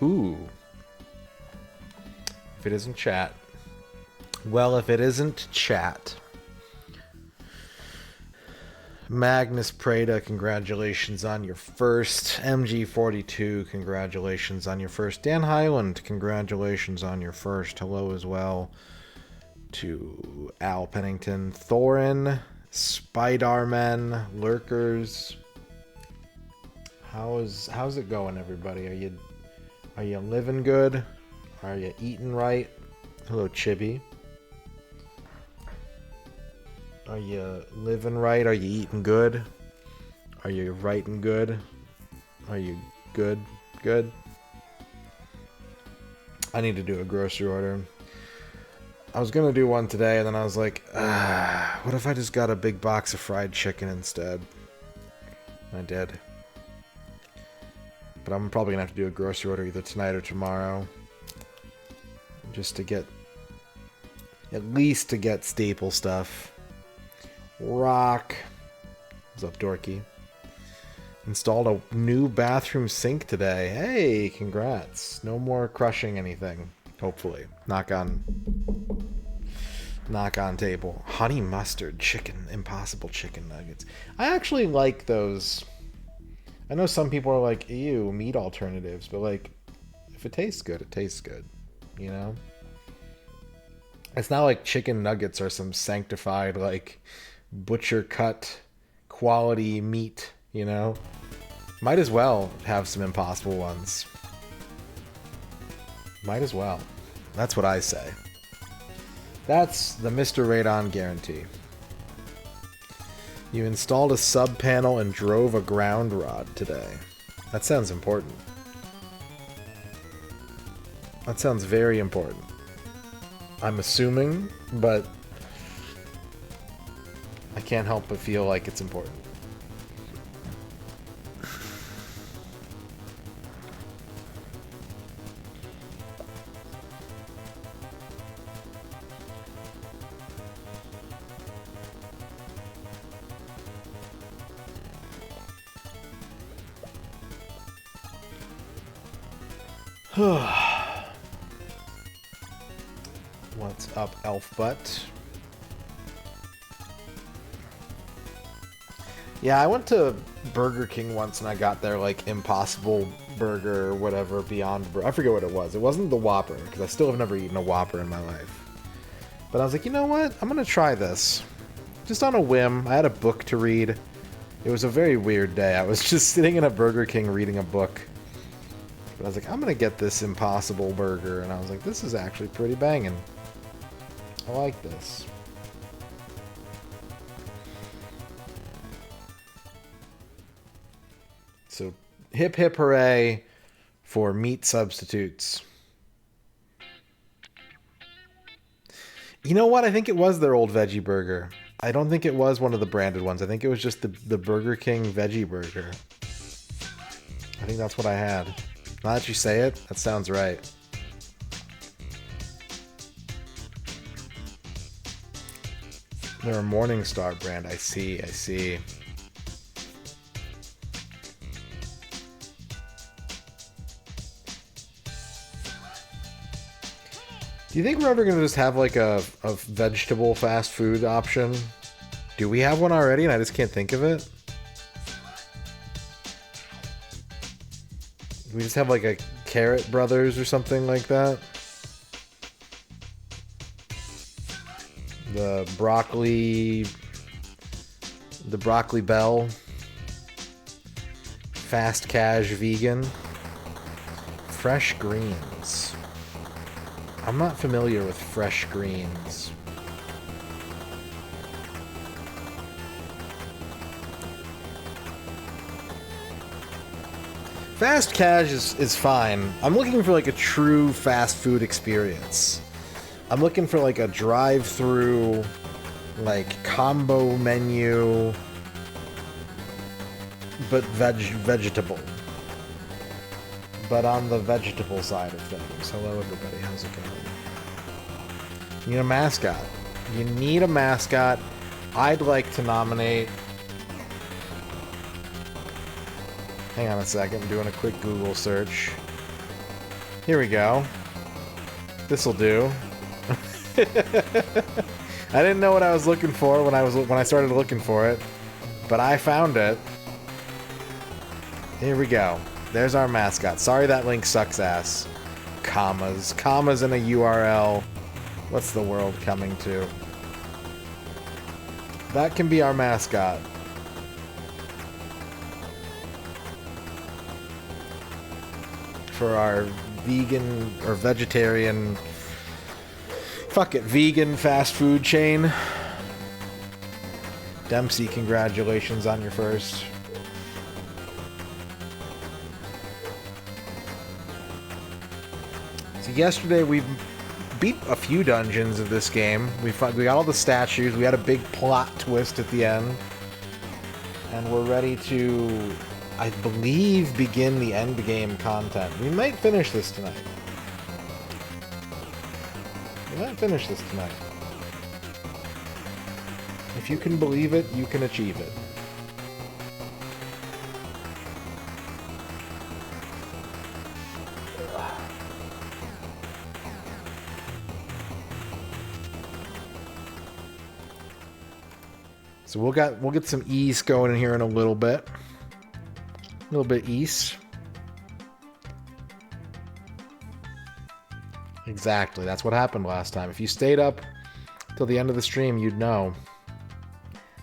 Ooh. If it isn't chat. Well, if it isn't chat. Magnus Prada, congratulations on your first. MG42, congratulations on your first. Dan Highland, congratulations on your first. Hello as well to Al Pennington. Thorin, Spiderman, Lurkers. How's it going, everybody? Are you living good? Are you eating right? Hello, Chibi. Are you living right? Are you eating good? Are you writing good? Are you good? Good? I need to do a grocery order. I was gonna do one today, and then I was like, what if I just got a big box of fried chicken instead? I did. But I'm probably gonna have to do a grocery order either tonight or tomorrow. Just to get... at least to get staple stuff. Rock. What's up, Dorky? Installed a new bathroom sink today. Hey, congrats. No more crushing anything. Hopefully. Knock on table. Honey mustard chicken. Impossible chicken nuggets. I actually like those. I know some people are like, ew, meat alternatives. But, like, if it tastes good, it tastes good. You know? It's not like chicken nuggets are some sanctified, like... butcher cut quality meat, you know? Might as well have some Impossible ones. Might as well. That's what I say. That's the MisterRadon guarantee. You installed a sub panel and drove a ground rod today. That sounds important. That sounds very important. I'm assuming, but I can't help but feel like it's important. What's up, Elf Butt? Yeah, I went to Burger King once and I got their, like, Impossible Burger or whatever, Beyond Burger. I forget what it was. It wasn't the Whopper, because I still have never eaten a Whopper in my life. But I was like, you know what? I'm going to try this. Just on a whim. I had a book to read. It was a very weird day. I was just sitting in a Burger King reading a book. But I was like, I'm going to get this Impossible Burger. And I was like, this is actually pretty banging. I like this. So, hip hip hooray for meat substitutes. You know what? I think it was their old veggie burger. I don't think it was one of the branded ones. I think it was just the Burger King veggie burger. I think that's what I had. Now that you say it, that sounds right. They're a Morningstar brand. I see, I see. Do you think we're ever going to just have like a vegetable fast food option? Do we have one already and I just can't think of it? Do we just have like a Carrot Brothers or something like that? The broccoli Bell. Fast Cash Vegan. Fresh Greens. I'm not familiar with Fresh Greens. Fast Cash is fine. I'm looking for like a true fast food experience. I'm looking for like a drive-through, like combo menu, but vegetable. But on the vegetable side of things. Hello, everybody. How's it going? You need a mascot. You need a mascot. I'd like to nominate... Hang on a second. I'm doing a quick Google search. Here we go. This'll do. I didn't know what I was looking for when I started looking for it, but I found it. Here we go. There's our mascot. Sorry that link sucks ass. Commas. Commas in a URL. What's the world coming to? That can be our mascot. For our vegan or vegetarian... Fuck it, vegan fast food chain. Dempsey, congratulations on your first. So yesterday we beat a few dungeons of this game. We got all the statues. We had a big plot twist at the end. And we're ready to, I believe, begin the end game content. We might finish this tonight. If you can believe it, you can achieve it. So we'll get some ease going in here in a little bit. A little bit ease. Exactly, that's what happened last time. If you stayed up till the end of the stream, you'd know.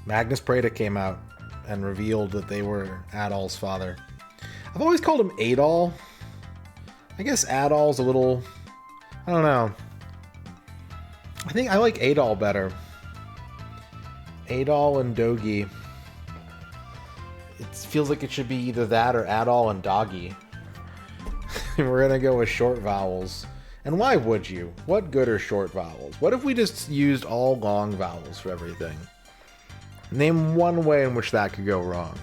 Magnus Preda came out and revealed that they were Adol's father. I've always called him Adol. I guess Adol's a little... I don't know. I think I like Adol better. Adol and Dogi. It feels like it should be either that or Adol and Doggy. We're gonna go with short vowels. And why would you? What good are short vowels? What if we just used all long vowels for everything? Name one way in which that could go wrong.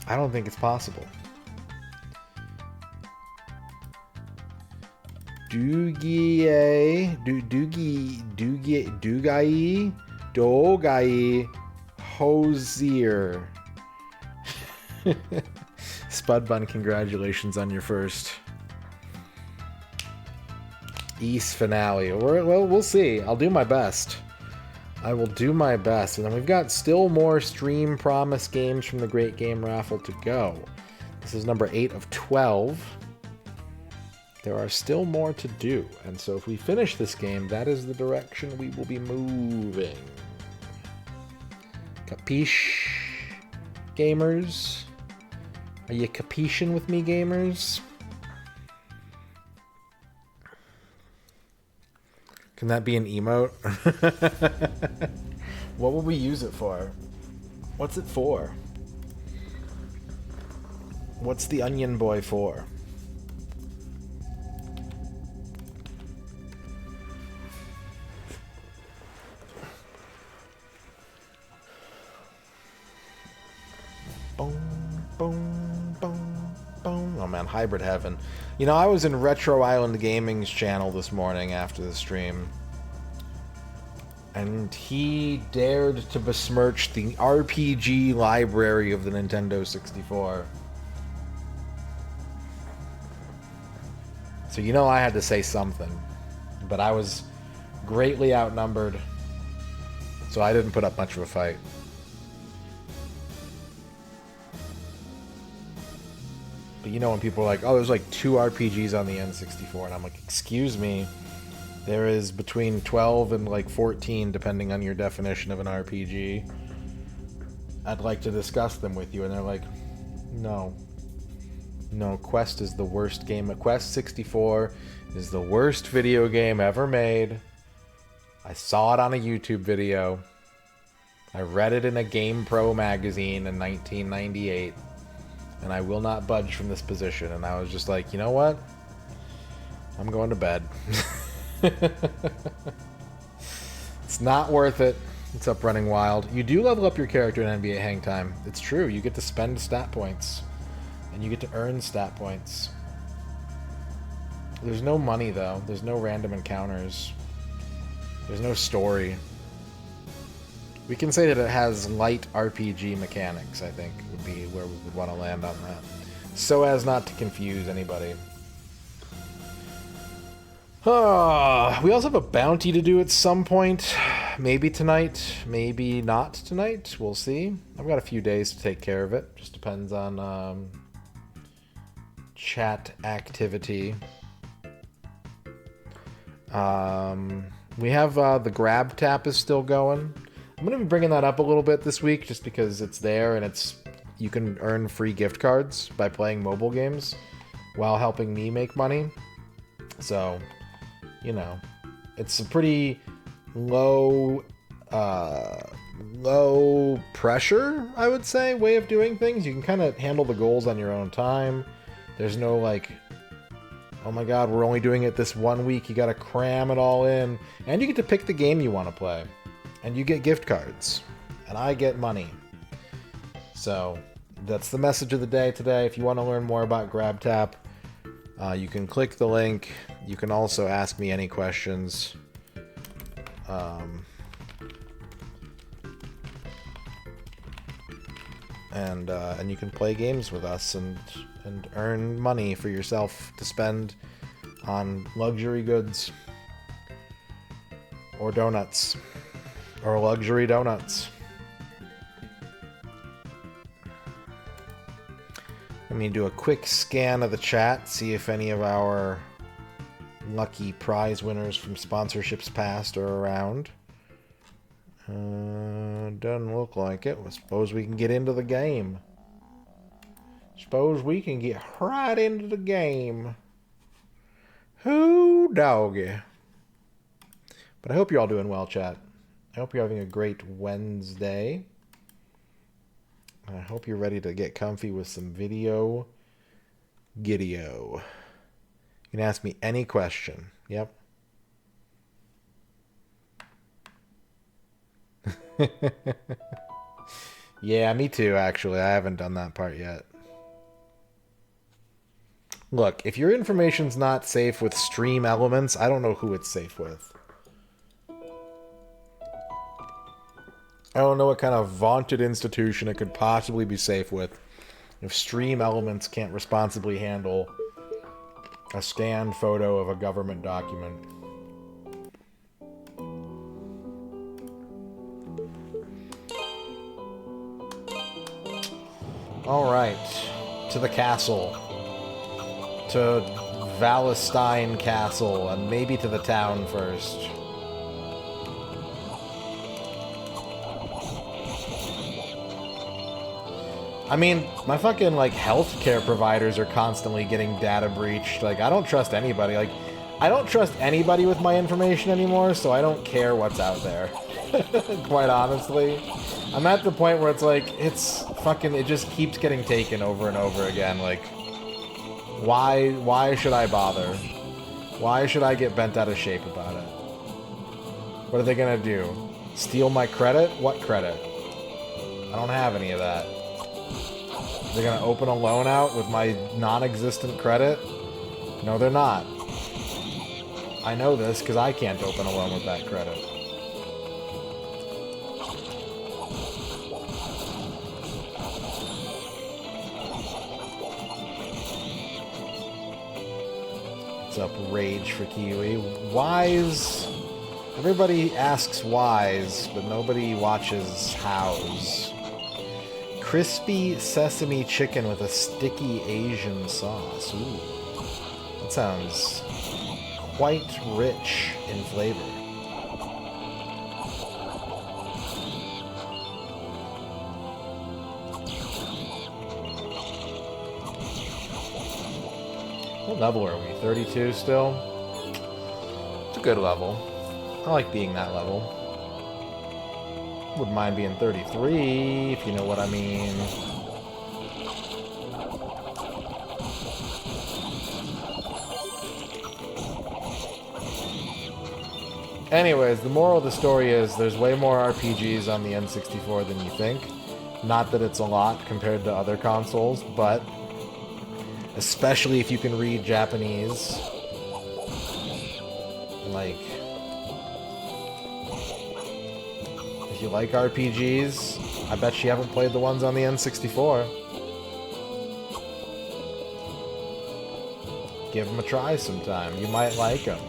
I don't think it's possible. Dogai, Hosier. Spudbun, congratulations on your first. East finale. Well, we'll see. I'll do my best. I will do my best. And then we've got still more stream promise games from the Great Game Raffle to go. This is number 8 of 12. There are still more to do. And so if we finish this game, that is the direction we will be moving. Capiche, gamers? Are you capishin' with me, gamers? Can that be an emote? What will we use it for? What's it for? What's the onion boy for? Boom, boom, boom, boom. Oh man, hybrid heaven. You know, I was in Retro Island Gaming's channel this morning after the stream, and he dared to besmirch the RPG library of the Nintendo 64. So you know I had to say something, but I was greatly outnumbered, so I didn't put up much of a fight. But you know when people are like, oh, there's like 2 RPGs on the N64, and I'm like, excuse me, there is between 12 and like 14, depending on your definition of an RPG. I'd like to discuss them with you. And they're like, no. No, Quest is the worst game. Quest 64 is the worst video game ever made. I saw it on a YouTube video. I read it in a GamePro magazine in 1998. And I will not budge from this position. And I was just like, you know what? I'm going to bed. It's not worth it. It's up running wild. You do level up your character in NBA Hang Time. It's true. You get to spend stat points. And you get to earn stat points. There's no money, though. There's no random encounters. There's no story. We can say that it has light RPG mechanics, I think, would be where we would want to land on that. So as not to confuse anybody. We also have a bounty to do at some point. Maybe tonight, maybe not tonight. We'll see. I've got a few days to take care of it. Just depends on chat activity. We have the grab tap is still going. I'm going to be bringing that up a little bit this week just because it's there and you can earn free gift cards by playing mobile games while helping me make money. So, you know, it's a pretty low pressure, I would say, way of doing things. You can kind of handle the goals on your own time. There's no like, oh my god, we're only doing it this 1 week. You got to cram it all in. And you get to pick the game you want to play. And you get gift cards. And I get money. So, that's the message of the day today. If you want to learn more about GrabTap, you can click the link. You can also ask me any questions. And you can play games with us and earn money for yourself to spend on luxury goods. Or donuts. Or luxury donuts. Let me do a quick scan of the chat, see if any of our lucky prize winners from sponsorships past are around. Doesn't look like it. I suppose we can get into the game. Suppose we can get right into the game. Who doggy? But I hope you're all doing well, chat. I hope you're having a great Wednesday. I hope you're ready to get comfy with some video. Gideo. You can ask me any question. Yep. Yeah, me too, actually. I haven't done that part yet. Look, if your information's not safe with Stream Elements, I don't know who it's safe with. I don't know what kind of vaunted institution it could possibly be safe with if Stream Elements can't responsibly handle a scanned photo of a government document. Alright, to the castle. To Valestein Castle, and maybe to the town first. I mean, my fucking, like, healthcare providers are constantly getting data breached. Like, I don't trust anybody. Like, I don't trust anybody with my information anymore, so I don't care what's out there. Quite honestly. I'm at the point where it's like, it just keeps getting taken over and over again. Like, why should I bother? Why should I get bent out of shape about it? What are they gonna do? Steal my credit? What credit? I don't have any of that. They're gonna open a loan out with my non-existent credit? No, they're not. I know this because I can't open a loan with that credit. What's up, Rage for Kiwi? Whys? Everybody asks whys, but nobody watches hows. Crispy sesame chicken with a sticky Asian sauce. Ooh. That sounds quite rich in flavor. What level are we? 32 still? It's a good level. I like being that level. Wouldn't mind being 33, if you know what I mean. Anyways, the moral of the story is there's way more RPGs on the N64 than you think. Not that it's a lot compared to other consoles, but especially if you can read Japanese. Like, If you like RPGs, I bet you haven't played the ones on the N64. Give them a try sometime. You might like them.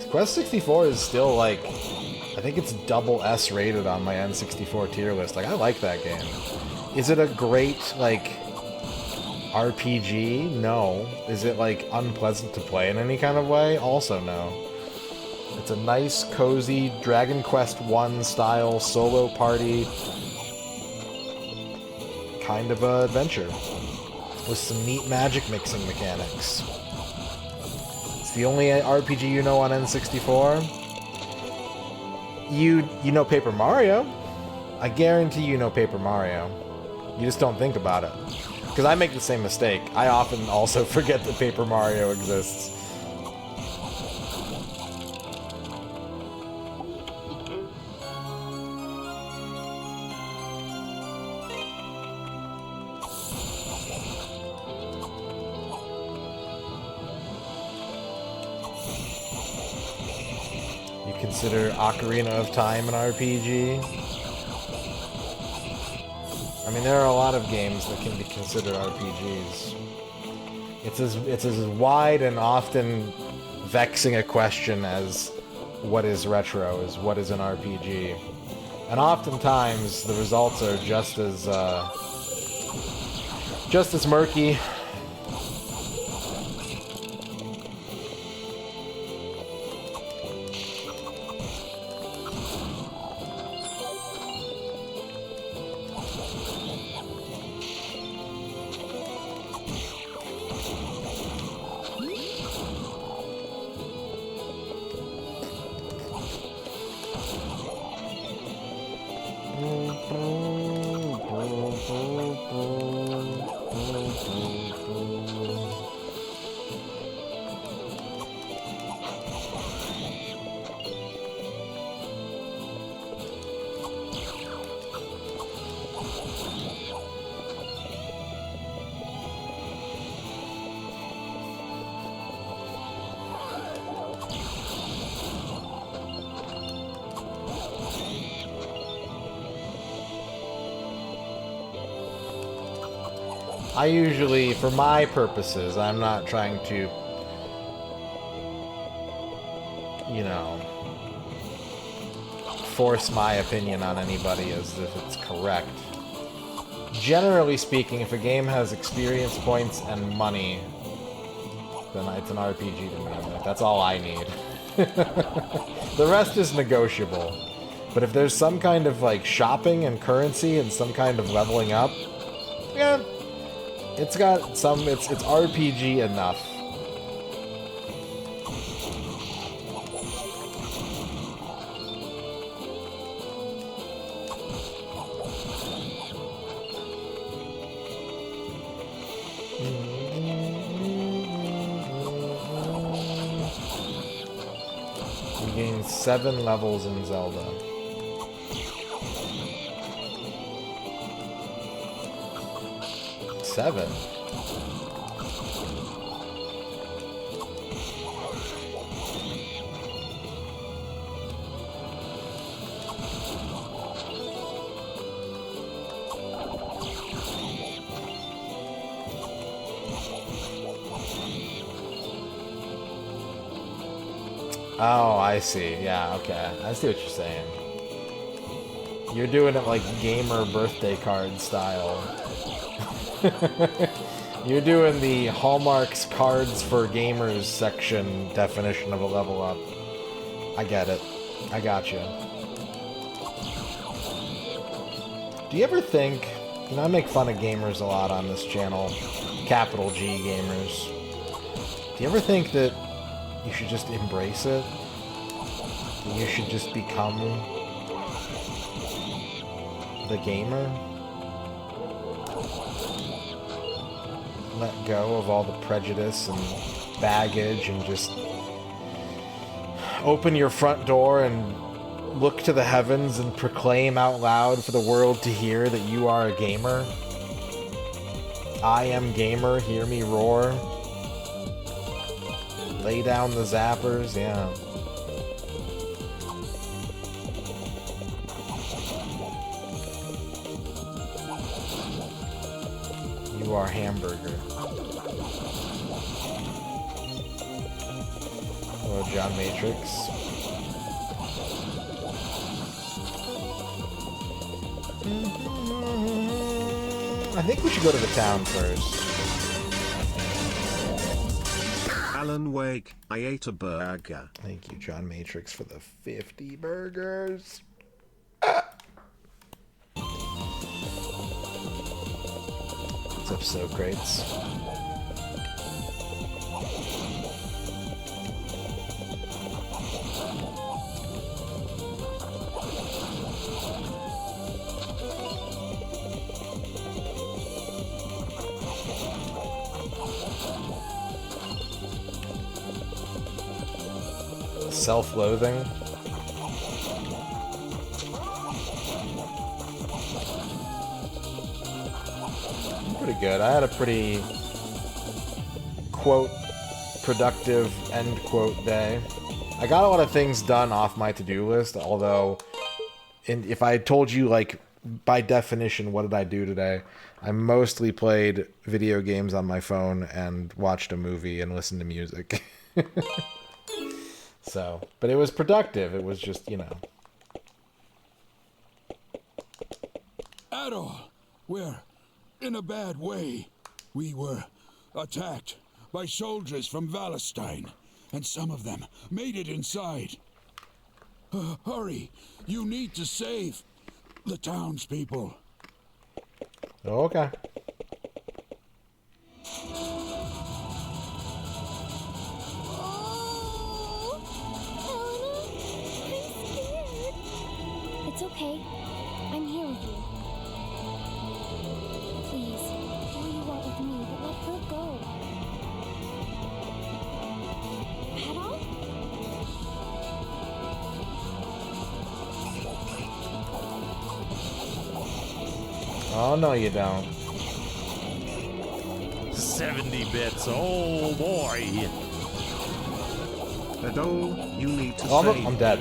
Quest 64 is still, like, I think it's double S rated on my N64 tier list. Like, I like that game. Is it a great, like, RPG? No. Is it, like, unpleasant to play in any kind of way? Also no. It's a nice, cozy Dragon Quest 1 style solo party kind of adventure with some neat magic mixing mechanics. The only RPG you know on N64? You know Paper Mario. I guarantee you know Paper Mario. You just don't think about it. Because I make the same mistake. I often also forget that Paper Mario exists. Consider Ocarina of Time an RPG. I mean, there are a lot of games that can be considered RPGs. It's as wide and often vexing a question as what is retro, as what is an RPG. And oftentimes the results are just as murky. I usually, for my purposes, I'm not trying to, you know, force my opinion on anybody as if it's correct. Generally speaking, if a game has experience points and money, then it's an RPG to me. Like, that's all I need. The rest is negotiable. But if there's some kind of, like, shopping and currency and some kind of leveling up, yeah, it's got some, it's RPG enough. You gain 7 levels in Zelda. Seven. Oh, I see. Yeah, okay. I see what you're saying. You're doing it like gamer birthday card style. You're doing the Hallmark's cards for gamers section definition of a level up. I get it. I gotcha. Do you ever think, you know, I make fun of gamers a lot on this channel, capital G gamers. Do you ever think that you should just embrace it? That you should just become the gamer? Let go of all the prejudice and baggage and just open your front door and look to the heavens and proclaim out loud for the world to hear that you are a gamer. I am gamer, hear me roar. Lay down the zappers, yeah. You are hamburger. Hello, John Matrix. I think we should go to the town first. Alan Wake, I ate a burger. Thank you, John Matrix, for the 50 burgers. What's up, so crates? Self-loathing. Pretty good. I had a pretty, quote, productive, end quote, day. I got a lot of things done off my to-do list, although if I told you, like, by definition, what did I do today? I mostly played video games on my phone and watched a movie and listened to music. So, but it was productive. It was just, you know. Adol, we're in a bad way. We were attacked by soldiers from Valestein, and some of them made it inside. Hurry, you need to save the townspeople. Okay. It's okay. I'm here with you. Please, do what you want with me, but let her go. Adol? Oh, no, you don't. 70 bits, oh boy. Adol, you need to Oh, save. I'm dead.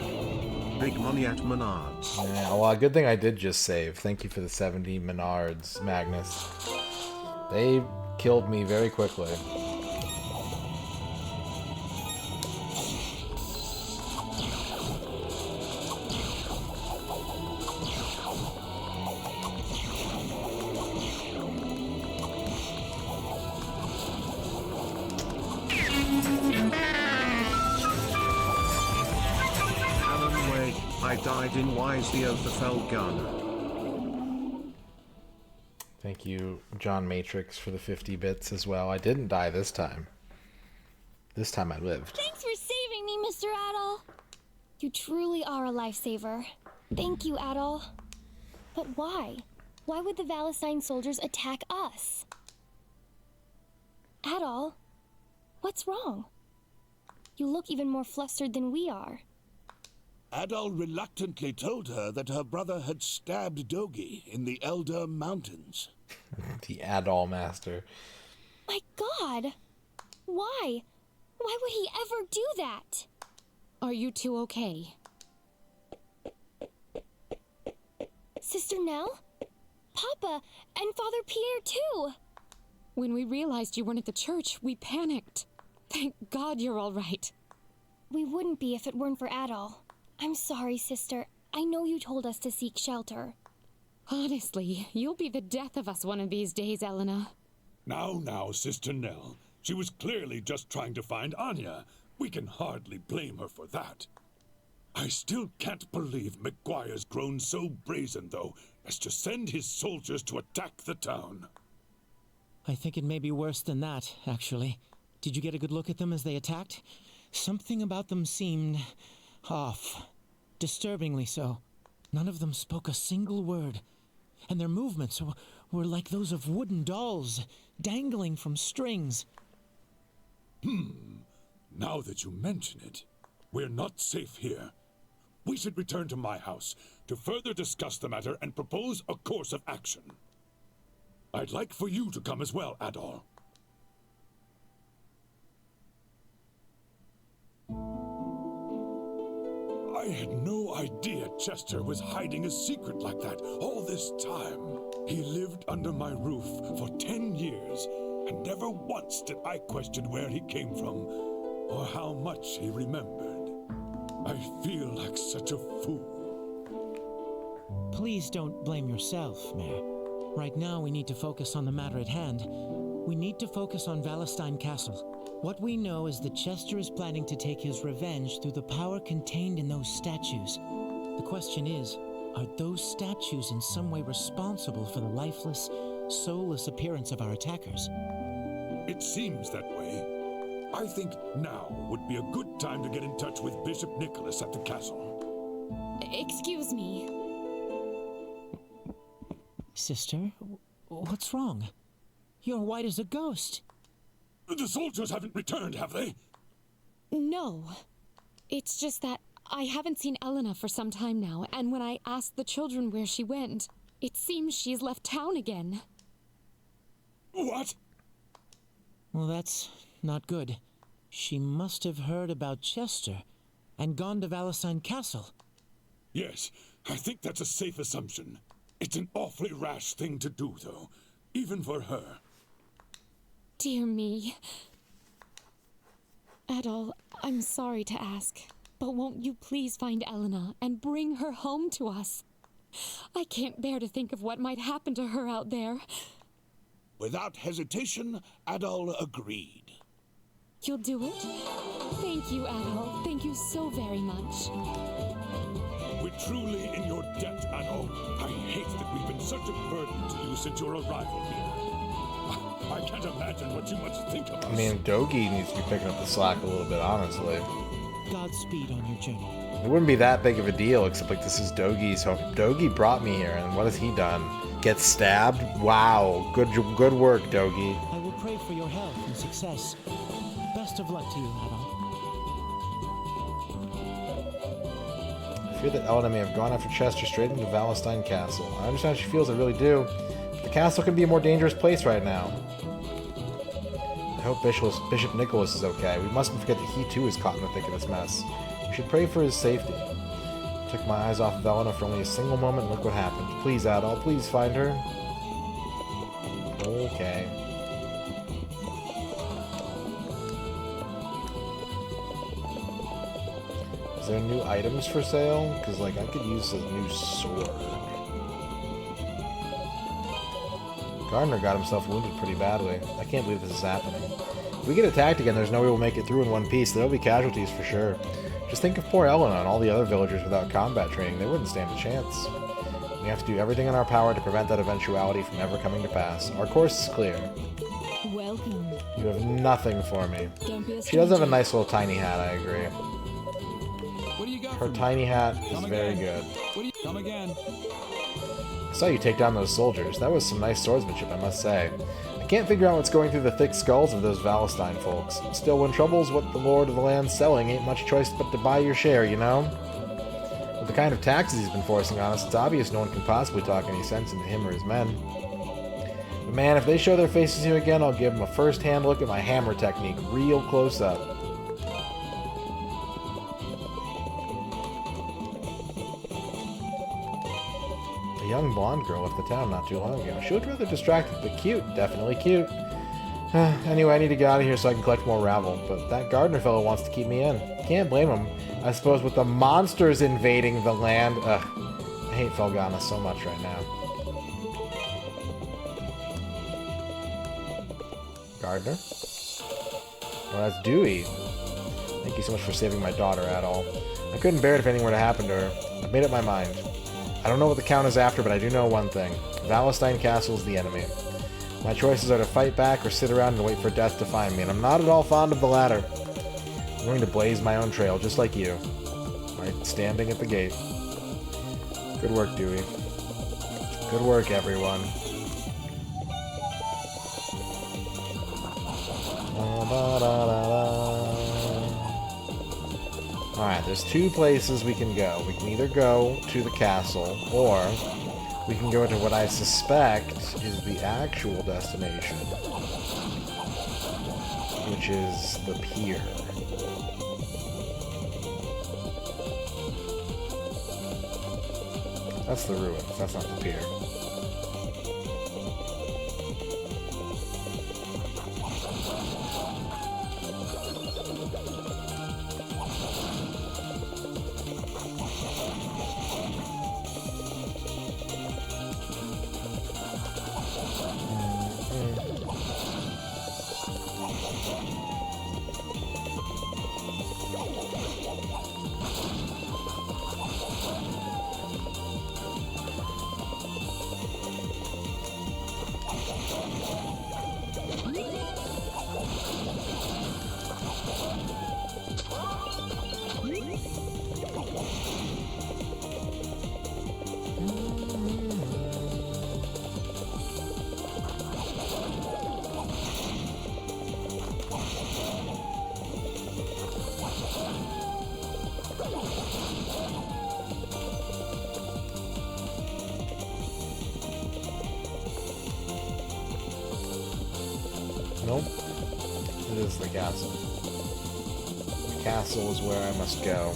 Big money at Menards. Yeah, well, good thing I did just save. Thank you for the 70 Menards, Magnus. They killed me very quickly. I died in Wisely of the Felghana. Thank you, John Matrix, for the 50 bits as well. I didn't die this time. This time I lived. Thanks for saving me, Mr. Adol. You truly are a lifesaver. Thank you, Adol. But why? Why would the Valestein soldiers attack us? Adol, what's wrong? You look even more flustered than we are. Adol reluctantly told her that her brother had stabbed Dogi in the Elder Mountains. The Adol Master. My God! Why? Why would he ever do that? Are you two okay? Sister Nell? Papa and Father Pierre too! When we realized you weren't at the church, we panicked. Thank God you're all right. We wouldn't be if it weren't for Adol. I'm sorry, sister. I know you told us to seek shelter. Honestly, you'll be the death of us one of these days, Elena. Now, Sister Nell. She was clearly just trying to find Anya. We can hardly blame her for that. I still can't believe McGuire's grown so brazen, though, as to send his soldiers to attack the town. I think it may be worse than that, actually. Did you get a good look at them as they attacked? Something about them seemed off. Disturbingly so. None of them spoke a single word. And their movements were like those of wooden dolls, dangling from strings. Now that you mention it, we're not safe here. We should return to my house to further discuss the matter and propose a course of action. I'd like for you to come as well, Adol. I had no idea Chester was hiding a secret like that all this time. He lived under my roof for 10 years, and never once did I question where he came from or how much he remembered. I feel like such a fool. Please don't blame yourself, Mayor. Right now we need to focus on the matter at hand. We need to focus on Valestein Castle. What we know is that Chester is planning to take his revenge through the power contained in those statues. The question is, are those statues in some way responsible for the lifeless, soulless appearance of our attackers? It seems that way. I think now would be a good time to get in touch with Bishop Nicholas at the castle. Excuse me. Sister, what's wrong? You're white as a ghost. The soldiers haven't returned, have they? No. It's just that I haven't seen Elena for some time now, and when I asked the children where she went, it seems she's left town again. What? Well, that's not good. She must have heard about Chester and gone to Valestein Castle. Yes, I think that's a safe assumption. It's an awfully rash thing to do, though, even for her. Dear me. Adol, I'm sorry to ask, but won't you please find Elena and bring her home to us? I can't bear to think of what might happen to her out there. Without hesitation, Adol agreed. You'll do it? Thank you, Adol. Thank you so very much. We're truly in your debt, Adol. I hate that we've been such a burden to you since your arrival here. I can't imagine what you must think of us. I mean, Dogi needs to be picking up the slack a little bit, honestly. Godspeed on your journey. It wouldn't be that big of a deal, except like this is Dogi's home. Dogi brought me here, and what has he done? Get stabbed? Wow. Good work, Dogi. I will pray for your health and success. Best of luck to you, Adol. I fear that Elena may have gone after Chester straight into Valestein Castle. I understand how she feels, I really do. But the castle can be a more dangerous place right now. I hope Bishop Nicholas is okay. We mustn't forget that he too is caught in the thick of this mess. We should pray for his safety. I took my eyes off of Elena for only a single moment, and look what happened. Please, Adol, please find her. Okay. Is there new items for sale? Because, like, I could use a new sword. Gardner got himself wounded pretty badly. I can't believe this is happening. If we get attacked again, there's no way we'll make it through in one piece. There'll be casualties for sure. Just think of poor Elena and all the other villagers without combat training. They wouldn't stand a chance. We have to do everything in our power to prevent that eventuality from ever coming to pass. Our course is clear. Welcome. You have nothing for me. Don't be a She does have a stranger. nice little tiny hat, I agree. What do you got Her for me? tiny hat is Come very again. good. What do you come again? I saw you take down those soldiers. That was some nice swordsmanship, I must say. I can't figure out what's going through the thick skulls of those Valestein folks. Still, when trouble's what the lord of the land's selling, ain't much choice but to buy your share, you know? With the kind of taxes he's been forcing on us, it's obvious no one can possibly talk any sense into him or his men. But man, if they show their faces here again, I'll give them a first-hand look at my hammer technique, real close up. A young blonde girl left the town not too long ago. She looked rather distracted, but cute. Definitely cute. Anyway, I need to get out of here so I can collect more ravel, but that gardener fellow wants to keep me in. Can't blame him. I suppose with the monsters invading the land... Ugh. I hate Felghana so much right now. Gardener? Well, that's Dewey. Thank you so much for saving my daughter, Adol. I couldn't bear it if anything were to happen to her. I've made up my mind. I don't know what the Count is after, but I do know one thing. Valestein Castle is the enemy. My choices are to fight back or sit around and wait for death to find me, and I'm not at all fond of the latter. I'm going to blaze my own trail, just like you. Right, standing at the gate. Good work, Dewey. Good work, everyone. Alright, there's two places we can go. We can either go to the castle, or we can go to what I suspect is the actual destination, which is the pier. That's the ruins, that's not the pier. Nope. It is the castle. The castle is where I must go.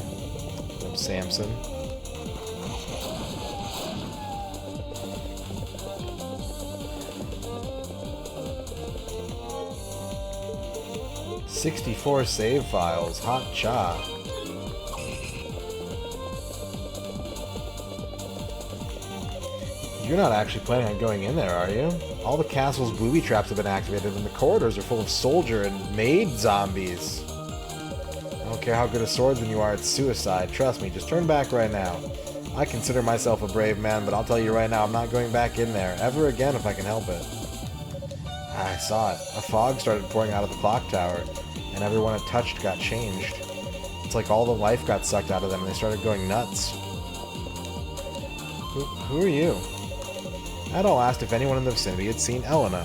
From Samson. "64 save files. Hot cha." You're not actually planning on going in there, are you? All the castle's booby traps have been activated, and the corridors are full of soldier and maid zombies. I don't care how good a swordsman you are, it's suicide. Trust me, just turn back right now. I consider myself a brave man, but I'll tell you right now, I'm not going back in there, ever again if I can help it. I saw it. A fog started pouring out of the clock tower, and everyone it touched got changed. It's like all the life got sucked out of them, and they started going nuts. Who are you? Adol asked if anyone in the vicinity had seen Elena.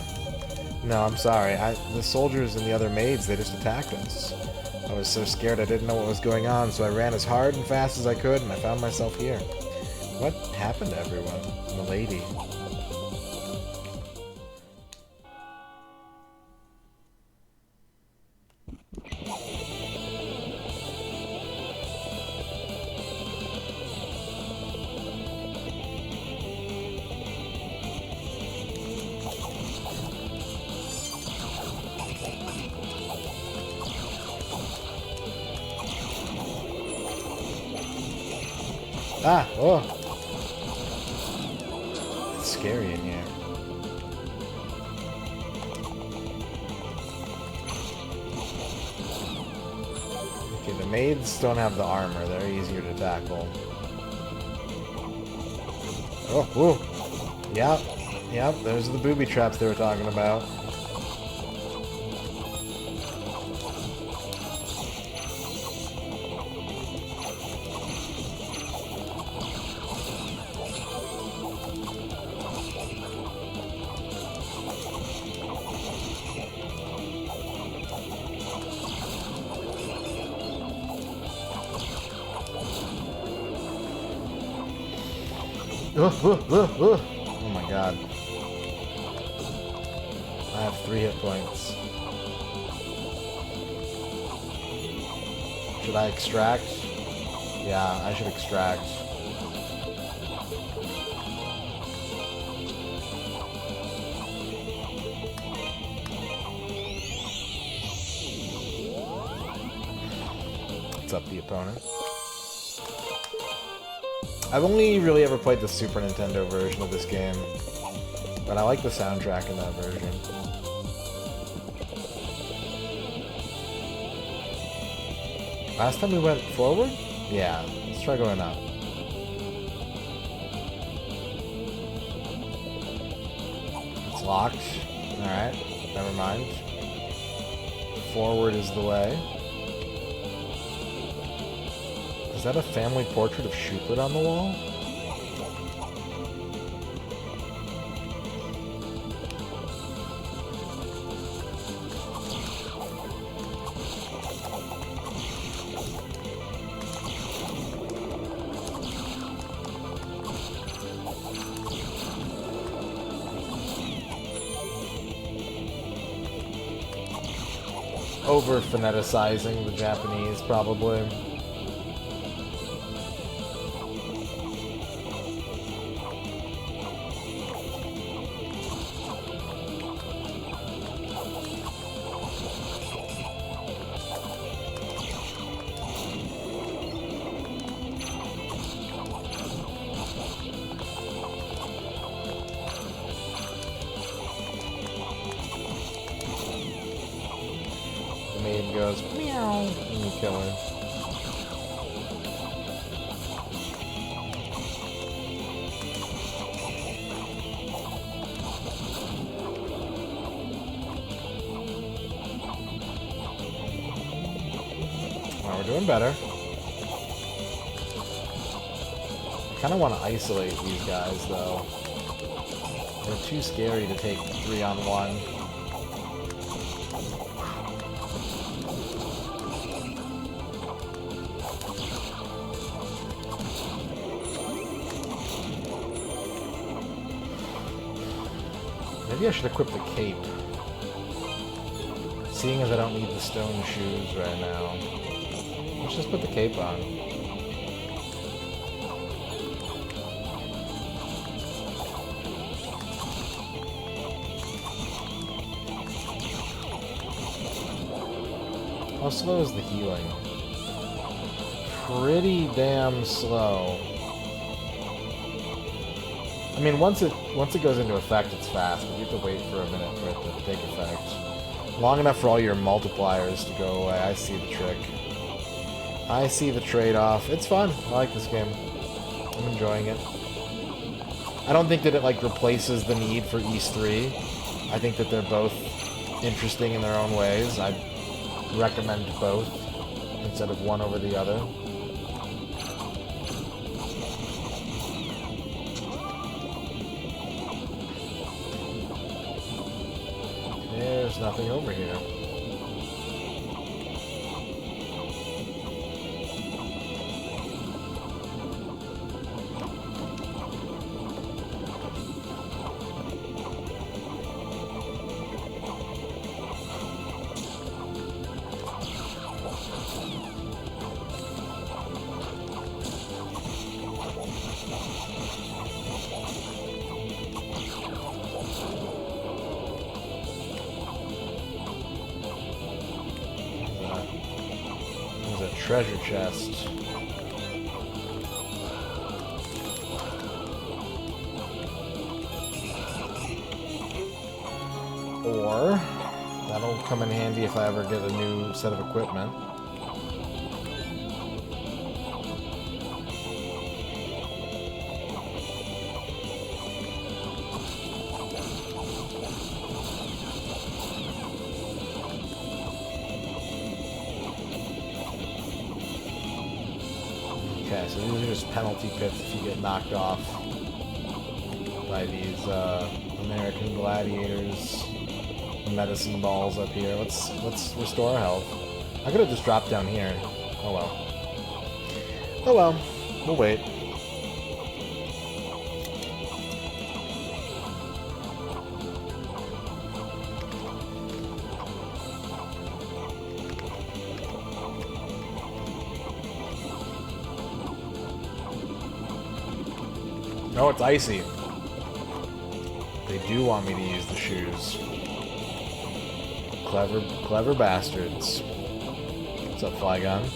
No, I'm sorry. The soldiers and the other maids, they just attacked us. I was so scared I didn't know what was going on, so I ran as hard and fast as I could, and I found myself here. What happened to everyone? Milady. Ah, oh. It's scary in here. Okay, the maids don't have the armor. They're easier to tackle. Oh, ooh. Yep, those are the booby traps they were talking about. Oh my god. I have 3 hit points. Should I extract? Yeah, I should extract. What's up, the opponent? I've only really ever played the Super Nintendo version of this game, but I like the soundtrack in that version. Last time we went forward? Yeah, let's try going up. It's locked. Alright, never mind. Forward is the way. Is that a family portrait of Shupert on the wall? Over phoneticizing the Japanese, probably. Maid goes meow and you kill her. Well, we're doing better. I kind of want to isolate these guys though. They're too scary to take 3-on-1. Maybe I should equip the cape. Seeing as I don't need the stone shoes right now. Let's just put the cape on. How slow is the healing? Pretty damn slow. I mean, once it goes into effect, it's fast, but you have to wait for a minute for it to take effect. Long enough for all your multipliers to go away. I see the trick. I see the trade-off. It's fun. I like this game. I'm enjoying it. I don't think that it, like, replaces the need for East 3. I think that they're both interesting in their own ways. I'd recommend both instead of one over the other. There's nothing over here. Treasure chest. Or that'll come in handy if I ever get a new set of equipment. Okay, so these are just penalty pits if you get knocked off by these American gladiators. Medicine balls up here. Let's restore our health. I could have just dropped down here. Oh well. Oh well. We'll wait. Oh, it's icy. They do want me to use the shoes. Clever bastards. What's up, Felghana?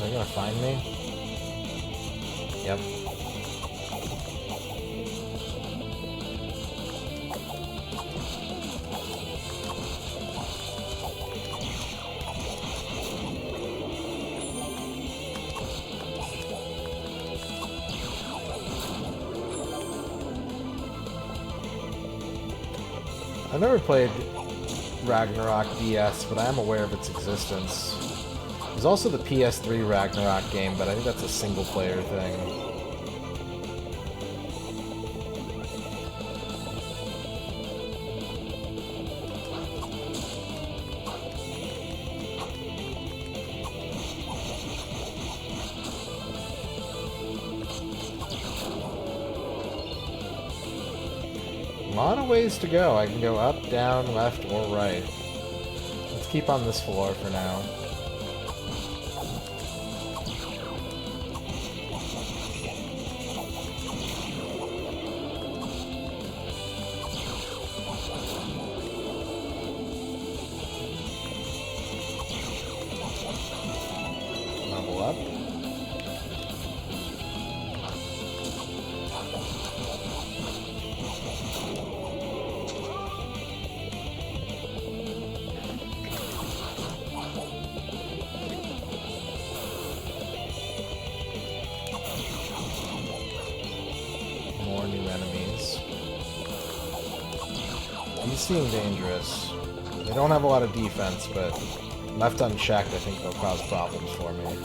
they gonna find me? Yep. I've never played Ragnarok DS, but I am aware of its existence. There's also the PS3 Ragnarok game, but I think that's a single-player thing. A lot of ways to go. I can go up, down, left, or right. Let's keep on this floor for now. Level up. More new enemies. These seem dangerous. They don't have a lot of defense, but left unchecked, I think they'll cause problems for me.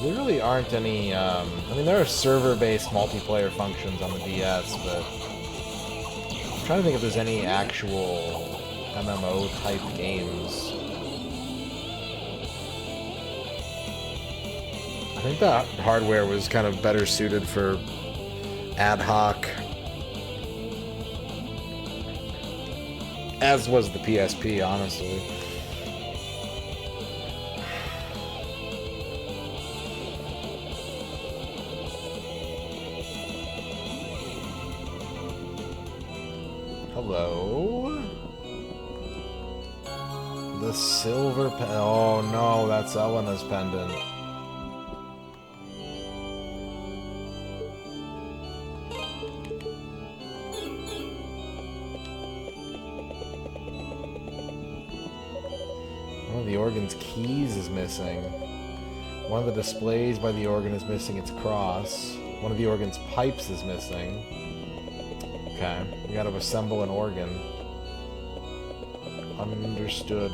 There really aren't any, I mean, there are server-based multiplayer functions on the DS, but I'm trying to think if there's any actual MMO-type games. I think that hardware was kind of better suited for ad hoc, as was the PSP, honestly. Hello? The silver oh no, that's Elena's pendant. One of the organ's keys is missing. One of the displays by the organ is missing its cross. One of the organ's pipes is missing. Okay, we gotta assemble an organ. Understood.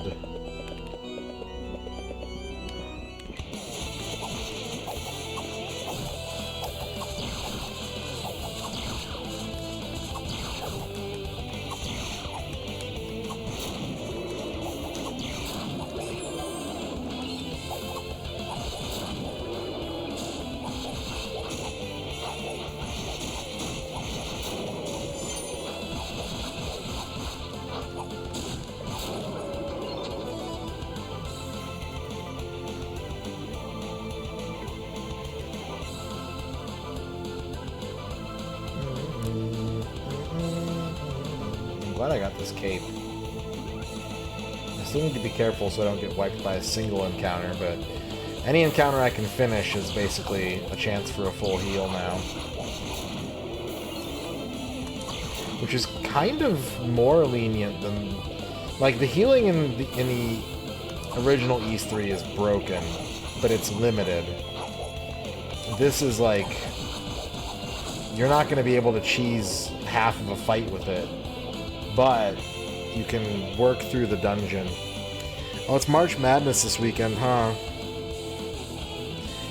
Glad I got this cape. I still need to be careful so I don't get wiped by a single encounter, but any encounter I can finish is basically a chance for a full heal now. Which is kind of more lenient than... Like, the healing in the original East 3 is broken, but it's limited. This is like... You're not going to be able to cheese half of a fight with it, but you can work through the dungeon. Oh, it's March Madness this weekend, huh?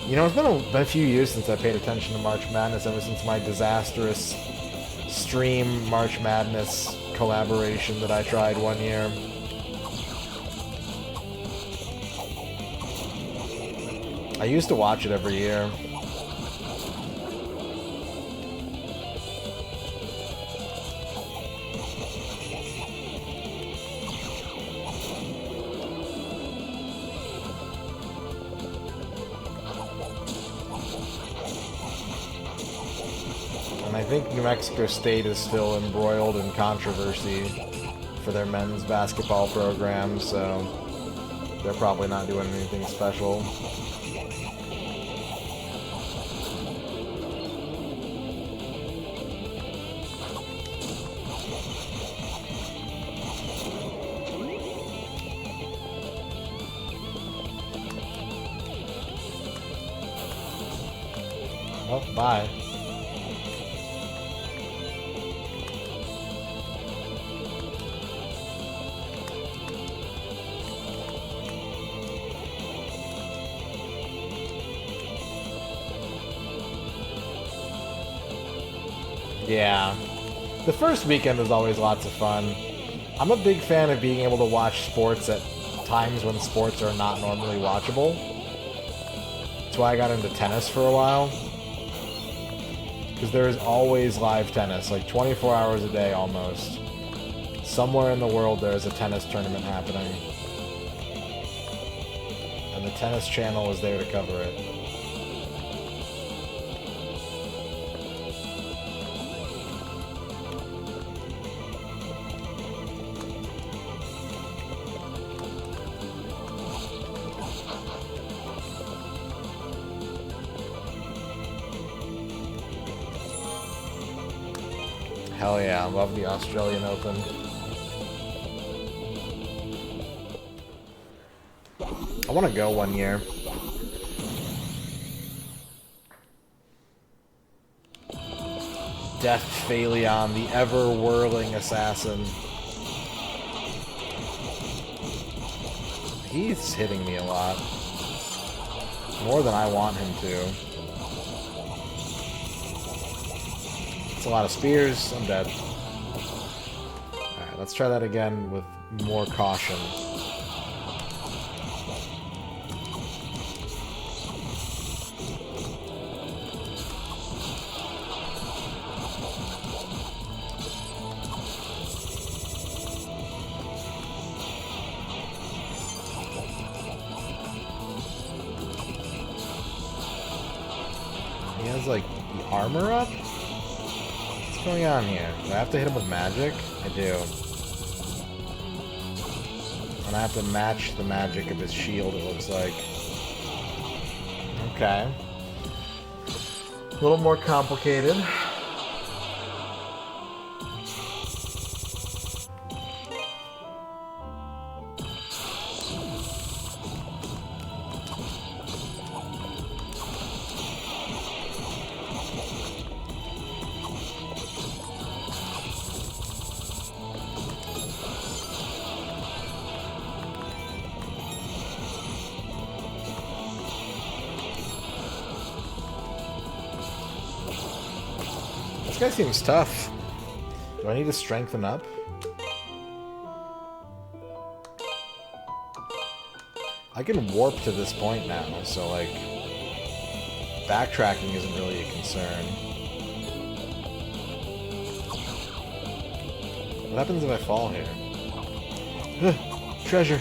You know, it's been a few years since I paid attention to March Madness, ever since my disastrous stream March Madness collaboration that I tried one year. I used to watch it every year. And I think New Mexico State is still embroiled in controversy for their men's basketball program, so they're probably not doing anything special. Oh, bye. Yeah. The first weekend is always lots of fun. I'm a big fan of being able to watch sports at times when sports are not normally watchable. That's why I got into tennis for a while. Because there is always live tennis, like 24 hours a day almost. Somewhere in the world there is a tennis tournament happening. And the Tennis Channel is there to cover it. Hell yeah, I love the Australian Open. I want to go one year. Death Phaleon, the ever-whirling assassin. He's hitting me a lot. More than I want him to. It's a lot of spears. I'm dead. Alright, let's try that again with more caution. He has, like, the armor up? What's going on here? Do I have to hit him with magic? I do. And I have to match the magic of his shield, it looks like. Okay. A little more complicated. This guy seems tough. Do I need to strengthen up? I can warp to this point now, so like backtracking isn't really a concern. What happens if I fall here? Treasure.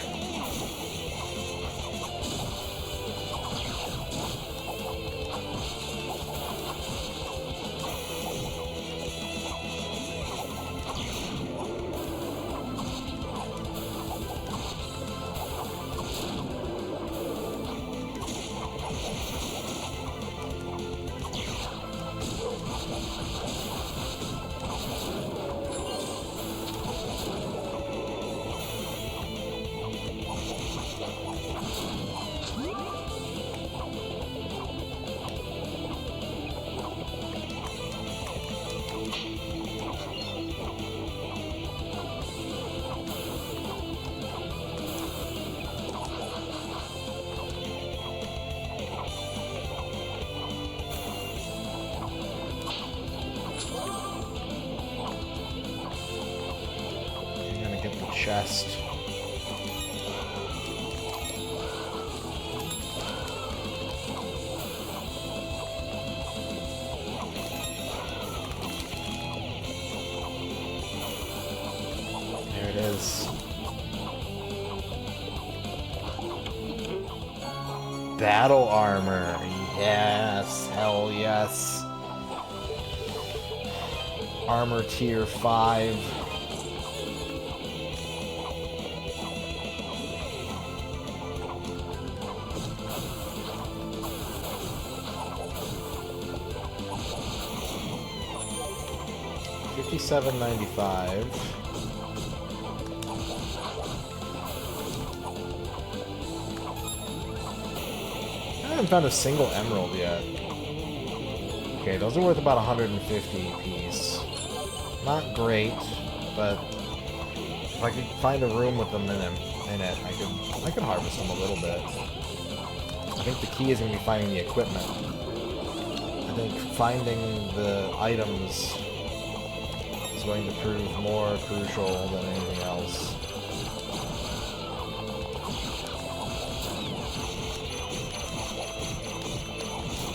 chest. There it is. Battle armor. Yes. Hell yes. Armor tier 5. $57.95. I haven't found a single emerald yet. Okay, those are worth about 150 apiece. Not great, but if I could find a room with them in it, I could harvest them a little bit. I think the key is going to be finding the equipment. I think finding the items is going to prove more crucial than anything else.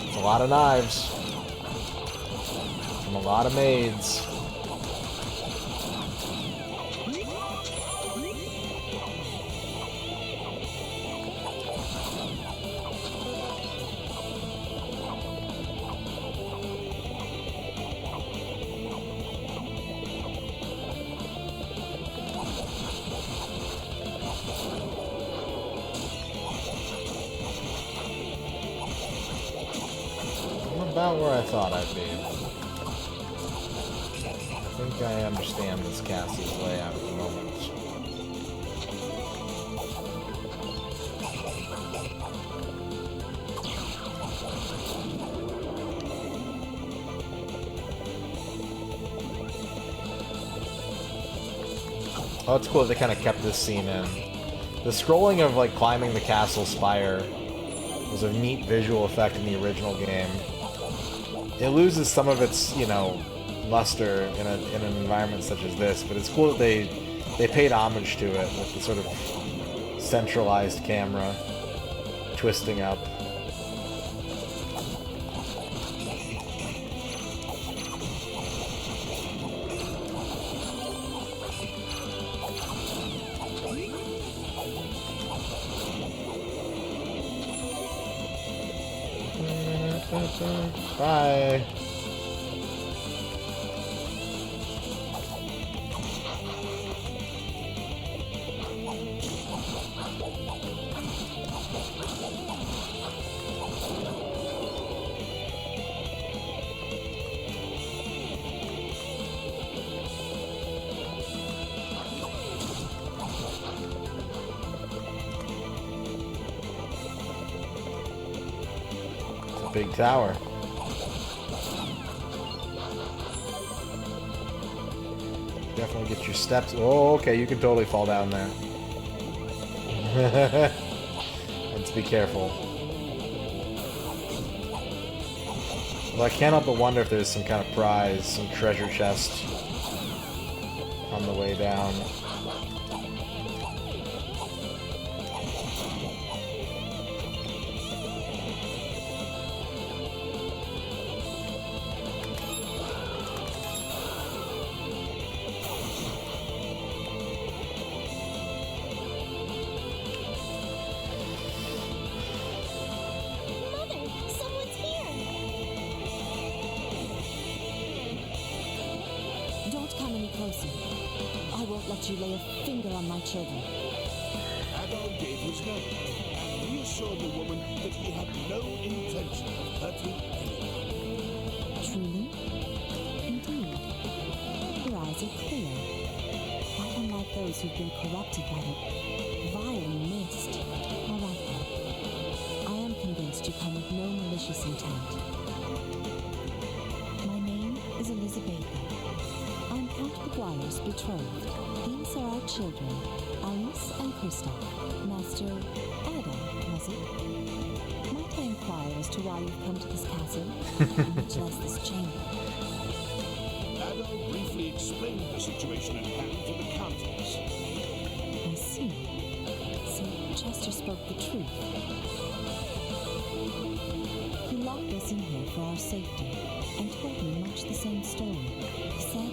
It's a lot of knives from a lot of maids. About where I thought I'd be. I think I understand this castle's layout at the moment. Oh, it's cool that they kind of kept this scene in. The scrolling of, like, climbing the castle spire was a neat visual effect in the original game. It loses some of its, you know, luster in an environment such as this, but it's cool that they paid homage to it with the sort of centralized camera twisting up. Bye. It's a big tower. Definitely get your steps. Oh, okay, you can totally fall down there. Let's be careful. Well, I can't help but wonder if there's some kind of prize, some treasure chest on the way down. You lay a finger on my children. Adol gave his name and reassured the woman that he had no intention of hurting anyone. Truly? Indeed. Your eyes are clear. Quite unlike those who've been corrupted by the vile mist. All right then. I am convinced you come with no malicious intent. My name is Elizabeth. I'm Count Maguire's betrothed. These are our children, Alice and Kristoff. Master Adam, was it? Might I inquire as to why you've come to this castle, and much less this chamber? Adol briefly explained the situation at hand to the Countess. see. So Chester spoke the truth. He locked us in here for our safety and told me much the same story. He said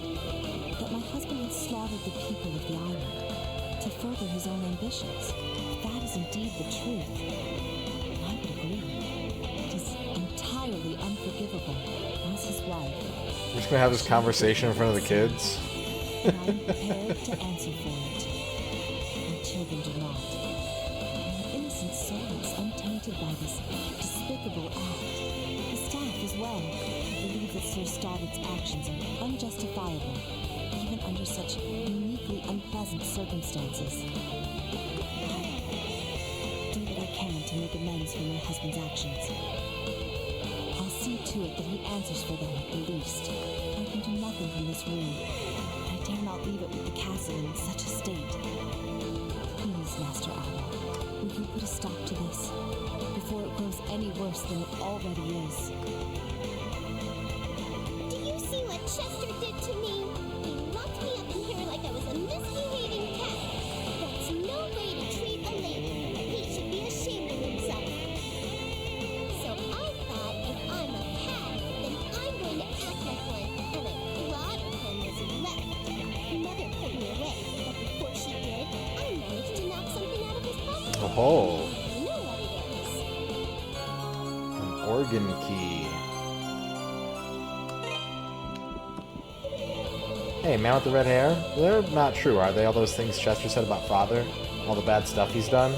that my husband had slaughtered the people of the island to further his own ambitions. If that is indeed the truth, I would agree. It is entirely unforgivable. As his wife, We're just gonna have this conversation in front of the kids. and I am prepared to answer for it. My children do not. My innocent souls untainted by this despicable act. The staff as well believe that Sir Stoddart's actions are unjustifiable, even under such uniquely unpleasant circumstances. I do what I can to make amends for my husband's actions. I'll see to it that he answers for them at the least. I can do nothing from this room. I dare not leave it with the castle in such a state. Please, Master Otto, will you put a stop to this before it grows any worse than it already is? Do you see what Chester did to me? He locked me up in here like I was a misbehaving cat. That's no way to treat a lady. He should be ashamed of himself. So I thought if I'm a cat, then I'm going to act like one, and I clawed him as he left. Mother put me away, but before she did, I managed to knock something out of his pocket. Oh, You know what it is. an organ key. Hey, man with the red hair? They're not true, are they? All those things Chester said about father? All the bad stuff he's done?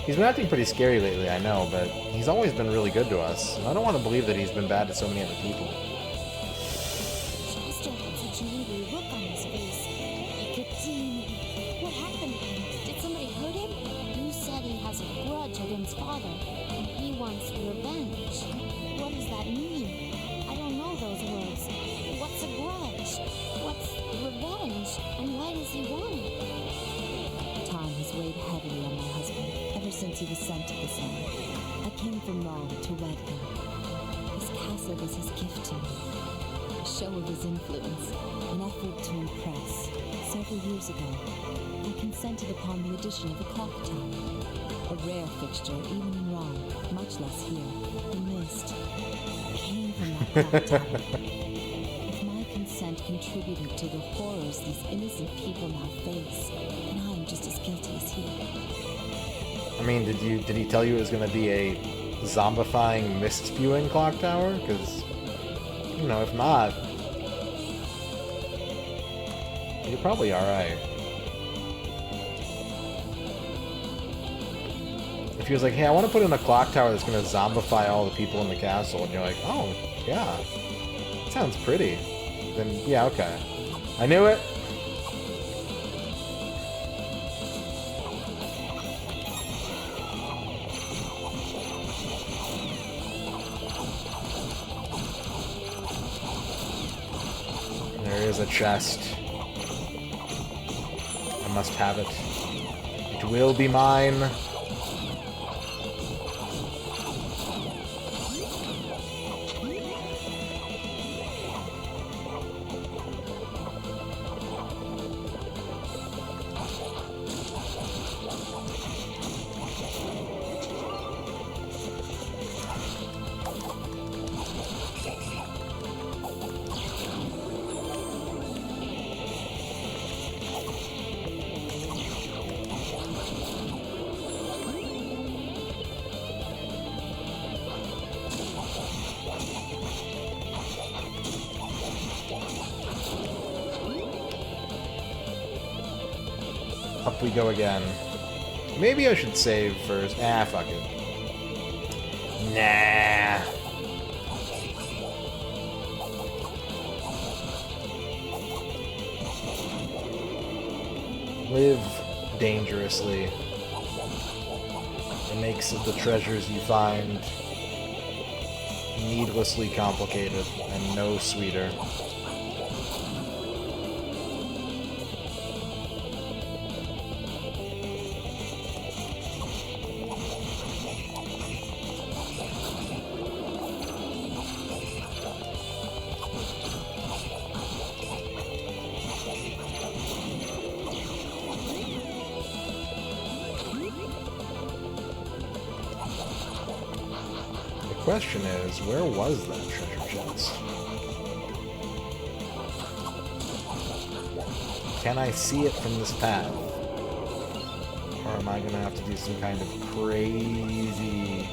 He's been acting pretty scary lately, I know, but he's always been really good to us. I don't want to believe that he's been bad to so many other people. Chester had such an angry look on his face. Like a demon. What happened to him? Did somebody hurt him? You said he has a grudge against father, and he wants revenge. What does that mean? I don't know those words. What's a grudge? What's revenge? And why does he want it? Time has weighed heavily on my husband ever since he was sent to this land. I came from Rome to wed him. His castle was his gift to me, a show of his influence, an effort to impress. Several years ago, I consented upon the addition of a clock tower, a rare fixture even in Rome, much less here. The mist came from that clock tower. If my consent contributed to the horrors these innocent people now face, then I am just as guilty as he. I mean, did he tell you it was going to be a zombifying, mist-spewing clock tower? Because, you know, if not, you're probably alright. If he was like, hey, I want to put in a clock tower that's going to zombify all the people in the castle, and you're like, oh, yeah, that sounds pretty, then yeah, okay. I knew it! There is a chest. I must have it. It will be mine. Up we go again. Maybe I should save first. Ah, fuck it. Nah. Live dangerously. It makes the treasures you find needlessly complicated and no sweeter. Question is, where was that treasure chest? Can I see it from this path? Or am I gonna have to do some kind of crazy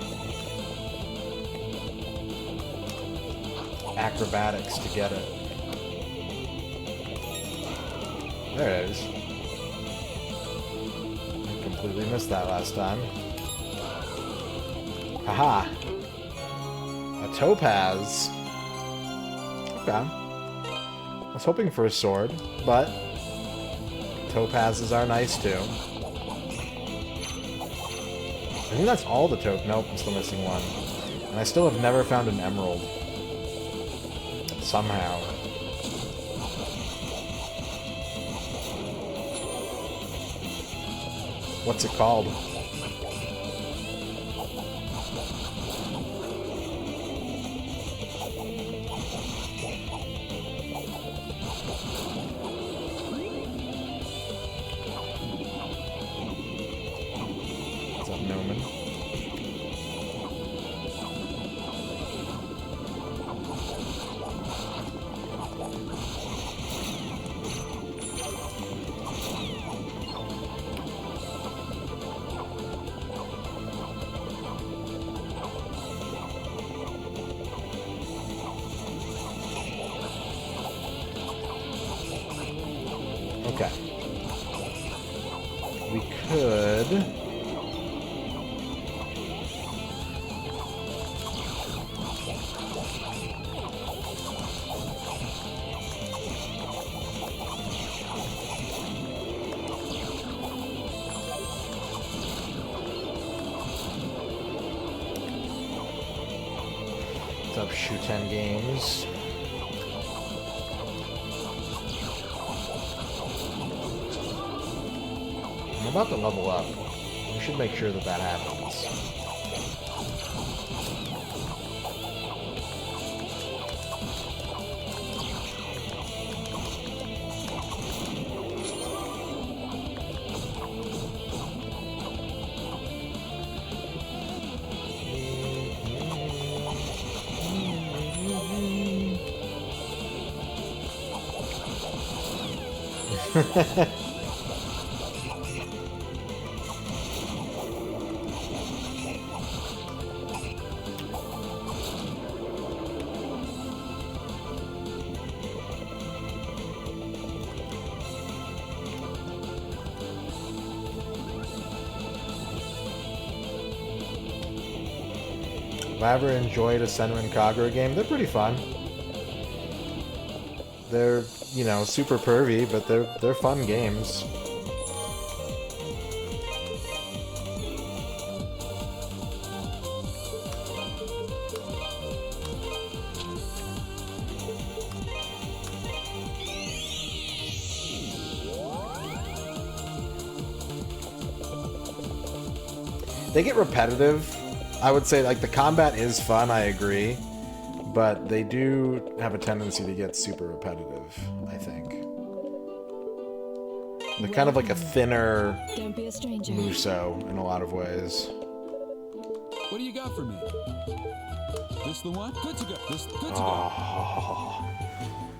acrobatics to get it? There it is. I completely missed that last time. Haha! A topaz. Okay. I was hoping for a sword, but topazes are nice too. I think that's all the Nope, I'm still missing one. And I still have never found an emerald. Somehow. What's it called? What's up, Noman? Okay. We could... What's up, Shoe 10 Games? I'm about to level up. We should make sure that that happens. If I ever enjoyed a Senran Kagura game, they're pretty fun. They're, you know, super pervy, but they're fun games. They get repetitive. I would say, like, the combat is fun, I agree, but they do have a tendency to get super repetitive, I think. They're kind of like a thinner Don't be a stranger. Muso in a lot of ways. What do you got for me? This the one? Good to go. This good to Oh,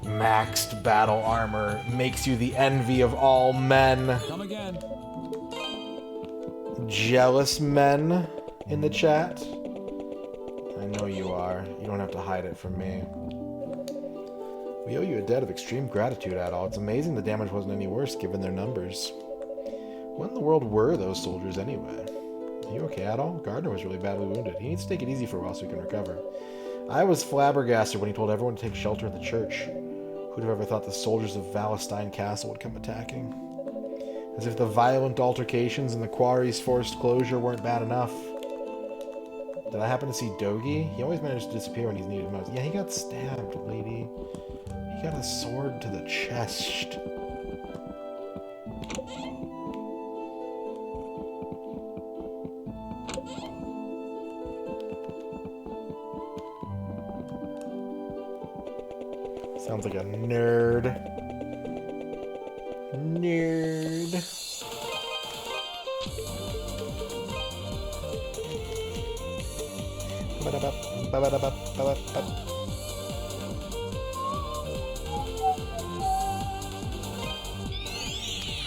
maxed battle armor makes you the envy of all men. go. Come again. Jealous men in the chat. I know you are. You don't have to hide it from me. We owe you a debt of extreme gratitude, Adol. It's amazing the damage wasn't any worse given their numbers. What in the world were those soldiers anyway? Are you okay, Adol? Gardner was really badly wounded. He needs to take it easy for a while so he can recover. I was flabbergasted when he told everyone to take shelter in the church. Who'd have ever thought the soldiers of Valestein Castle would come attacking? As if the violent altercations and the quarry's forced closure weren't bad enough. Did I happen to see Dogi? He always managed to disappear when he's needed most. Yeah, he got stabbed, lady. He got a sword to the chest. Sounds like a nerd. Nerd.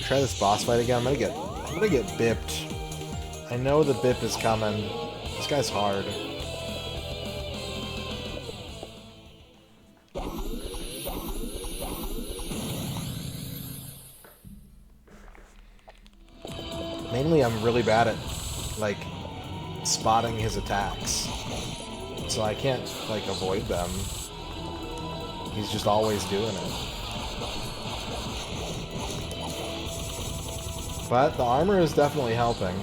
Try this boss fight again. I'm gonna get bipped. I know the bip is coming. This guy's hard. Mainly, I'm really bad at, like, spotting his attacks. So I can't, like, avoid them. He's just always doing it. But the armor is definitely helping.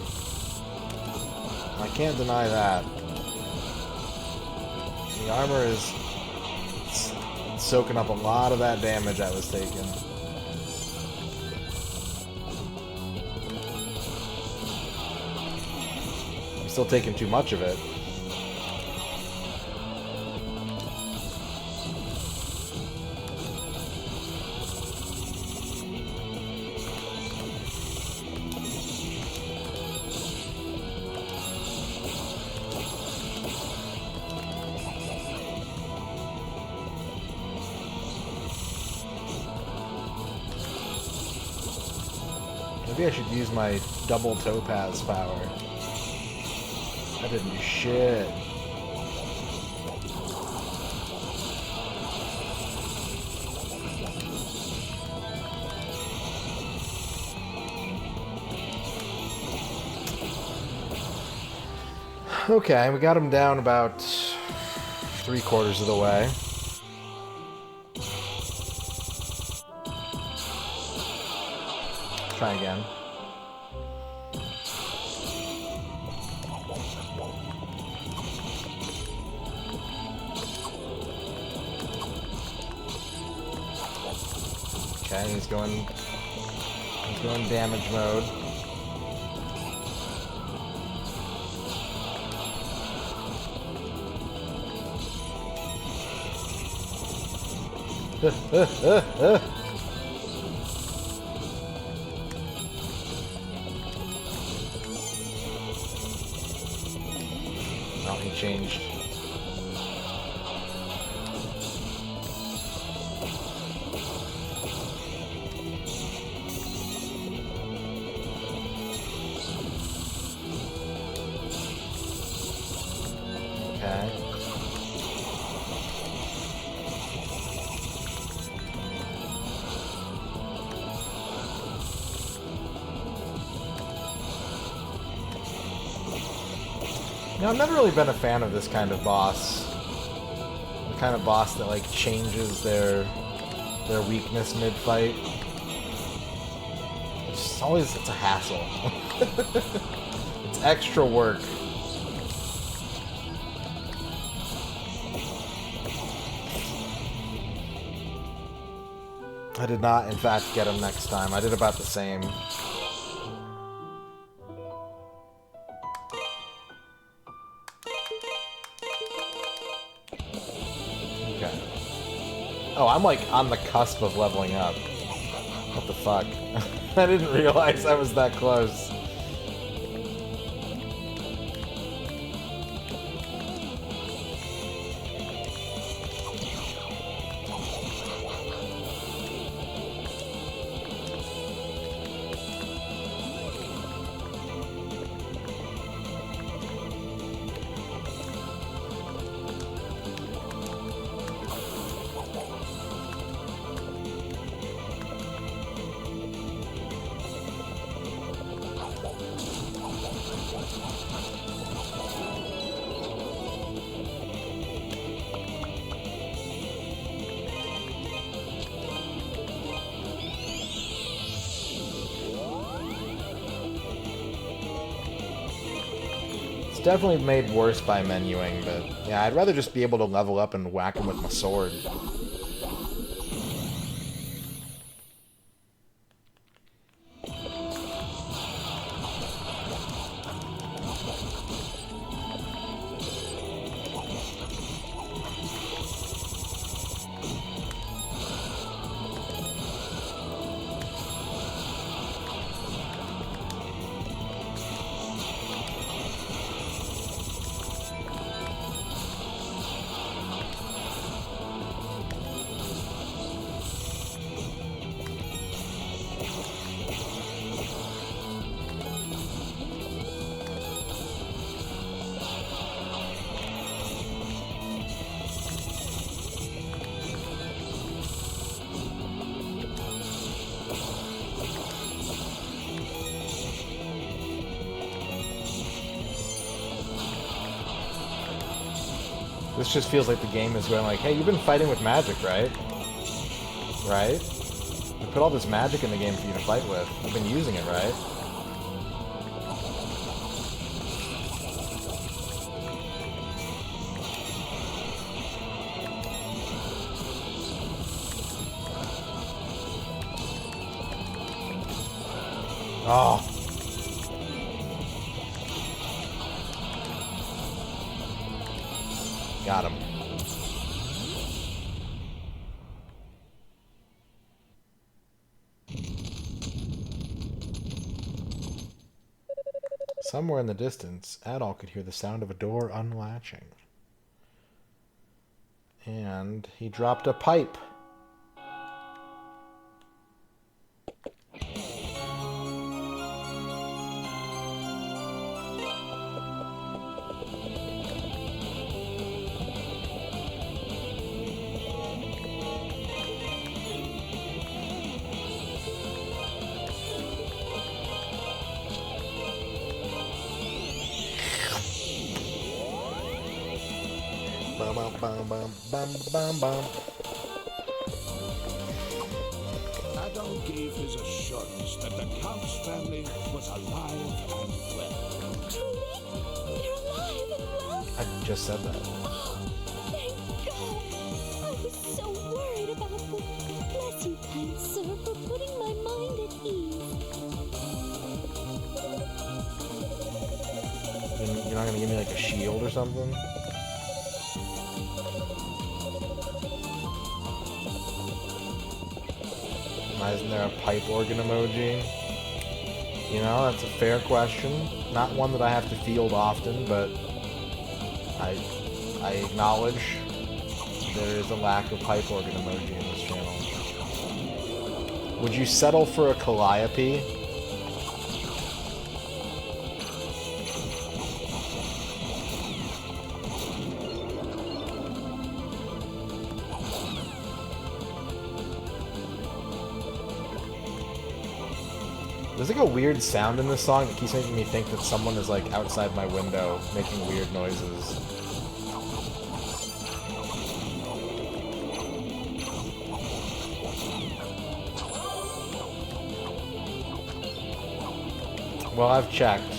I can't deny that. The armor is soaking up a lot of that damage I was taking. I'm still taking too much of it. Maybe I should use my double topaz power. That didn't do shit. Okay, we got him down about 3/4 of the way. Try again. Okay, he's going damage mode. Oh, he changed. Okay. Now, I've never really been a fan of this kind of boss. The kind of boss that, like, changes their weakness mid-fight. It's a hassle. It's extra work. I did not, in fact, get him next time. I did about the same. Okay. Oh, I'm like on the cusp of leveling up. What the fuck? I didn't realize I was that close. Definitely made worse by menuing, but yeah, I'd rather just be able to level up and whack him with my sword. This just feels like the game is going like, hey, you've been fighting with magic, right? Right? We put all this magic in the game for you to fight with. You've been using it, right? Oh. Got him. Somewhere in the distance, Adol could hear the sound of a door unlatching. And he dropped a pipe. Adol gave his assurance that the Count's family was alive and well. Truly? They're alive and well? I just said that. Thank God. I was so worried about them. Bless you, kind sir, for putting my mind at ease. You're not gonna give me like a shield or something? Why isn't there a pipe organ emoji? You know, that's a fair question. Not one that I have to field often, but I acknowledge there is a lack of pipe organ emoji in this channel. Would you settle for a calliope? There's like a weird sound in this song that keeps making me think that someone is like outside my window making weird noises. Well, I've checked.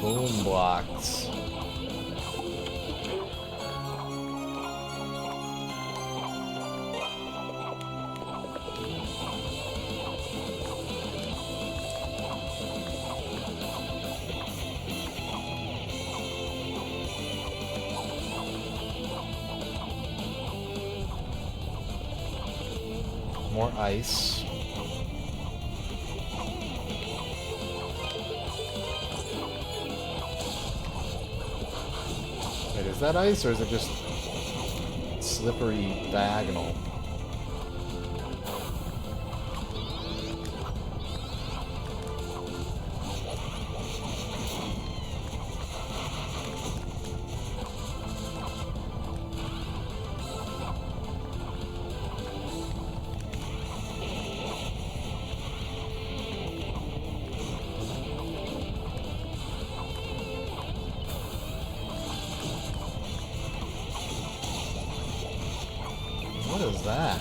Boom blocks. More ice. Is that ice, or is it just slippery diagonal? What is that?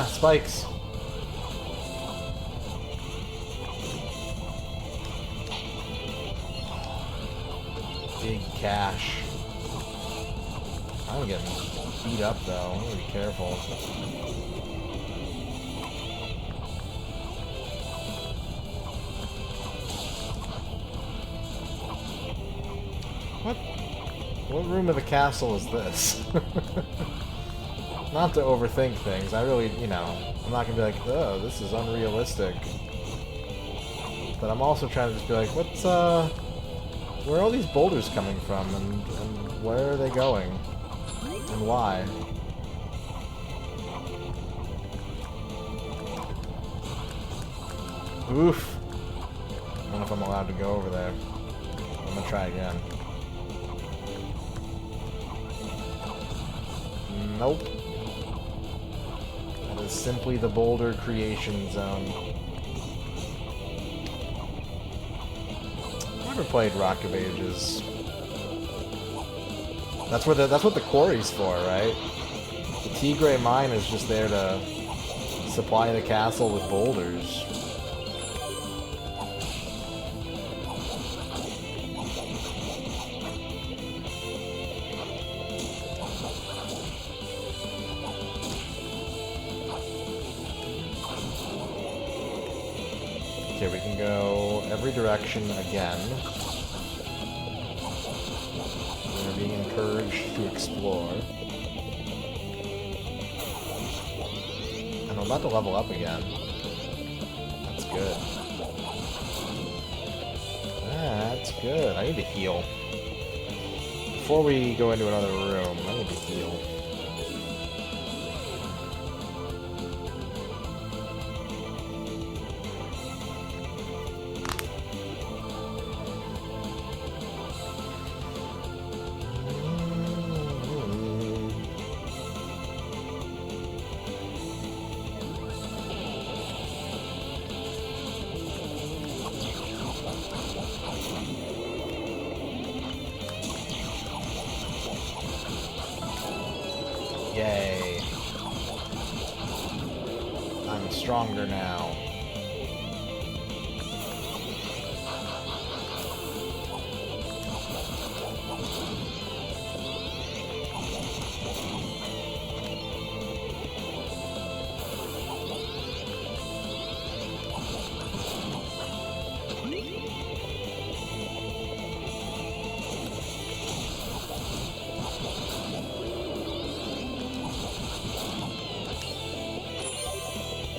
Spikes. Big cash. I'm getting beat up though. I'm gonna be careful. What room of the castle is this? Not to overthink things. I really, you know, I'm not gonna be like, oh, this is unrealistic. But I'm also trying to just be like, what's, where are all these boulders coming from, and where are they going? And why? Oof. I don't know if I'm allowed to go over there. I'm gonna try again. Nope. That is simply the boulder creation zone. Never played Rock of Ages. That's what the quarry's for, right? The Tigray mine is just there to supply the castle with boulders. Okay, we can go every direction again. We're being encouraged to explore. And I'm about to level up again. That's good. That's good. I need to heal. Before we go into another room, I need to heal. Yay. I'm stronger now.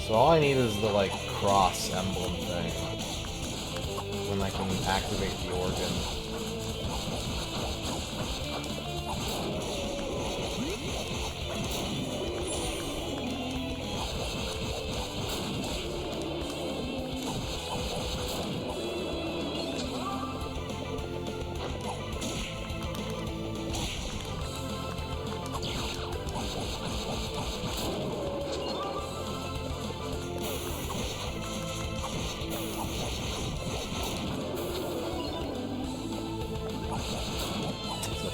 So all I need is the, like, cross emblem thing. When I can activate the organ.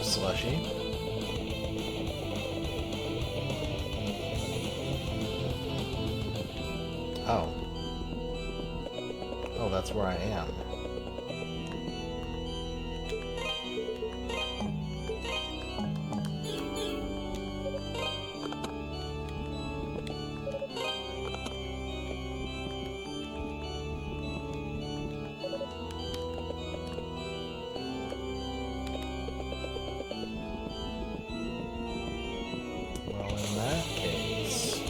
Slushy. Oh. Oh, that's where I am. In that case...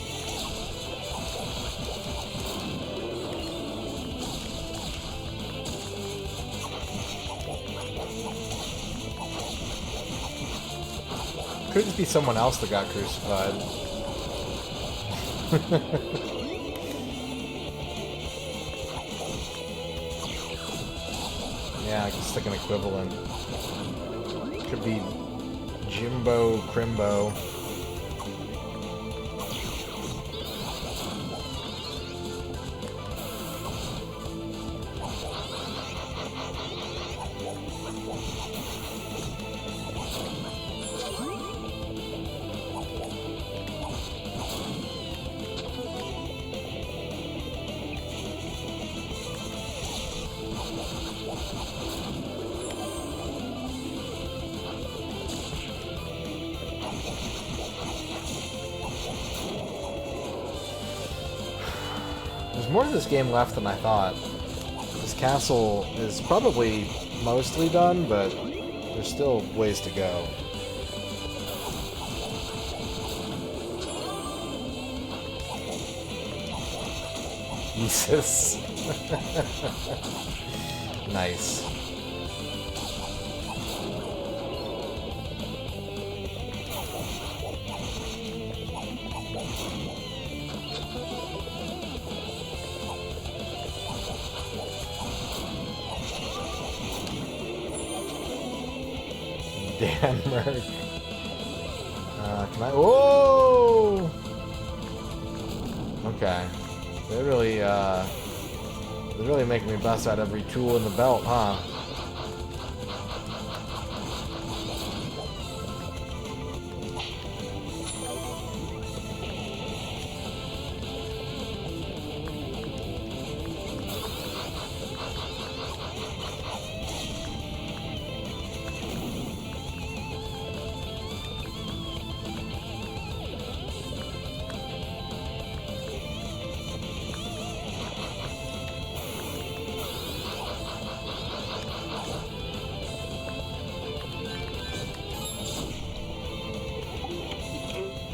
Could just be someone else that got crucified. Yeah, I can stick an equivalent. Could be Jimbo Crimbo. There's more to this game left than I thought. This castle is probably mostly done, but there's still ways to go. Jesus. Nice. Ganmerg. Can I? Whoa! Okay. They're really making me bust out every tool in the belt, huh?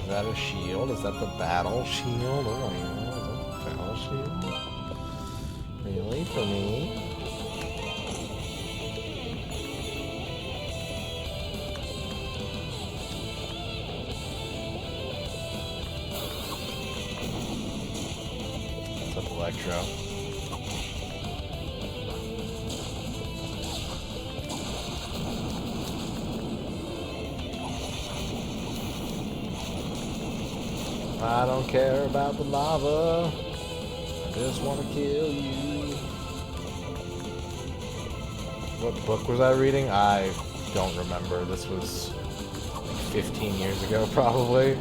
Is that a shield? Is that the battle shield? Oh, yeah. Is that the battle shield? Really? For me? What's up, Electro? I don't care about the lava. I just want to kill you. What book was I reading? I don't remember. This was like 15 years ago, probably.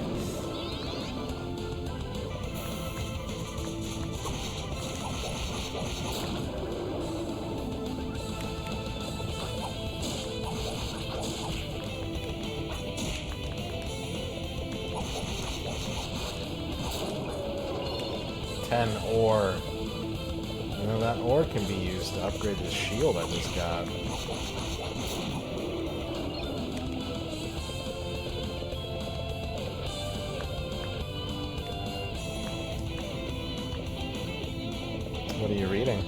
Ore. You know, that ore can be used to upgrade the shield I just got. What are you reading?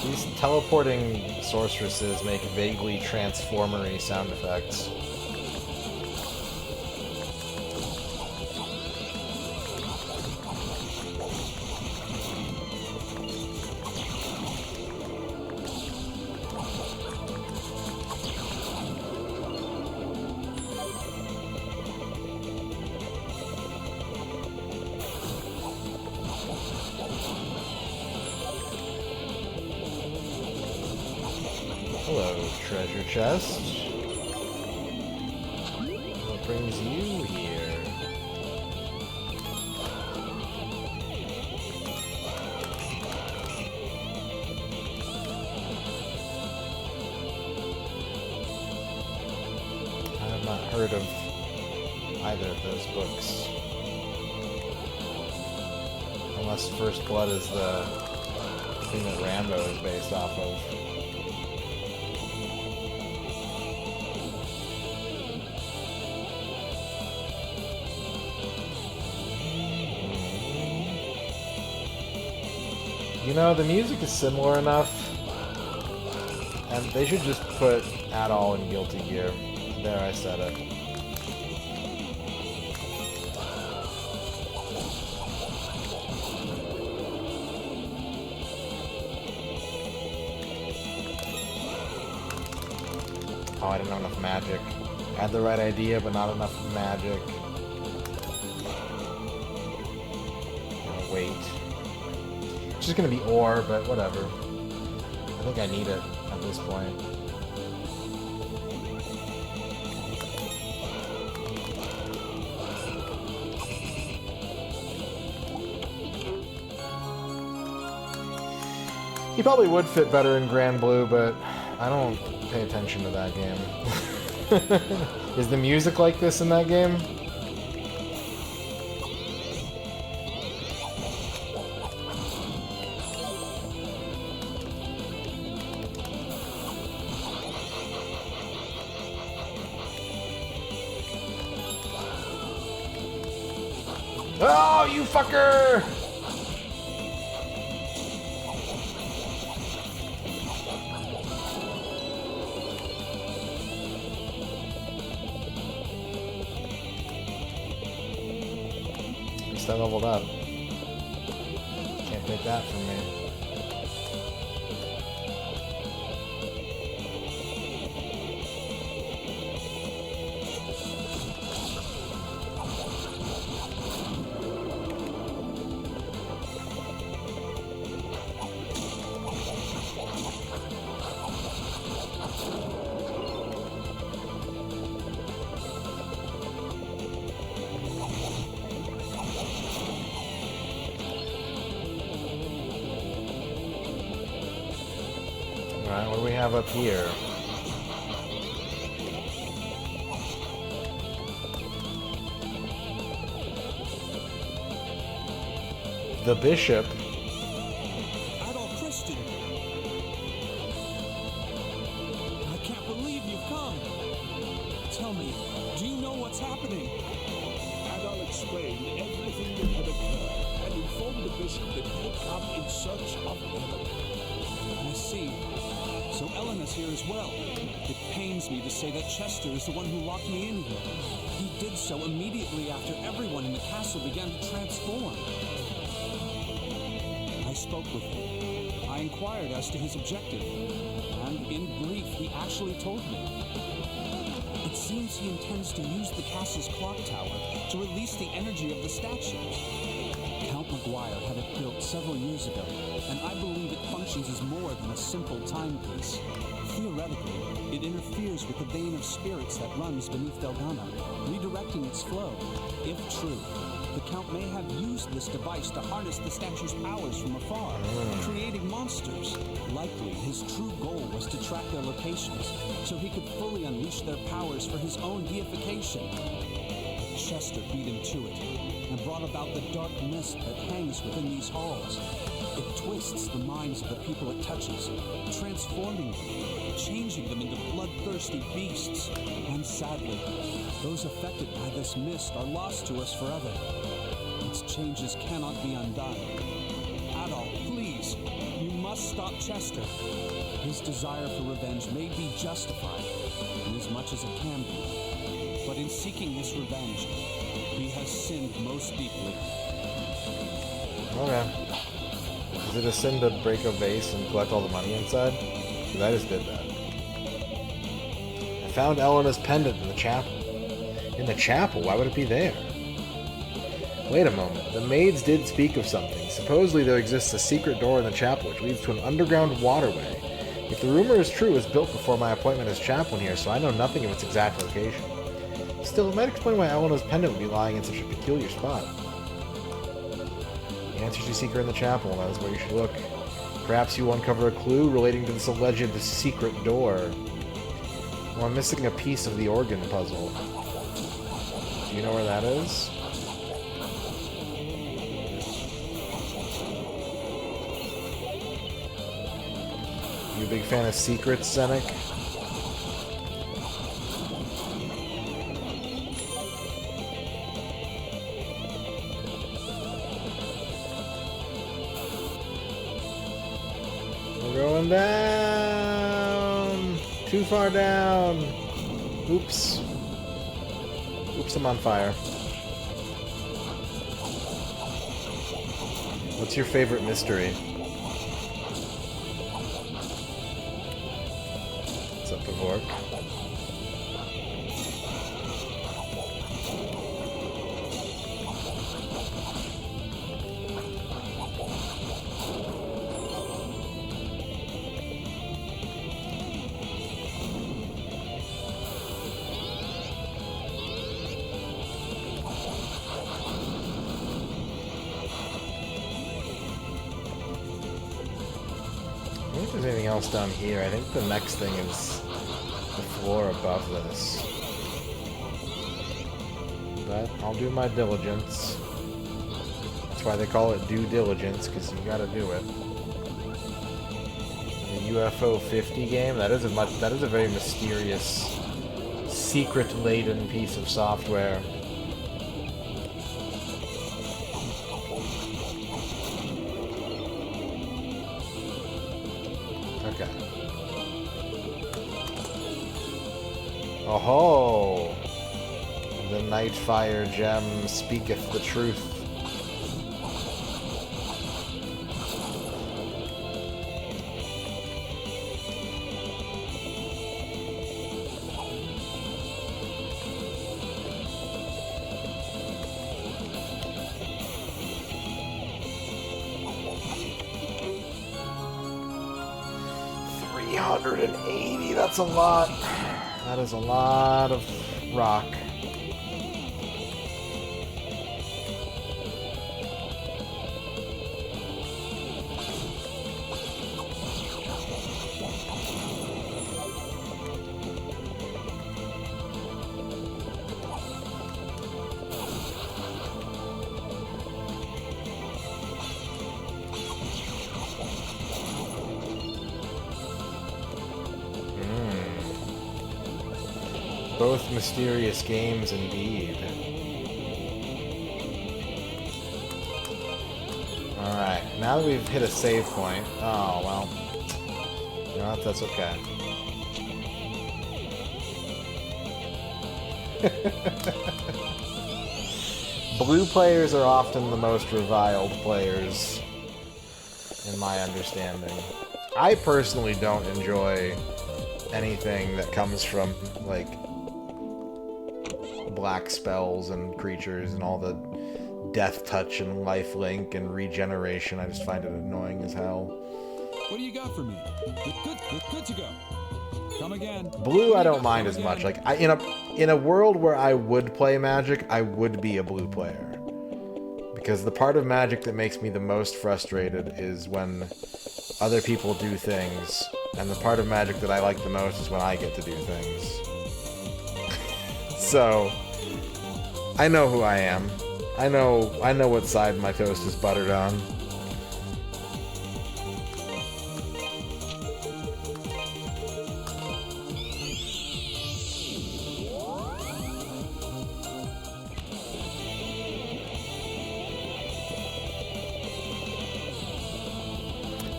These teleporting sorceresses make vaguely transformery sound effects. Hello, treasure chest. What brings you here? I have not heard of either of those books. Unless First Blood is the thing that Rambo is based off of. You know, the music is similar enough, and they should just put At All in Guilty Gear. There, I said it. Oh, I didn't have enough magic. I had the right idea, but not enough magic. Oh, wait. It's just gonna be ore, but whatever. I think I need it at this point. He probably would fit better in Grand Blue, but I don't pay attention to that game. Is the music like this in that game? Oh, you fucker! At least I leveled up. Can't take that from me. Alright, what do we have up here? The bishop. Adolf Christian. I can't believe you've come. Tell me, do you know what's happening? Adol explained everything that had occurred and informed the bishop that he had come in search of Ellen. I see. So Ellen is here as well. It pains me to say that Chester is the one who locked me in here. He did so immediately after everyone in the castle began to transform. I spoke with him. I inquired as to his objective, and in brief, he actually told me. It seems he intends to use the castle's clock tower to release the energy of the statues. Count Maguire had it built several years ago, and I believe it functions as more than a simple timepiece. Theoretically, it interferes with the vein of spirits that runs beneath Felghana, redirecting its flow. If true, the Count may have used this device to harness the statue's powers from afar, creating monsters. Likely, his true goal was to track their locations, so he could fully unleash their powers for his own deification. Chester beat him to it, and brought about the dark mist that hangs within these halls. It twists the minds of the people it touches, transforming them, changing them into bloodthirsty beasts. And sadly, those affected by this mist are lost to us forever. Its changes cannot be undone. Adol, please, you must stop Chester. His desire for revenge may be justified, in as much as it can be. But in seeking this revenge, he has sinned most deeply. Okay. Is it a sin to break a vase and collect all the money inside? Because I just did that. I found Elena's pendant in the chapel. In the chapel? Why would it be there? Wait a moment. The maids did speak of something. Supposedly there exists a secret door in the chapel which leads to an underground waterway. If the rumor is true, it was built before my appointment as chaplain here, so I know nothing of its exact location. Still, it might explain why Elena's pendant would be lying in such a peculiar spot. The answers you seek are in the chapel, and that is where you should look. Perhaps you will uncover a clue relating to this alleged secret door. Well, I'm missing a piece of the organ puzzle. Do you know where that is? You a big fan of secrets, Zenek? Going down! Too far down! Oops. Oops, I'm on fire. What's your favorite mystery? What's up, Pavork? I don't think there's anything else down here. I think the next thing is the floor above this. But I'll do my diligence. That's why they call it due diligence, because you gotta do it. The UFO 50 game, that is a very mysterious, secret-laden piece of software. Okay. Oh-ho! The Nightfire gem speaketh the truth. $380, that's a lot. That is a lot of rock. Both mysterious games indeed. Alright, now that we've hit a save point... Oh, well. You know what? That's okay. Blue players are often the most reviled players, in my understanding. I personally don't enjoy anything that comes from, like, black spells and creatures and all the death touch and life link and regeneration. I just find it annoying as hell. What do you got for me? Good to go. Come again. Blue I don't mind as much. Like, in a world where I would play Magic, I would be a blue player. Because the part of Magic that makes me the most frustrated is when other people do things, and the part of Magic that I like the most is when I get to do things. So, I know who I am. I know what side my toast is buttered on.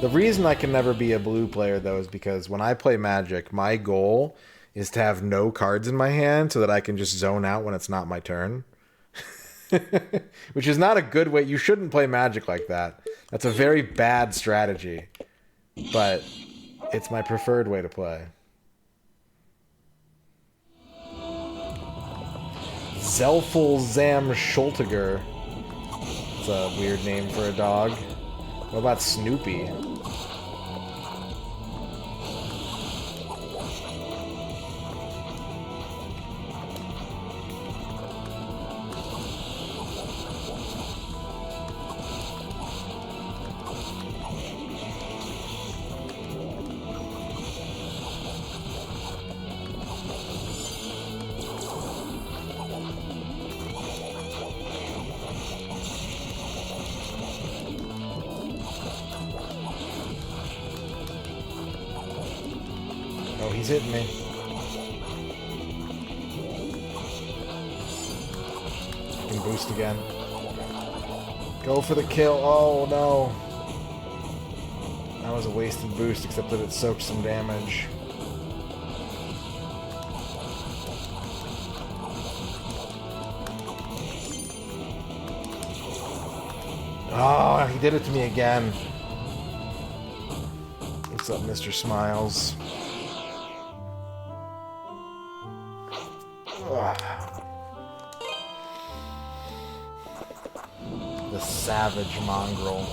The reason I can never be a blue player, though, is because when I play Magic, my goal is to have no cards in my hand so that I can just zone out when it's not my turn. Which is not a good way. You shouldn't play Magic like that. That's a very bad strategy. But it's my preferred way to play. Zelfulzam Schultiger. It's a weird name for a dog. What about Snoopy? Oh, he's hitting me. I can boost again. Go for the kill. Oh, no. That was a wasted boost, except that it soaked some damage. Oh, he did it to me again. What's up, Mr. Smiles? The savage mongrel.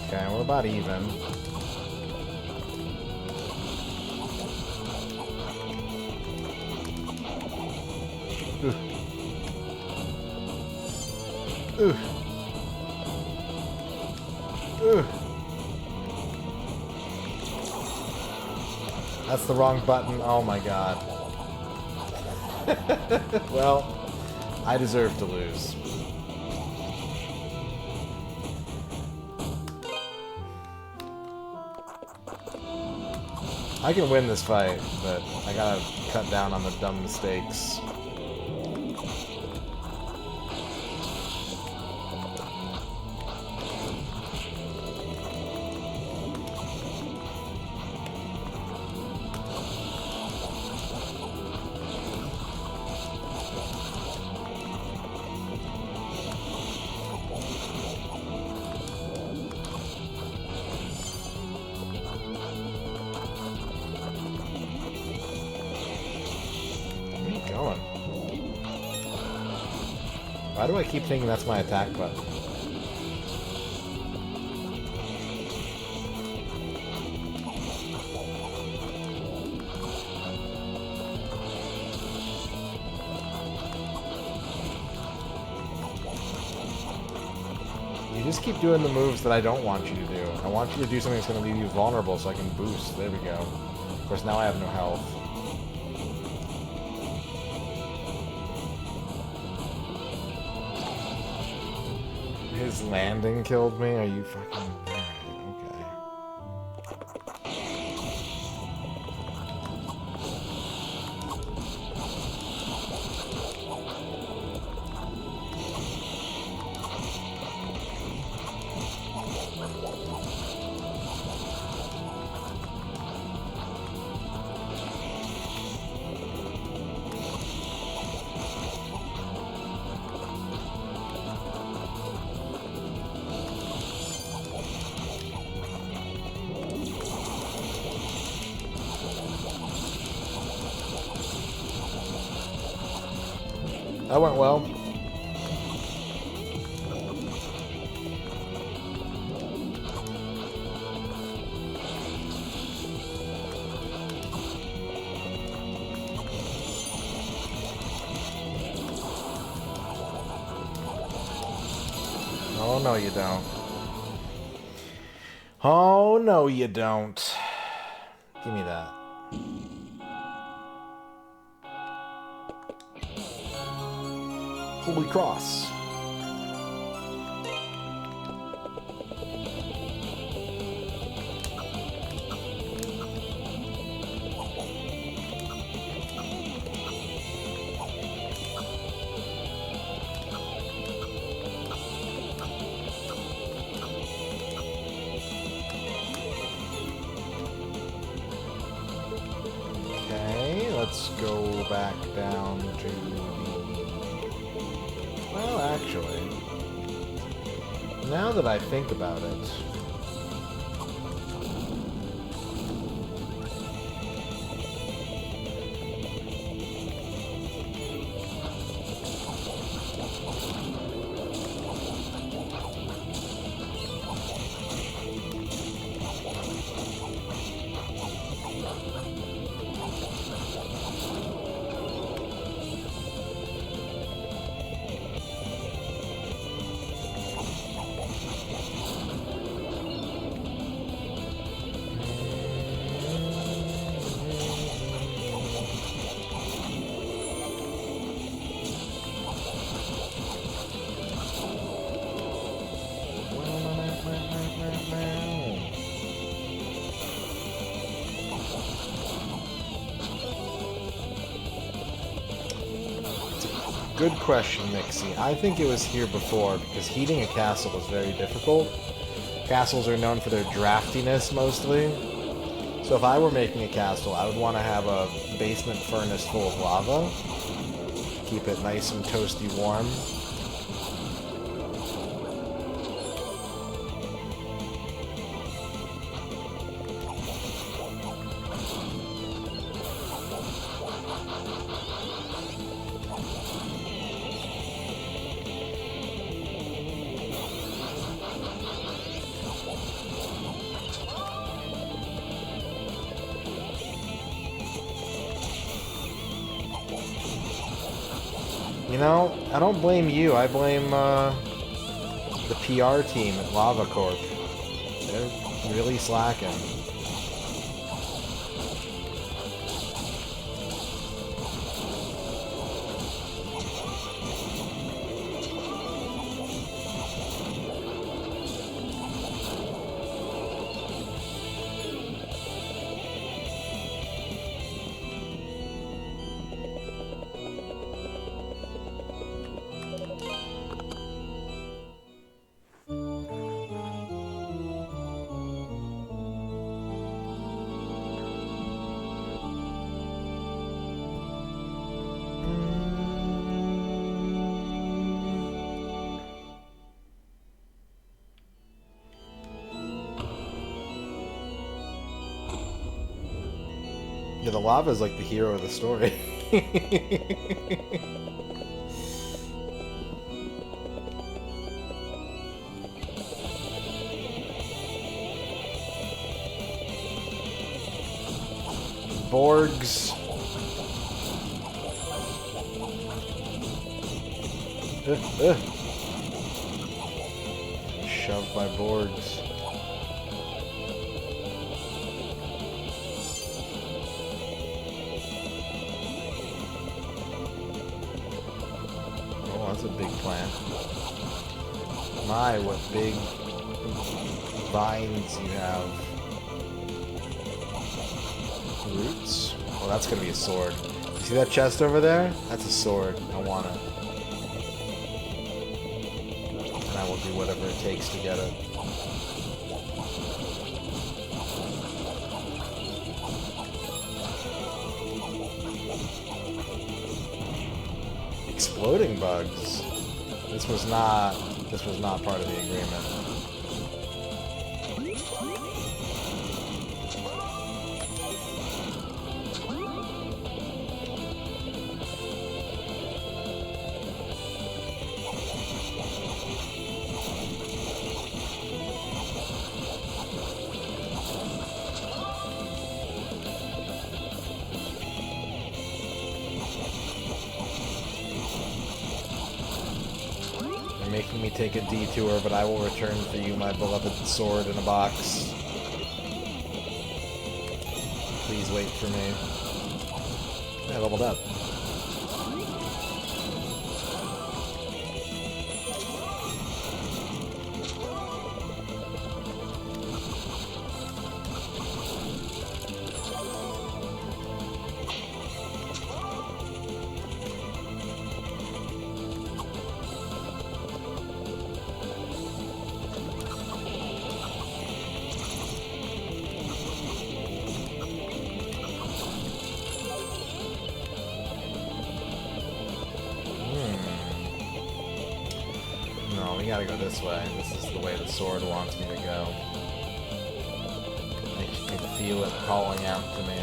Okay, we're about even. Ooh. Ooh. Ugh. That's the wrong button. Oh my god. Well, I deserve to lose. I can win this fight, but I gotta cut down on the dumb mistakes. Why do I keep thinking that's my attack button? You just keep doing the moves that I don't want you to do. I want you to do something that's going to leave you vulnerable so I can boost. There we go. Of course, now I have no health. His landing killed me? Are you fucking... Alright, okay. That went well. Oh, no, you don't. Oh, no, you don't. Give me that. Holy Cross. Okay, let's go back down to the... Well, actually, now that I think about it, good question, Mixie. I think it was here before, because heating a castle is very difficult. Castles are known for their draftiness, mostly. So if I were making a castle, I would want to have a basement furnace full of lava. Keep it nice and toasty warm. You know, I don't blame you. I blame the PR team at Lava Corp. They're really slacking. Yeah, the lava is like the hero of the story. Borgs. Shoved by Borgs. Oh, that's a big plant. My, what big vines you have. Roots? Oh, that's gonna be a sword. You see that chest over there? That's a sword. I want it. And I will do whatever it takes to get it. Exploding bugs. This was not part of the agreement. Making me take a detour, but I will return for you, my beloved sword in a box. Please wait for me. I leveled up. We gotta go this way. This is the way the sword wants me to go. I just need to feel it calling out to me.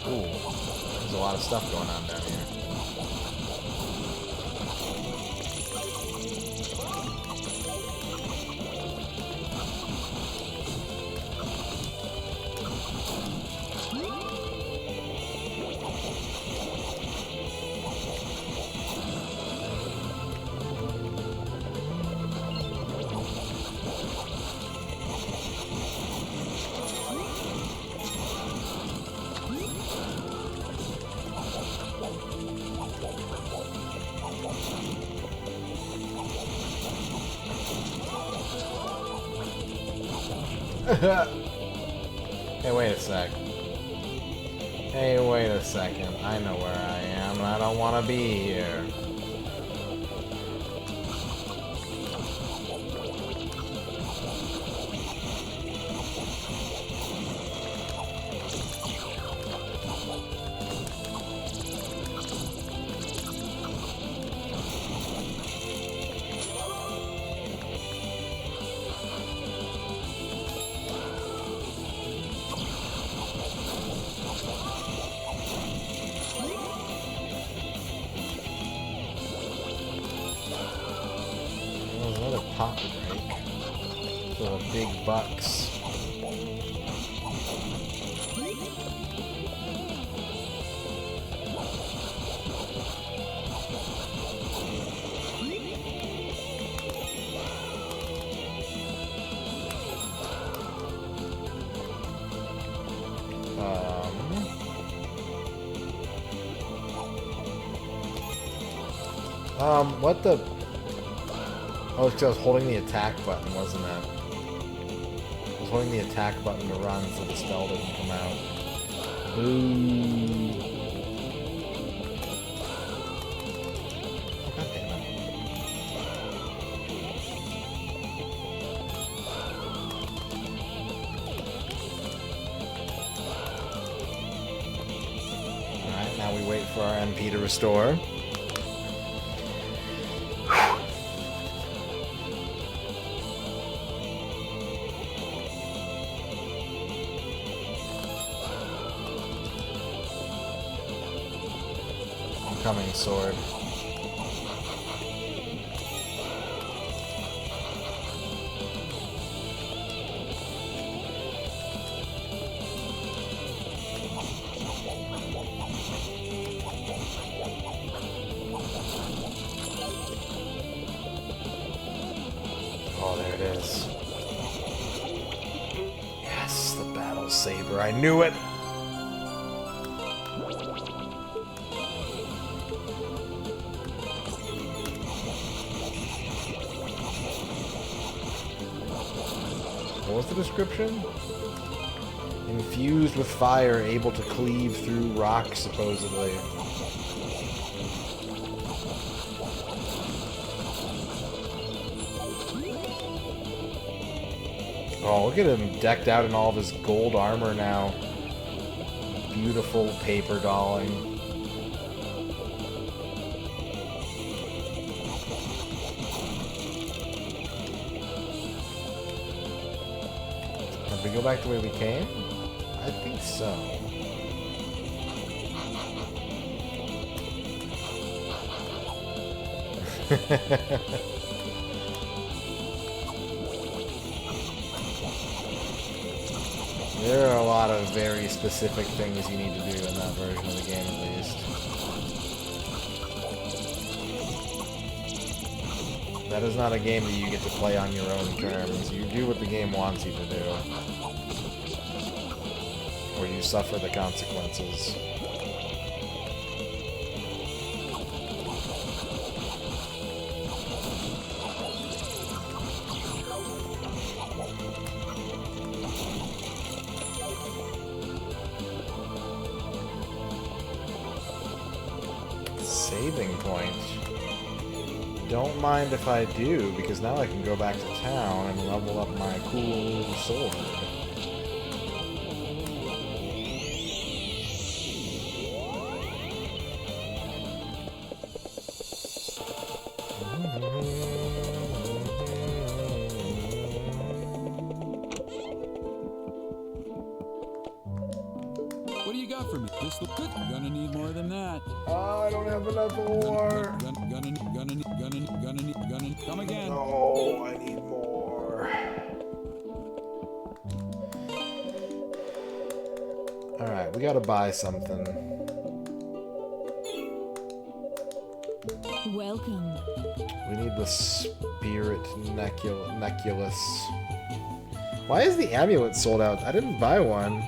Ooh, there's a lot of stuff going on down here. Hey, wait a sec. Hey, wait a second. I know where I am, and I don't want to be here. copper drake. Full of big bucks. What the? Oh, it's because I was holding the attack button, wasn't it? I was holding the attack button to run so the spell didn't come out. Boo. God damn it. Alright, now we wait for our MP to restore. Coming sword. Oh, there it is. Yes, the battle saber. I knew it. What was the description? Infused with fire, able to cleave through rock, supposedly. Oh, look at him decked out in all of his gold armor now. Beautiful paper dolling. Did we go back the way we came? I think so. There are a lot of very specific things you need to do in that version of the game, at least. That is not a game that you get to play on your own terms. You do what the game wants you to do. Or you suffer the consequences. Saving point. Don't mind if I do, because now I can go back to town and level up my cool sword. What do you got for me? This look good. Gonna need more than that. I don't have enough ore. Gonna come again. No, I need more. Alright, we gotta buy something. Welcome. We need the spirit necklace. Why is the amulet sold out? I didn't buy one.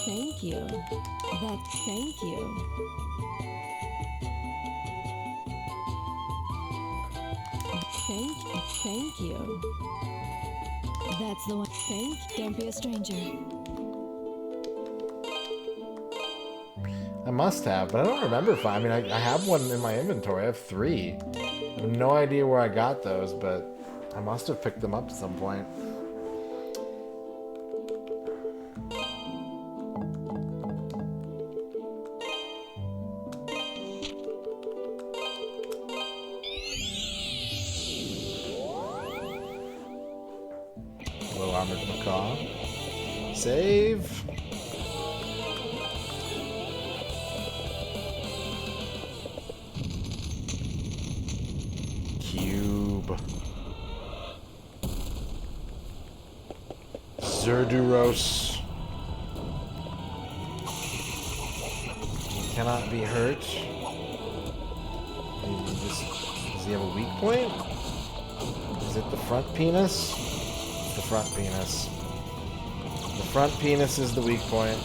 Thank you. Thank you. Thank you. That's the one. Don't be a stranger. I must have, but I don't remember if I mean, I have one in my inventory. I have 3. I have no idea where I got those, but I must have picked them up at some point. Hello, Armored Macaw. Save. noob. Zerduros. Cannot be hurt. Does he have a weak point? Is it the front penis? It's the front penis. The front penis is the weak point.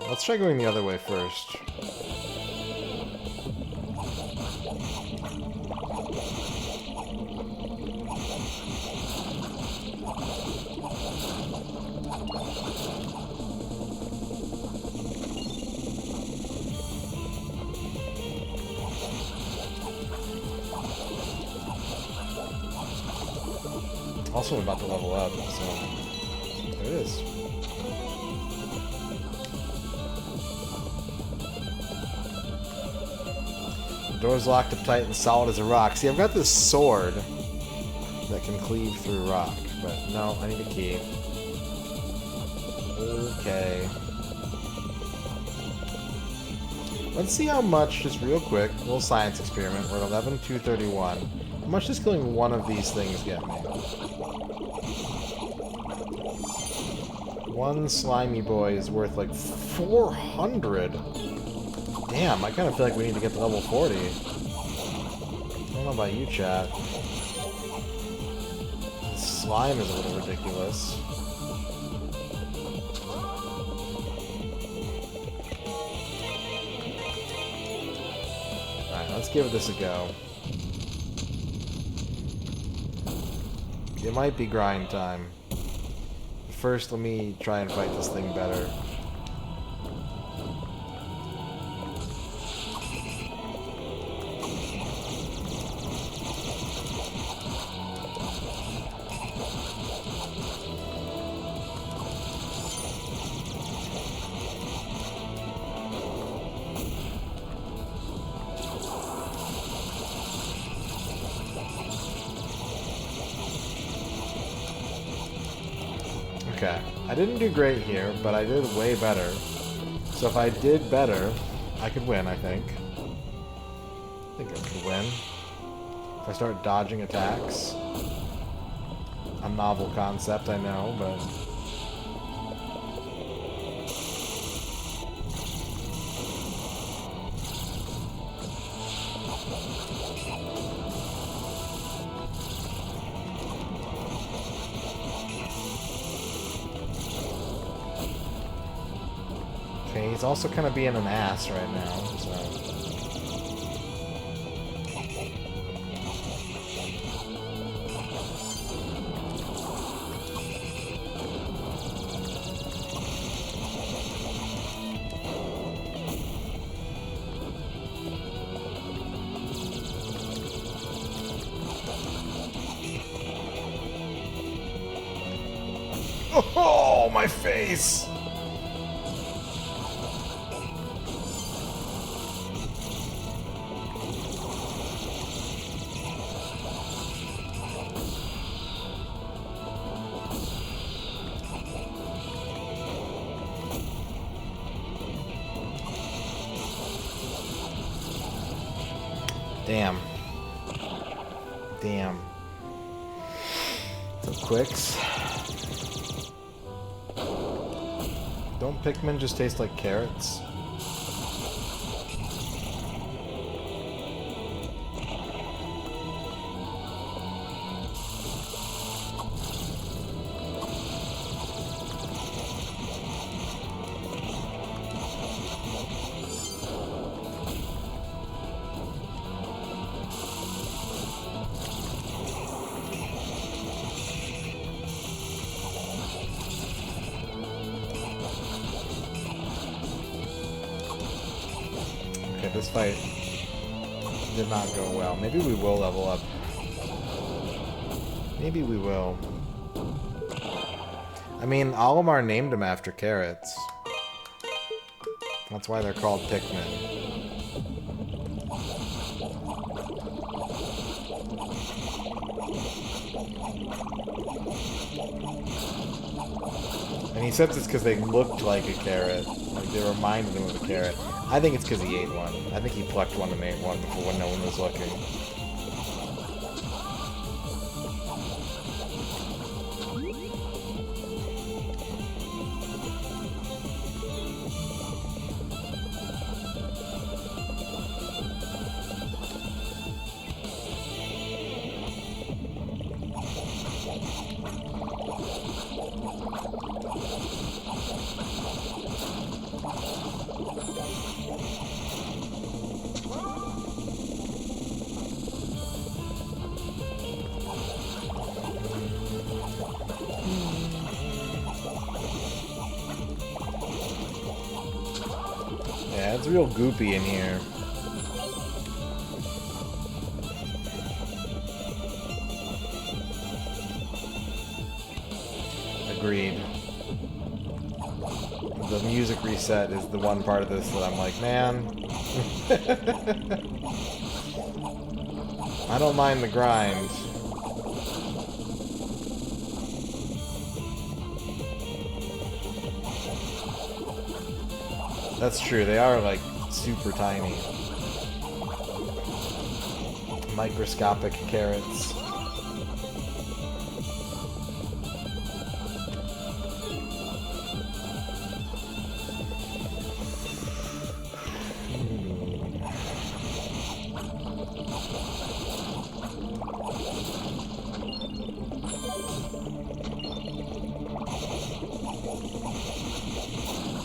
Let's try going the other way first. Also, I'm about to level up, so there it is. Door's locked up tight and solid as a rock. See, I've got this sword that can cleave through rock, but no, I need a key. Okay. Let's see how much, just real quick, a little science experiment. We're at 11,231. How much does killing one of these things get me? One slimy boy is worth like 400. Damn, I kind of feel like we need to get to level 40. I don't know about you, chat. Slime is a little ridiculous. Alright, let's give this a go. It might be grind time. First, let me try and fight this thing better. Okay, I didn't do great here, but I did way better. So if I did better, I could win, I think. I think I could win. If I start dodging attacks. A novel concept, I know, but... Okay, he's also kind of being an ass right now, so... Oh, my face! Damn. Damn. So quicks. Don't Pikmin just taste like carrots? This fight did not go well. Maybe we will level up. Maybe we will. I mean, Olimar named him after carrots. That's why they're called Pikmin. And he says it's because they looked like a carrot. Like, they reminded him of a carrot. I think it's because he ate one. I think he plucked one and ate one before when no one was looking. Yeah, it's real goopy in here. Agreed. The music reset is the one part of this that I'm like, man. I don't mind the grind. That's true, they are like super tiny. Microscopic carrots.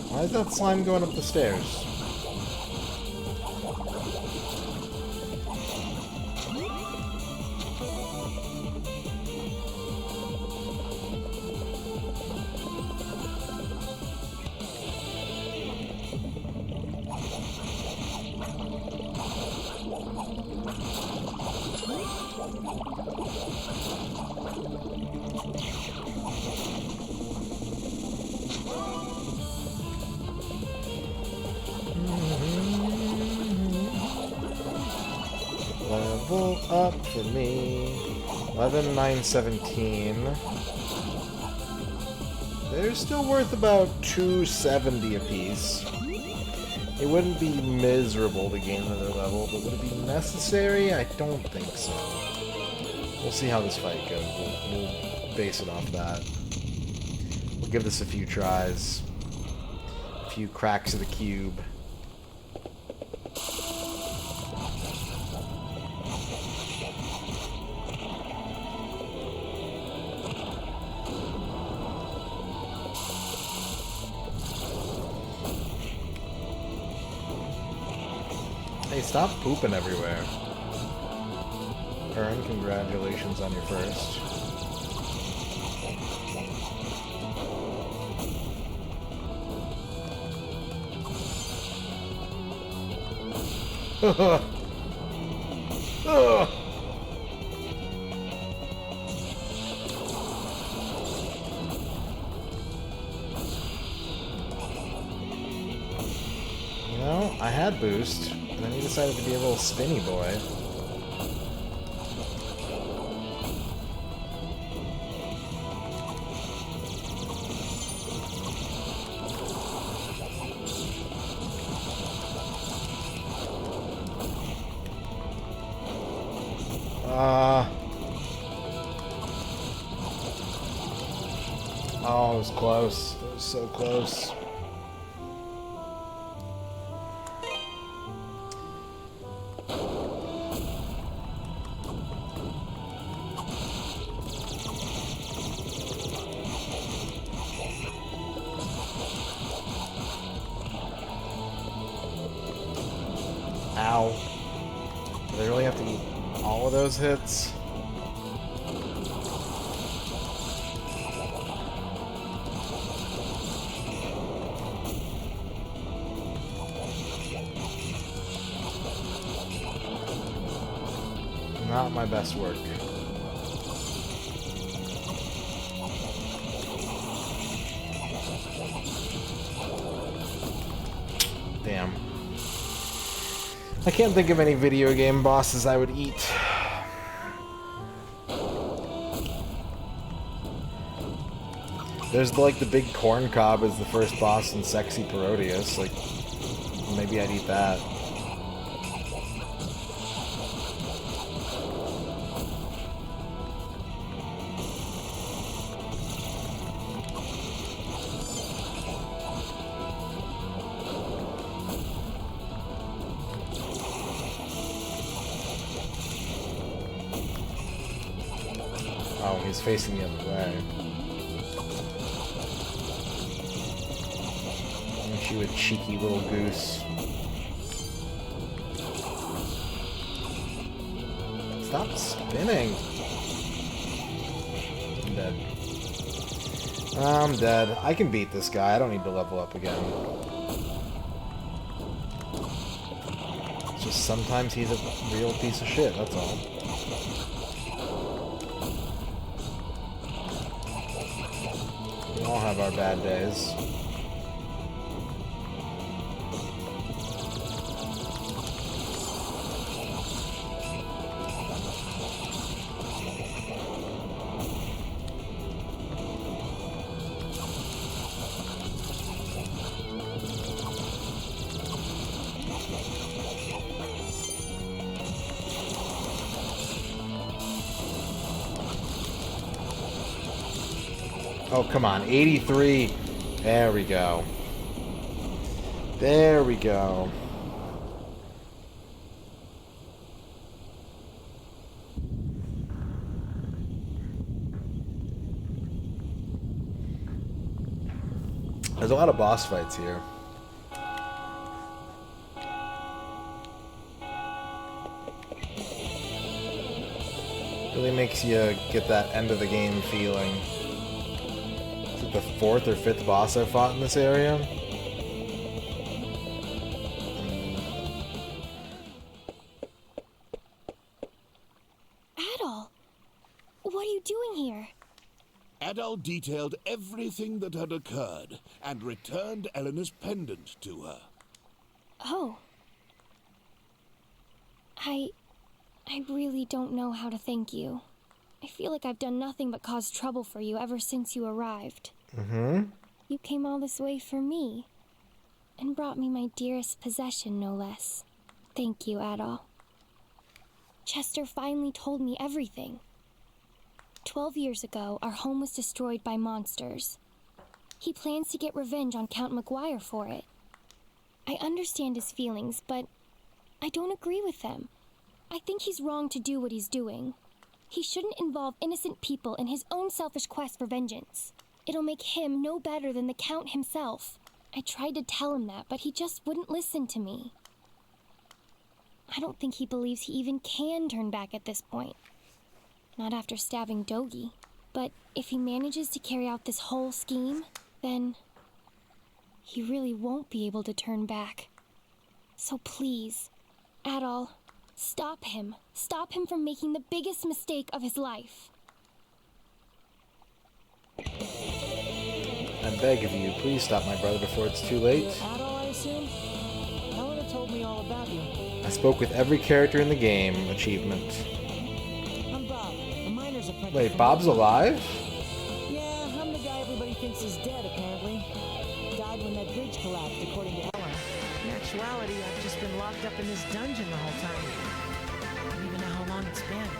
Why is that slime going up the stairs? Level up for me. 11,917. They're still worth about 270 apiece. It wouldn't be miserable to gain another level, but would it be necessary? I don't think so. We'll see how this fight goes. We'll base it off that. We'll give this a few tries. A few cracks of the cube. Hey, stop pooping everywhere. Ern, congratulations on your first. You know, I had boost. And then he decided to be a little spinny boy. Oh, it was close. It was so close. Ow. Do they really have to eat all of those hits? Not my best work. Damn. I can't think of any video game bosses I would eat. There's like the big corn cob as the first boss in Sexy Parodius. Like, maybe I'd eat that. Oh, he's facing the other way. Aren't you a cheeky little goose? Stop spinning. I'm dead. I'm dead. I can beat this guy. I don't need to level up again. It's just sometimes he's a real piece of shit, that's all. We all have our bad days. Oh, come on. 83. There we go. There we go. There's a lot of boss fights here. Really makes you get that end of the game feeling. The 4th or 5th boss I fought in this area. Adol, what are you doing here? Adol detailed everything that had occurred and returned Eleanor's pendant to her. Oh. I really don't know how to thank you. I feel like I've done nothing but cause trouble for you ever since you arrived. You came all this way for me, and brought me my dearest possession, no less. Thank you, Adol. Chester finally told me everything. 12 years ago, our home was destroyed by monsters. He plans to get revenge on Count McGuire for it. I understand his feelings, but I don't agree with them. I think he's wrong to do what he's doing. He shouldn't involve innocent people in his own selfish quest for vengeance. It'll make him no better than the Count himself. I tried to tell him that, but he just wouldn't listen to me. I don't think he believes he even can turn back at this point. Not after stabbing Dogi. But if he manages to carry out this whole scheme, then he really won't be able to turn back. So please, Adol, stop him. Stop him from making the biggest mistake of his life. I beg of you, please stop my brother before it's too late. You're Adol, I assume? Helena told me all about you. I spoke with every character in the game. Achievement. I'm Bob, a miner's apprentice. Wait, Bob's alive? Yeah, I'm the guy everybody thinks is dead, apparently. Died when that bridge collapsed, according to Ella. In actuality, I've just been locked up in this dungeon the whole time. I don't even know how long it's been.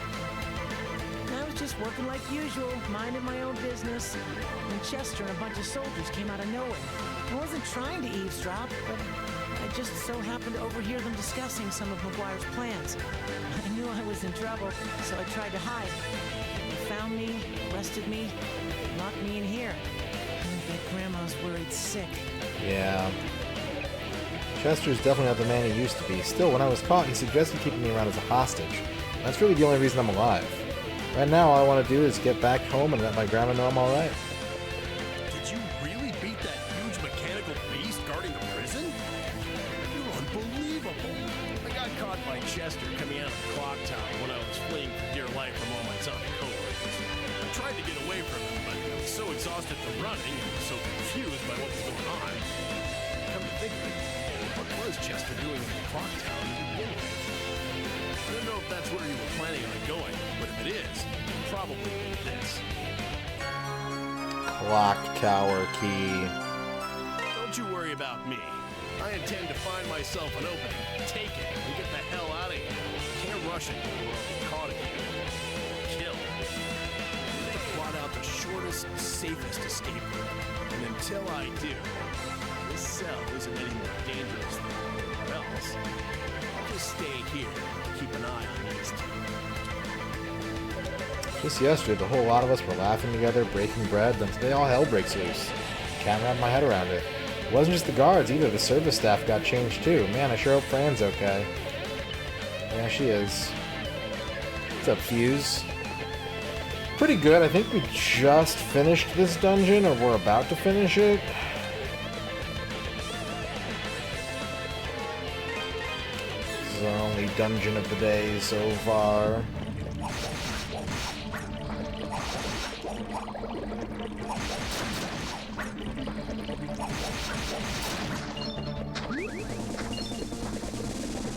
I was just working like usual, minding my own business, when Chester and a bunch of soldiers came out of nowhere. I wasn't trying to eavesdrop, but I just so happened to overhear them discussing some of McGuire's plans. I knew I was in trouble, so I tried to hide. They found me, arrested me, locked me in here. I bet Grandma's worried sick. Yeah. Chester's definitely not the man he used to be. Still, when I was caught, he suggested keeping me around as a hostage. That's really the only reason I'm alive. Right now, all I want to do is get back home and let my grandma know I'm alright. Did you really beat that huge mechanical beast guarding the prison? You're unbelievable. I got caught by Chester coming out of the clock tower when I was fleeing for dear life from all my zombie coworkers. I tried to get away from him, but I was so exhausted from running and so confused by what was going on. Come to think of it, what was Chester doing in the clock tower to begin with? I don't know if that's where you were planning on going, but if it is, probably this. Clock tower key. Don't you worry about me. I intend to find myself an opening, take it, and get the hell out of here. Can't rush it when we're all caught again. Kill. I need to plot out the shortest, safest escape route. And until I do, this cell isn't any more dangerous than anywhere else. I'll just stay here and keep an eye on these two. Just yesterday, the whole lot of us were laughing together, breaking bread, then today all hell breaks loose. Can't wrap my head around it. It wasn't just the guards either, the service staff got changed too. Man, I sure hope Fran's okay. Yeah, she is. What's up, Fuse? Pretty good. I think we just finished this dungeon, or we're about to finish it. This is our only dungeon of the day so far.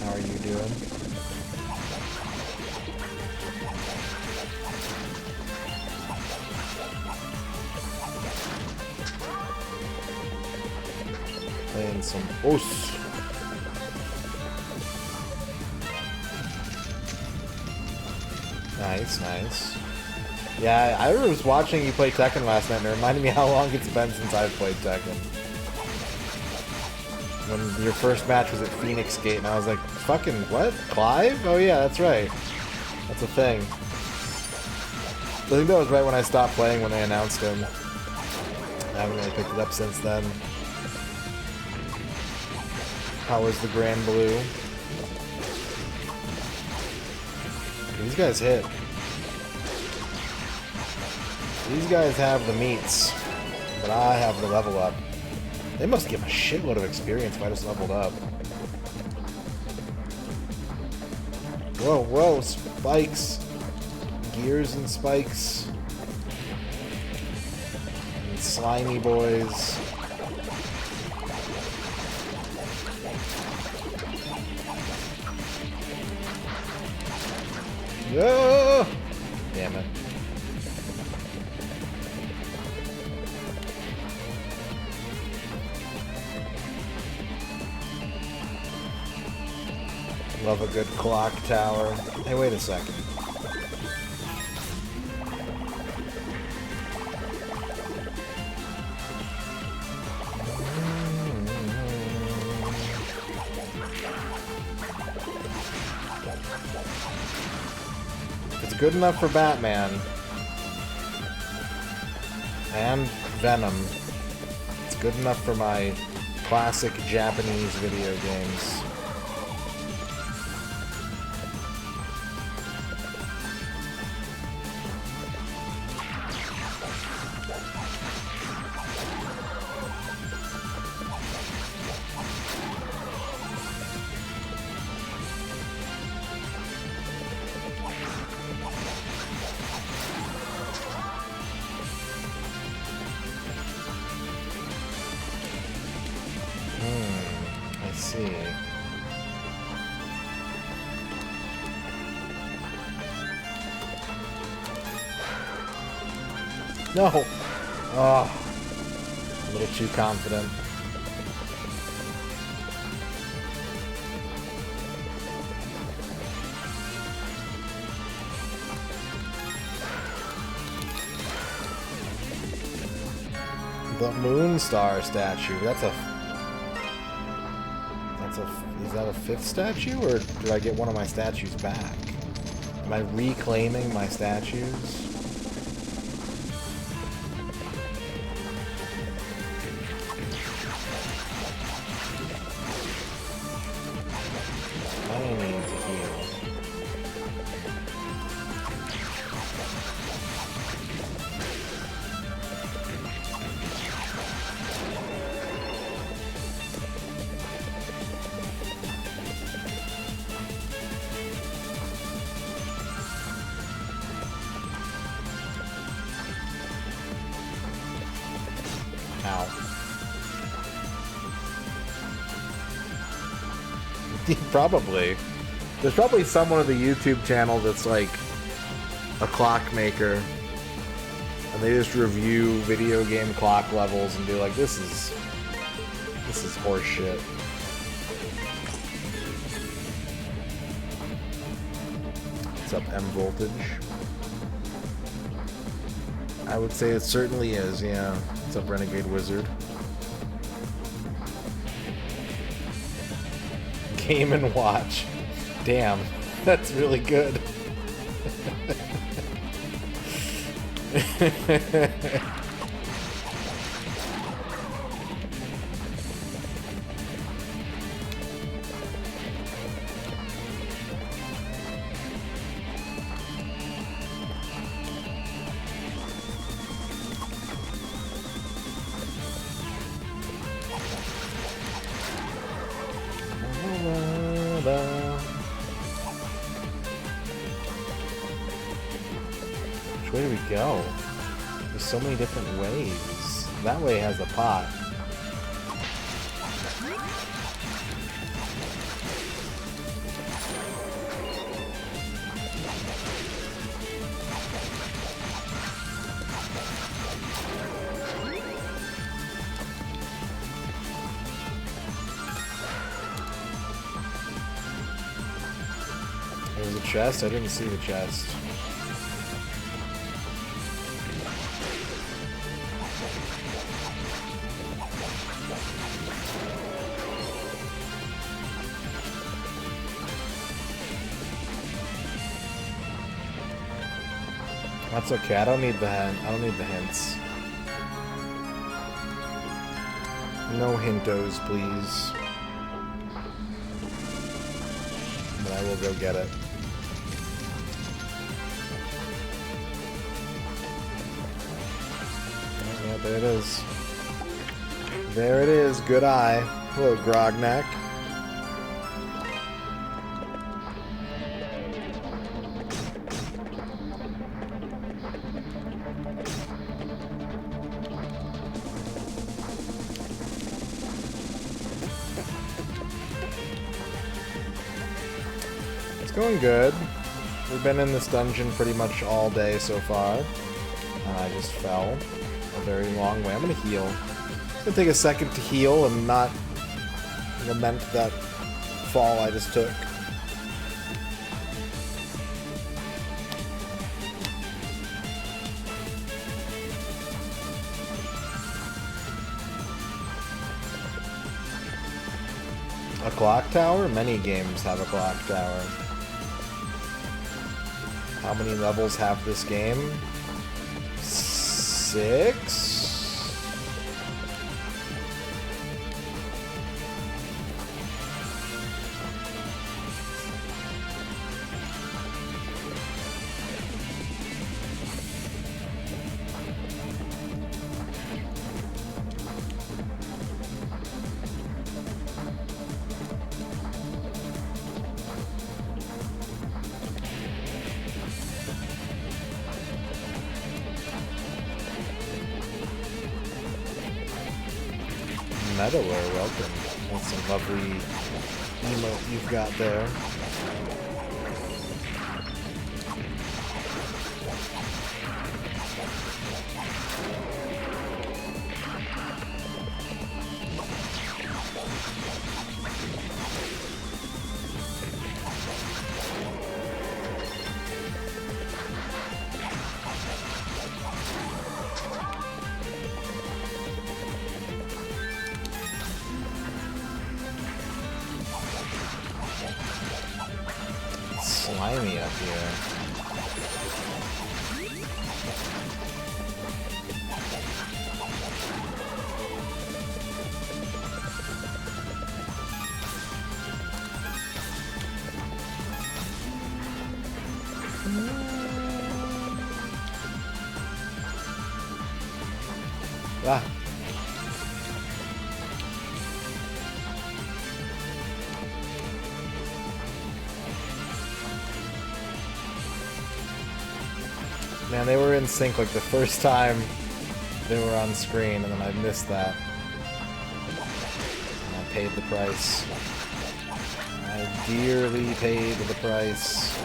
How are you doing? Playing some os. Nice, nice. Yeah, I was watching you play Tekken last night, and it reminded me how long it's been since I've played Tekken. When your first match was at Phoenix Gate, and I was like, fucking what? Clive? Oh yeah, that's right. That's a thing. I think that was right when I stopped playing when they announced him. I haven't really picked it up since then. How was the Grand Blue? These guys hit. These guys have the meats, but I have the level up. They must give a shitload of experience if I just leveled up. Whoa, whoa, spikes. Gears and spikes. And slimy boys. No! Damn it. Love a good clock tower. Hey, wait a second. It's good enough for Batman. And Venom. It's good enough for my classic Japanese video games. No! Oh, a little too confident. The Moonstar statue. Is that a fifth statue, or did I get one of my statues back? Am I reclaiming my statues? Probably. There's probably someone on the YouTube channel that's like a clockmaker, and And they just review video game clock levels and be like, this is horse shit. What's up, M Voltage? I would say it certainly is, yeah. What's up, Renegade Wizard? Game and Watch. Damn, that's really good. Which way do we go? There's so many different ways. That way has a pot. There's a chest? I didn't see the chest. That's okay. I don't need the hints. No hintos, please. But I will go get it. Oh, yeah, there it is. There it is. Good eye. Hello, Grognak. Going good. We've been in this dungeon pretty much all day so far. And I just fell a very long way. I'm gonna heal. It's gonna take a second to heal and not lament that fall I just took. A clock tower? Many games have a clock tower. How many levels have this game? 6? Meadoware, welcome. That's some lovely emote you've got there. Slimy up here. Ah. Man, they were in sync like the first time they were on screen, and then I missed that. And I paid the price. I dearly paid the price.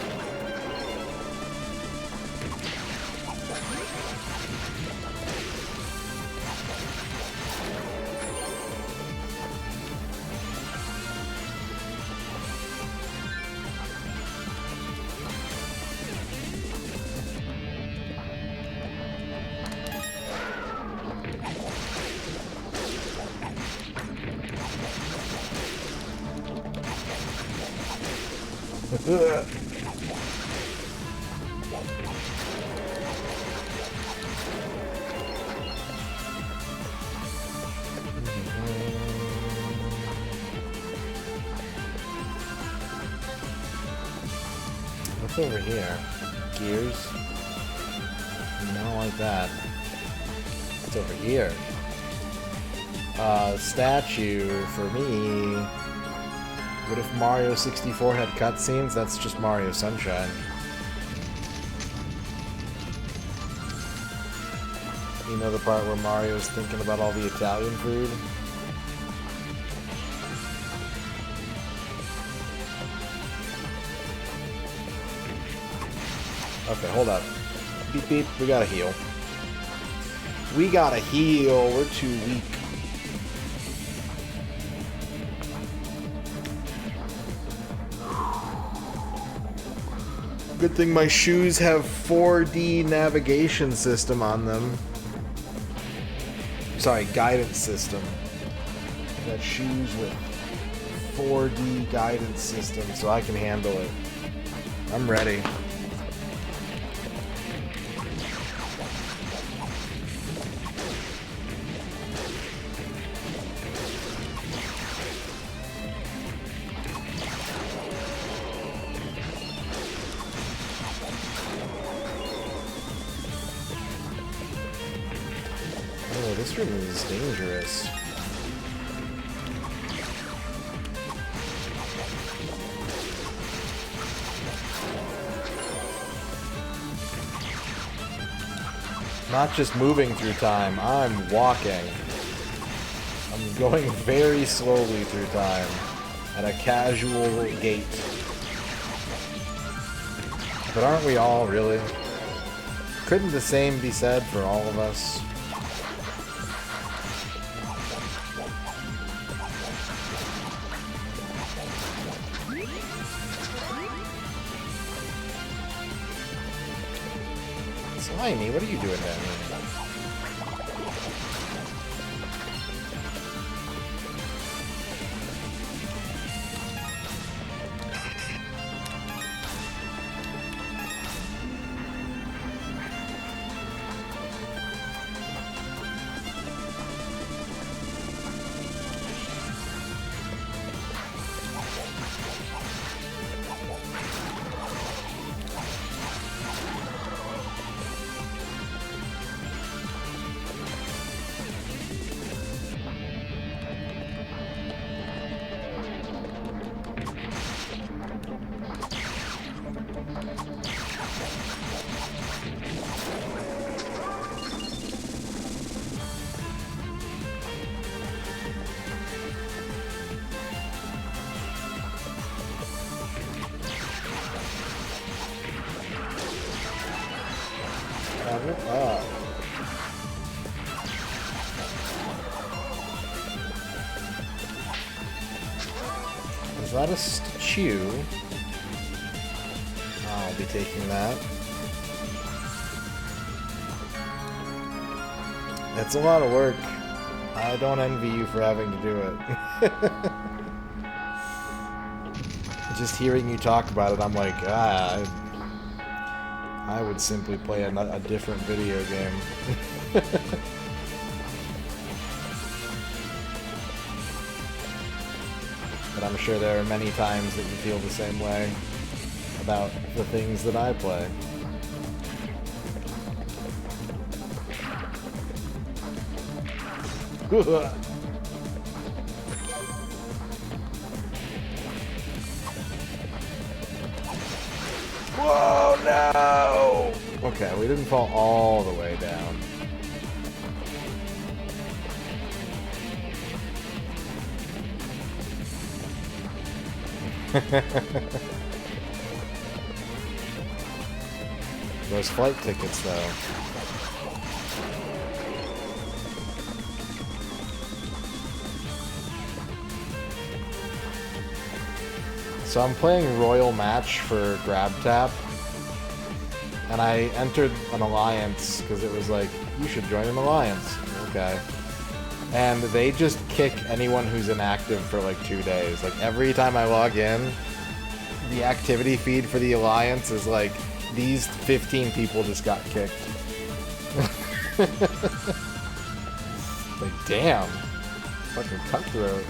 What's over here? Gears? Not like that. What's over here? Statue for me. What if Mario 64 had cutscenes? That's just Mario Sunshine. You know the part where Mario's thinking about all the Italian food? Okay, hold up. Beep beep, we gotta heal. We gotta heal, we're too weak. Good thing my shoes have 4D navigation system on them. Sorry, guidance system. I got shoes with 4D guidance system, so I can handle it. I'm ready. This room is dangerous. Not just moving through time, I'm walking. I'm going very slowly through time at a casual gait. But aren't we all, really? Couldn't the same be said for all of us? Slimy, what are you doing down here? Is that a stew? I'll be taking that. It's a lot of work. I don't envy you for having to do it. Just hearing you talk about it, I'm like, I would simply play a different video game. But I'm sure there are many times that you feel the same way about the things that I play. Whoa, no! Okay, we didn't fall all the way down. Those flight tickets, though. So I'm playing Royal Match for Grab Tap, and I entered an alliance because it was like, you should join an alliance. Okay. And they just kick anyone who's inactive for like 2 days. Like every time I log in, the activity feed for the Alliance is like, these 15 people just got kicked. Like, damn. Fucking cutthroat.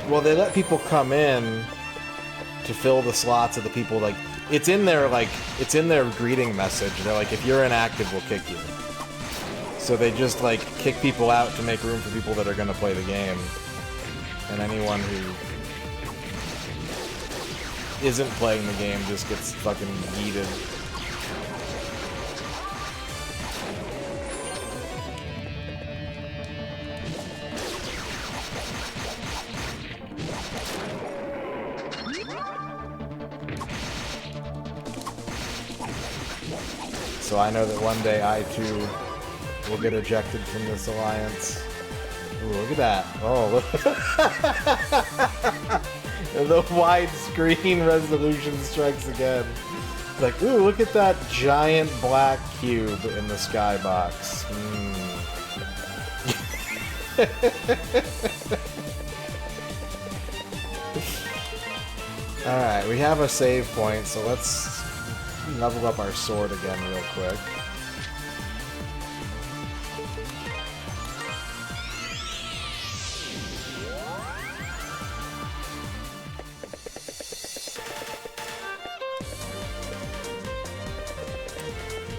Well, they let people come in to fill the slots of the people, like, it's in their greeting message. They're like, if you're inactive, we'll kick you. So they just, like, kick people out to make room for people that are gonna play the game. And anyone who isn't playing the game just gets fucking yeeted. So I know that one day I too will get ejected from this alliance. Ooh, look at that. Oh, look. The widescreen resolution strikes again. It's like, ooh, look at that giant black cube in the skybox. Alright, we have a save point, so let's level up our sword again real quick.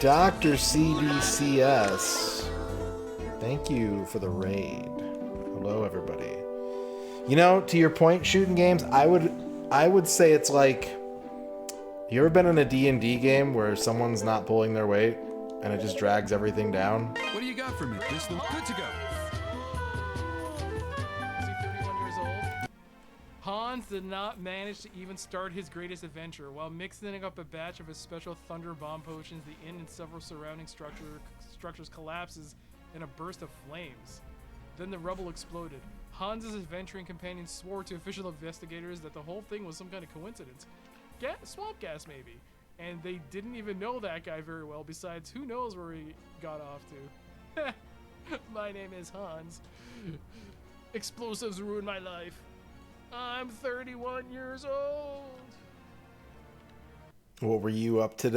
Dr. CDCS, thank you for the raid. Hello, everybody. You know, to your point, shooting games, I would say it's like, you ever been in a D&D game where someone's not pulling their weight and it just drags everything down? What do you got for me? Good to go. Is he 31 years old? Hans did not manage to even start his greatest adventure. While mixing up a batch of his special thunder bomb potions, the inn and several surrounding structures collapses in a burst of flames. Then the rubble exploded. Hans's adventuring companion swore to official investigators that the whole thing was some kind of coincidence. Swamp gas, maybe. And they didn't even know that guy very well. Besides, who knows where he got off to. My name is Hans. Explosives ruined my life. I'm 31 years old. What were you up to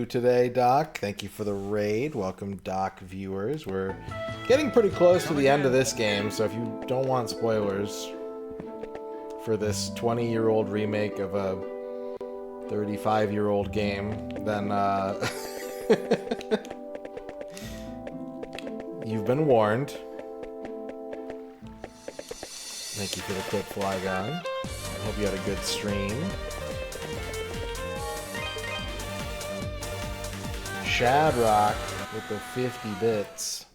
today, Doc? Thank you for the raid. Welcome, Doc viewers. We're getting pretty close to the end of this game, so if you don't want spoilers for this 20-year-old remake of a 35-year-old game, then you've been warned. Thank you for the clip, Felghana. I hope you had a good stream. Shadrock with the 50 bits.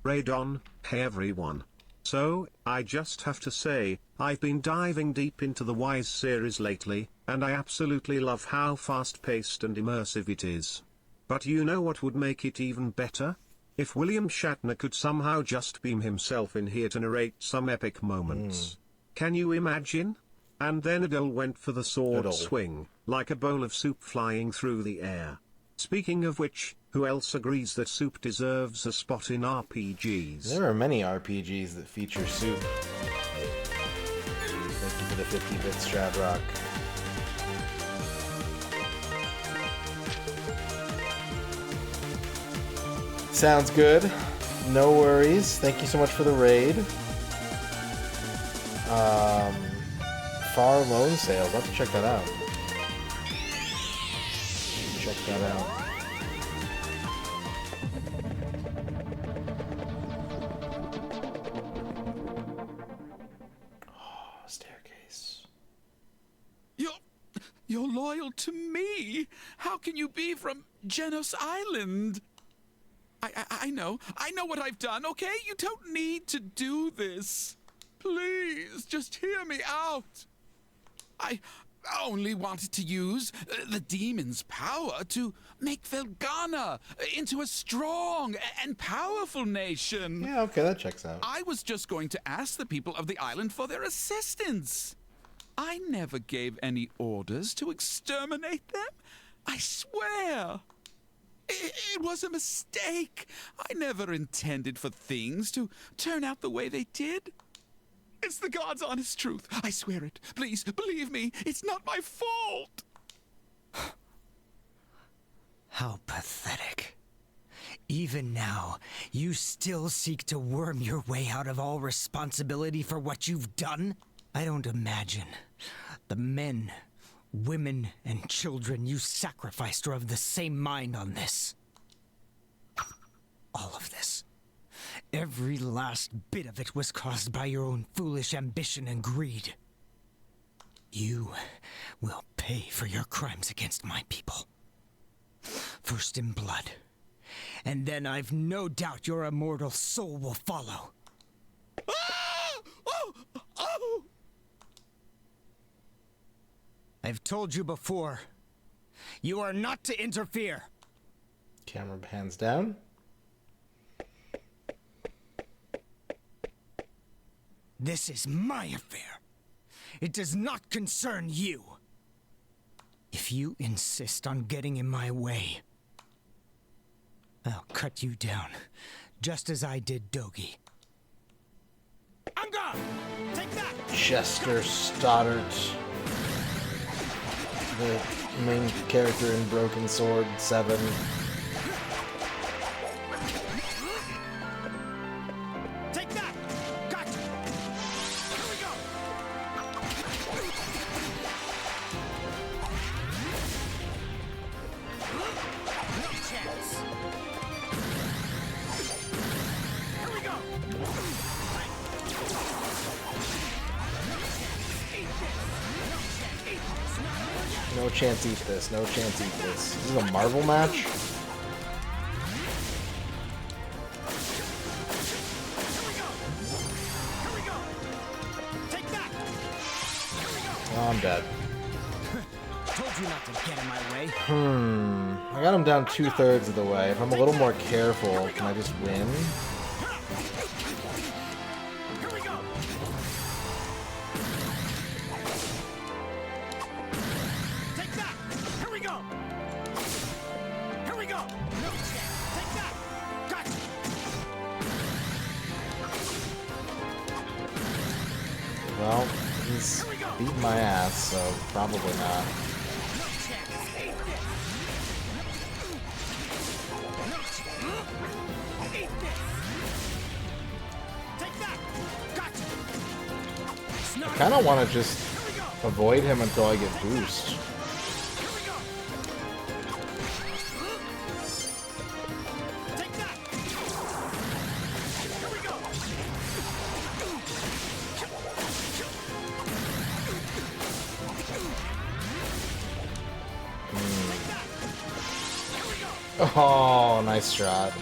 Radon, hey everyone. So, I just have to say, I've been diving deep into the Wise series lately, and I absolutely love how fast-paced and immersive it is. But you know what would make it even better? If William Shatner could somehow just beam himself in here to narrate some epic moments. Can you imagine? And then Adele went for the sword swing, like a bowl of soup flying through the air. Speaking of which, who else agrees that soup deserves a spot in RPGs? There are many RPGs that feature soup. Thank you for the 50 bits, Shadrock. Sounds good. No worries. Thank you so much for the raid. Far Loan Sales. I'll have to check that out. Check that out. Oh, staircase. You're loyal to me. How can you be from Genos Island? I know what I've done, okay? You don't need to do this. Please, just hear me out. only wanted to use the demon's power to make Felghana into a strong and powerful nation. Yeah, okay, that checks out. I was just going to ask the people of the island for their assistance. I never gave any orders to exterminate them. I swear. It was a mistake. I never intended for things to turn out the way they did. It's the God's honest truth. I swear it. Please, believe me. It's not my fault. How pathetic. Even now, you still seek to worm your way out of all responsibility for what you've done? I don't imagine the men, women, and children you sacrificed are of the same mind on this. All of this. Every last bit of it was caused by your own foolish ambition and greed. You will pay for your crimes against my people. First in blood. And then I've no doubt your immortal soul will follow. Ah! Oh! Oh! I've told you before. You are not to interfere. Camera hands down. This is my affair. It does not concern you. If you insist on getting in my way, I'll cut you down, just as I did Dogi. I'm gone! Take that! Chester Stoddart, the main character in Broken Sword 7. Take that! Gotcha! Here we go! No chance! Here we go! No chance eat this, no chance eat this. This is a Marvel match? Oh, I'm dead. Told you not to get in my way. I got him down 2/3 of the way. If I'm a little more careful, can I just win? Here we go. Take that. Here we go. Here we go. No chance. Take that. Gotcha. Well, he's beating my ass, so probably not. I kind of want to just avoid him until I get boost. Oh, nice shot.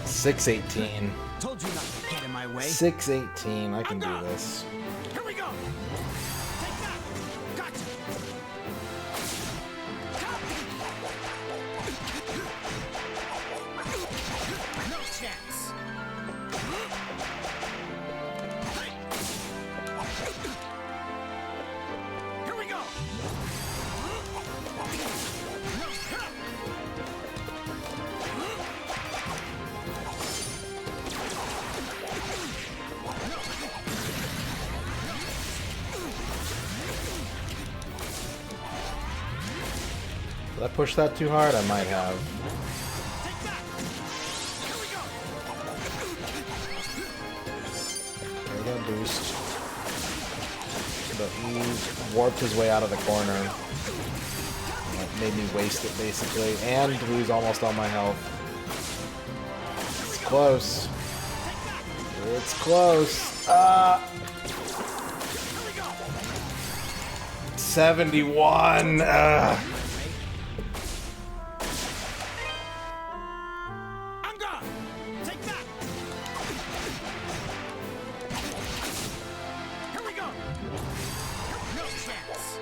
$618. Told you not to get in my way. $618. I can do this. Here we go. Take that. Gotcha. No chance. Here we go. Did I push that too hard? I might have. There we go, boost. But he warped his way out of the corner. That made me waste it, basically. And lose almost all my health. It's close. It's close. 71. No chance.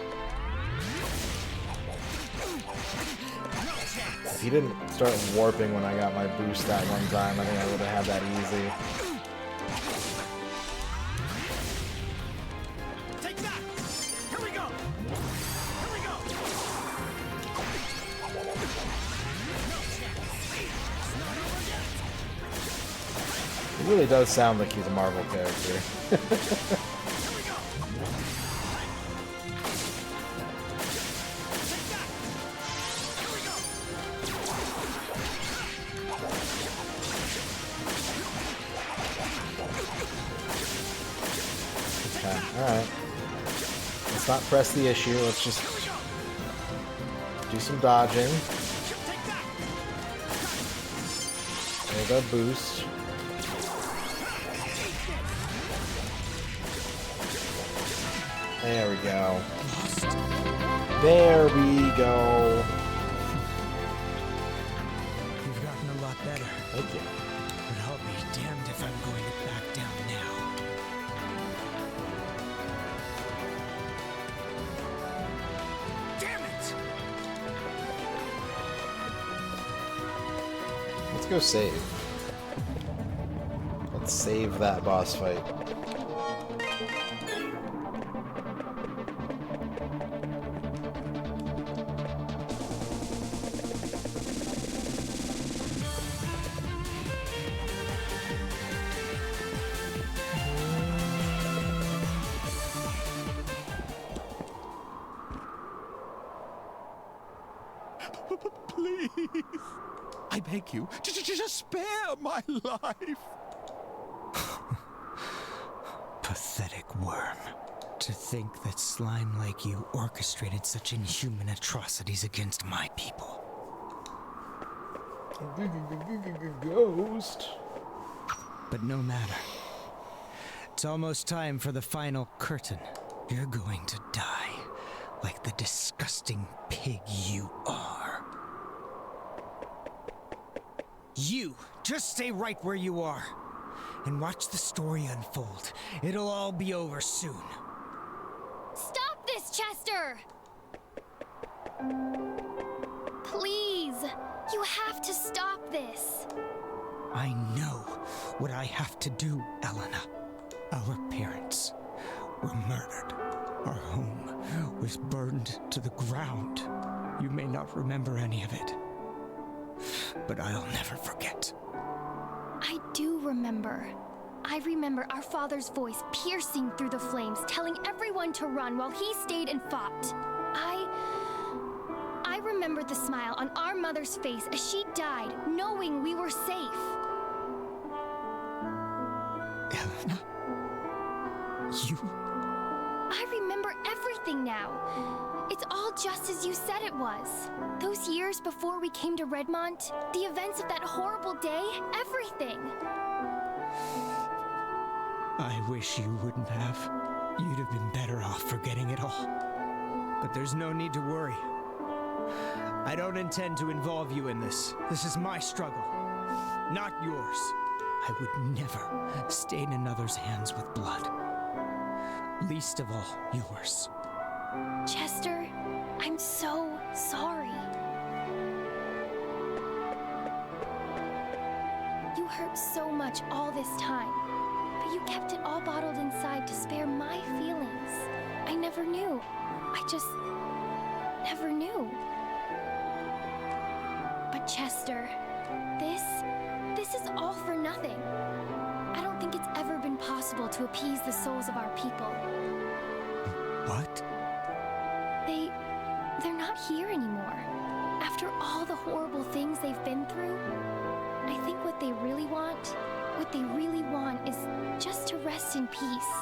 No chance. If he didn't start warping when I got my boost that one time, I think I would have had that easy. Take that. Here we go. Here we go. No chance. It's not over yet. It really does sound like he's a Marvel character. Alright. Let's not press the issue, let's just do some dodging. There's our boost. There we go. There we go. You've gotten a lot better. Thank you. But I'll be damned if I'm going to back down now. Damn it! Let's go save. Let's save that boss fight. Please. I beg you, just spare my life. Pathetic worm. To think that slime like you orchestrated such inhuman atrocities against my people. Ghost. But no matter. It's almost time for the final curtain. You're going to die like the disgusting pig you are. You, just stay right where you are and watch the story unfold. It'll all be over soon. Stop this, Chester! Please, you have to stop this. I know what I have to do, Elena. Our parents were murdered. Our home was burned to the ground. You may not remember any of it, but I'll never forget. I do remember. I remember our father's voice piercing through the flames, telling everyone to run while he stayed and fought. I remember the smile on our mother's face as she died, knowing we were safe. Elena? You? I remember everything now. It's all just as you said it was. Those years before we came to Redmont, the events of that horrible day, everything. I wish you wouldn't have. You'd have been better off forgetting it all. But there's no need to worry. I don't intend to involve you in this. This is my struggle, not yours. I would never stain another's hands with blood. Least of all, yours. Chester, I'm so sorry. You hurt so much all this time, but you kept it all bottled inside to spare my feelings. I never knew. I just never knew. But Chester, this is all for nothing. I don't think it's ever been possible to appease the souls of our people. What? They're not here anymore. After all the horrible things they've been through, I think what they really want is just to rest in peace.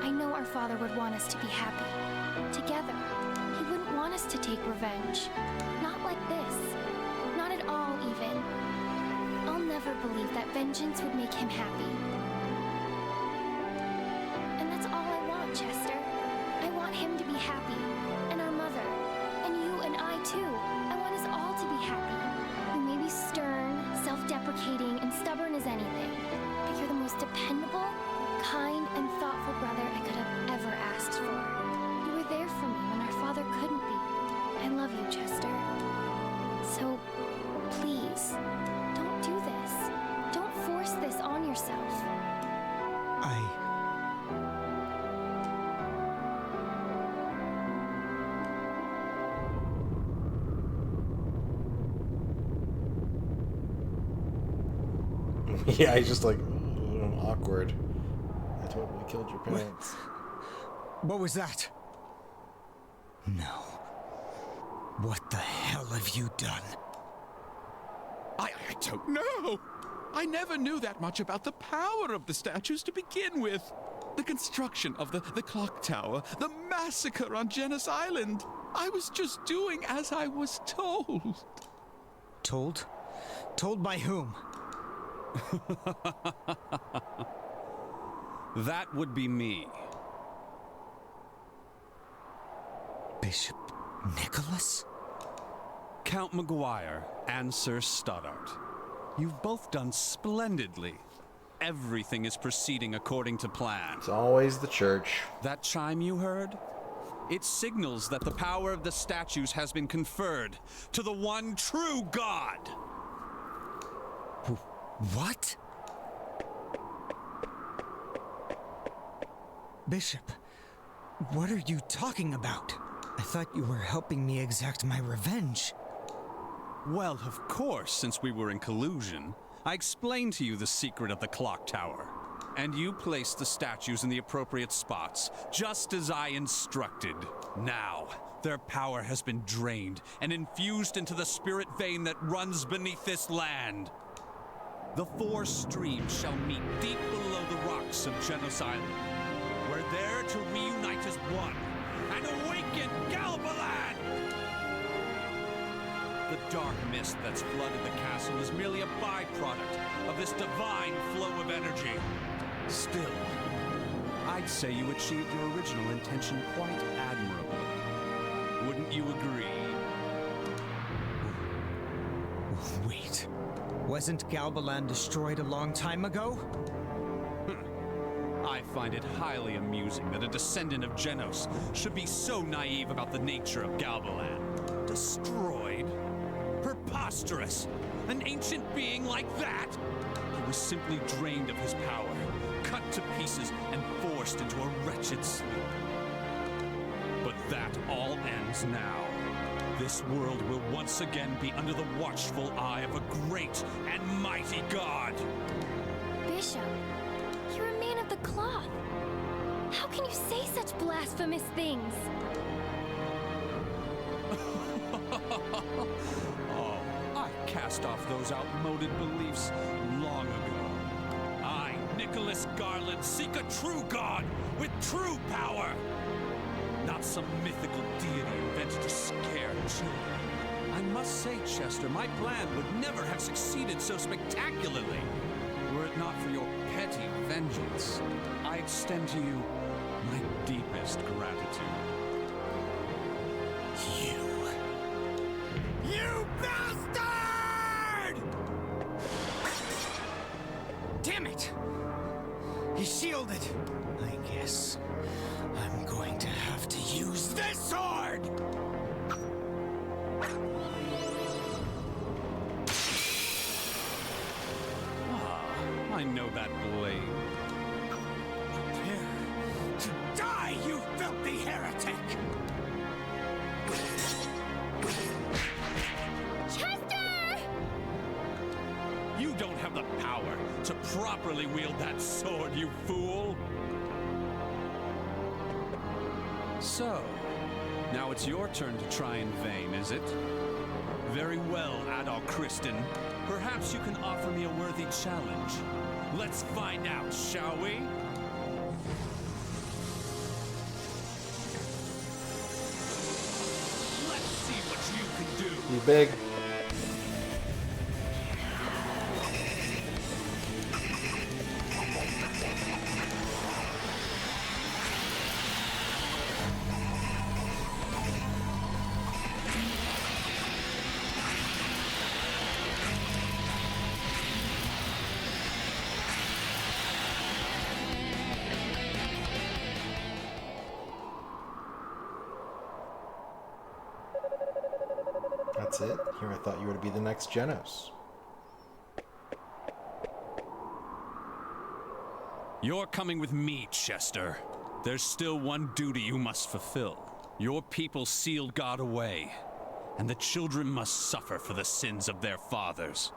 I know our father would want us to be happy, together. He wouldn't want us to take revenge. Not like this. Not at all, even. I'll never believe that vengeance would make him happy. And that's all I want, Chester. I want him to be happy, and our mother, and you and I too. I want us all to be happy. You may be stern, self-deprecating, and stubborn as anything, but you're the most dependable Yeah, he's just like, awkward. I totally killed your parents. What was that? No. What the hell have you done? I don't know. I never knew that much about the power of the statues to begin with. The construction of the clock tower, the massacre on Genis Island. I was just doing as I was told. Told? Told by whom? That would be me. Bishop Nicholas? Count Maguire and Sir Stoddart. You've both done splendidly. Everything is proceeding according to plan. It's always the church. That chime you heard? It signals that the power of the statues has been conferred to the one true God. What? Bishop, what are you talking about? I thought you were helping me exact my revenge. Well, of course, since we were in collusion, I explained to you the secret of the clock tower. And you placed the statues in the appropriate spots, just as I instructed. Now, their power has been drained and infused into the spirit vein that runs beneath this land. The four streams shall meet deep below the rocks of Genos Island. We're there to reunite as one and awaken Galbaland! The dark mist that's flooded the castle is merely a byproduct of this divine flow of energy. Still, I'd say you achieved your original intention quite admirably. Wouldn't you agree? Wait, wasn't Galbaland destroyed a long time ago? I find it highly amusing that a descendant of Genos should be so naive about the nature of Galbaland. Destroyed? Preposterous! An ancient being like that? He was simply drained of his power, cut to pieces, and forced into a wretched sleep. But that all ends now. This world will once again be under the watchful eye of a great and mighty God. Bishop, you're a man of the cloth. How can you say such blasphemous things? Oh, I cast off those outmoded beliefs long ago. I, Nicholas Garland, seek a true God with true power. Not some mythical deity invented to scare children. I must say, Chester, my plan would never have succeeded so spectacularly. Were it not for your petty vengeance, I extend to you my deepest gratitude. You bastard! Damn it! He's shielded. I guess I'm going to have to use this sword! I know that blade. Prepare to die, you filthy heretic! Chester! You don't have the power to properly wield that sword, you fool! So, now it's your turn to try in vain, is it? Very well, Adol Kristen. Perhaps you can offer me a worthy challenge. Let's find out, shall we? Let's see what you can do. You big. That's it? Here I thought you were to be the next Genos. You're coming with me, Chester. There's still one duty you must fulfill. Your people sealed God away, and the children must suffer for the sins of their fathers.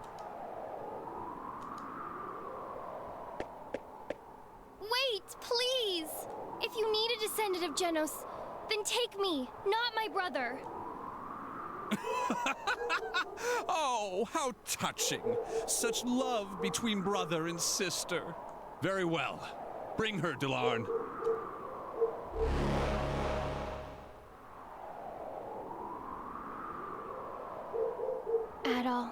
of Genos, then take me, not my brother. Oh, how touching. Such love between brother and sister. Very well. Bring her, Delarn. Adol,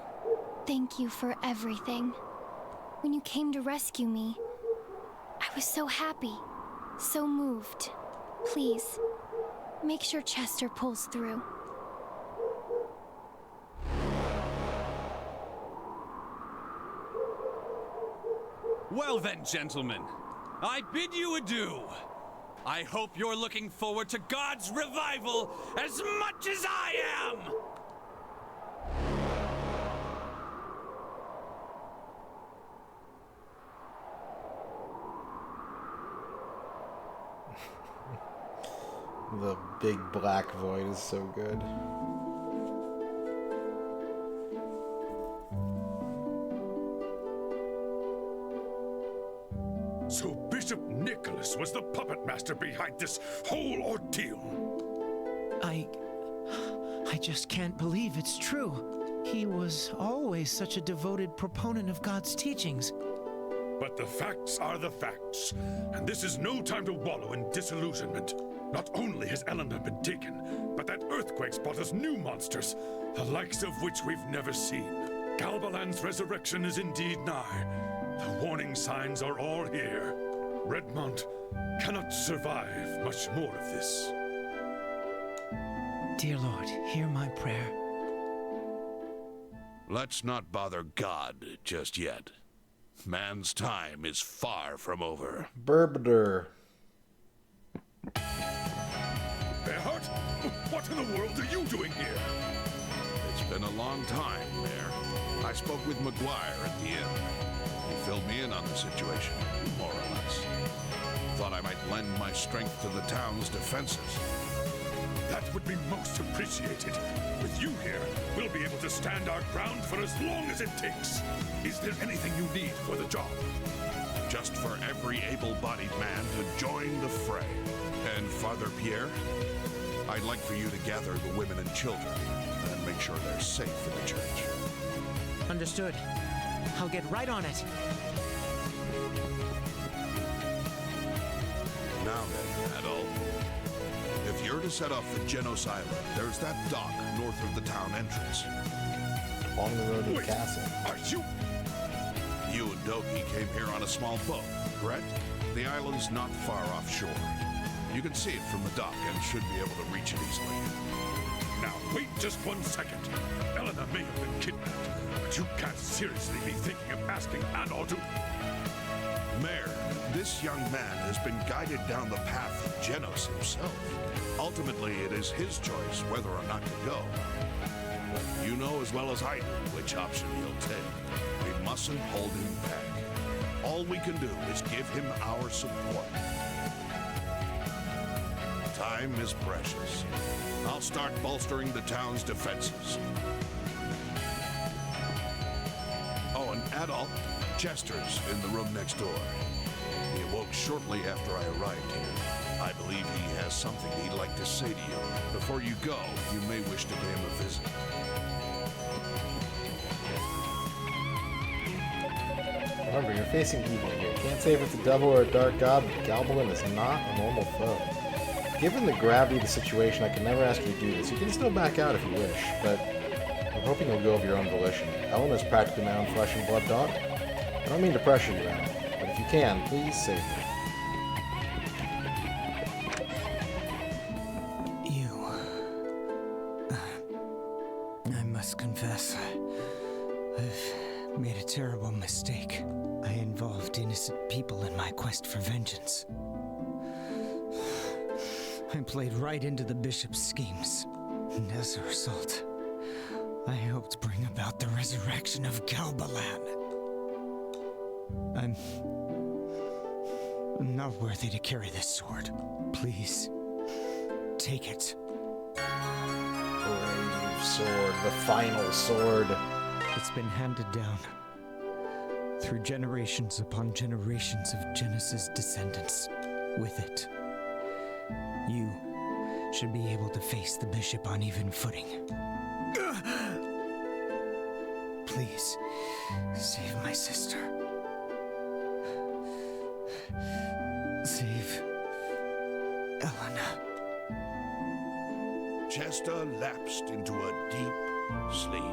thank you for everything. When you came to rescue me, I was so happy, so moved. Please, make sure Chester pulls through. Well then, gentlemen, I bid you adieu. I hope you're looking forward to God's revival as much as I am! The big black void is so good. So Bishop Nicholas was the puppet master behind this whole ordeal. I just can't believe it's true. He was always such a devoted proponent of God's teachings. But the facts are the facts, and this is no time to wallow in disillusionment. Not only has Eleanor been taken, but that earthquake's brought us new monsters, the likes of which we've never seen. Galbalan's resurrection is indeed nigh. The warning signs are all here. Redmont cannot survive much more of this. Dear Lord, hear my prayer. Let's not bother God just yet. Man's time is far from over. Burbder. Bearheart? What in the world are you doing here? It's been a long time, Mayor. I spoke with McGuire at the inn. He filled me in on the situation, more or less. Thought I might lend my strength to the town's defenses. That would be most appreciated. With you here, we'll be able to stand our ground for as long as it takes. Is there anything you need for the job? Just for every able-bodied man to join the fray. And Father Pierre, I'd like for you to gather the women and children and make sure they're safe in the church. Understood. I'll get right on it. Now then, Adol. If you're to set off for Genos Island, there's that dock north of the town entrance. On the road to the castle. Are you? You and Doki came here on a small boat, correct? The island's not far offshore. You can see it from the dock and should be able to reach it easily. Now, wait just 1 second. Eleanor may have been kidnapped, but you can't seriously be thinking of asking Adol to... Mayor, this young man has been guided down the path of Genos himself. Ultimately, it is his choice whether or not to go. But you know as well as I do which option he'll take. We mustn't hold him back. All we can do is give him our support. Time is precious. I'll start bolstering the town's defenses. Oh, and Adol, Chester's in the room next door. He awoke shortly after I arrived here. I believe he has something he'd like to say to you. Before you go, you may wish to pay him a visit. Remember, you're facing evil here. Can't say if it's a devil or a dark god, but Galbalin is not a normal foe. Given the gravity of the situation, I can never ask you to do this. You can still back out if you wish, but I'm hoping you'll go of your own volition. Eleanor's practically my own flesh and blood daughter. I don't mean to pressure you, Al, but if you can, please save me. I must confess, I've made a terrible mistake. I involved innocent people in my quest for vengeance. I played right into the bishop's schemes, and as a result, I helped bring about the resurrection of Galbalan. I'm not worthy to carry this sword. Please, take it. Brave sword, the final sword. It's been handed down through generations upon generations of Genesis descendants. With it, You should be able to face the bishop on even footing. Please, save my sister. Save Elena. Chester lapsed into a deep sleep.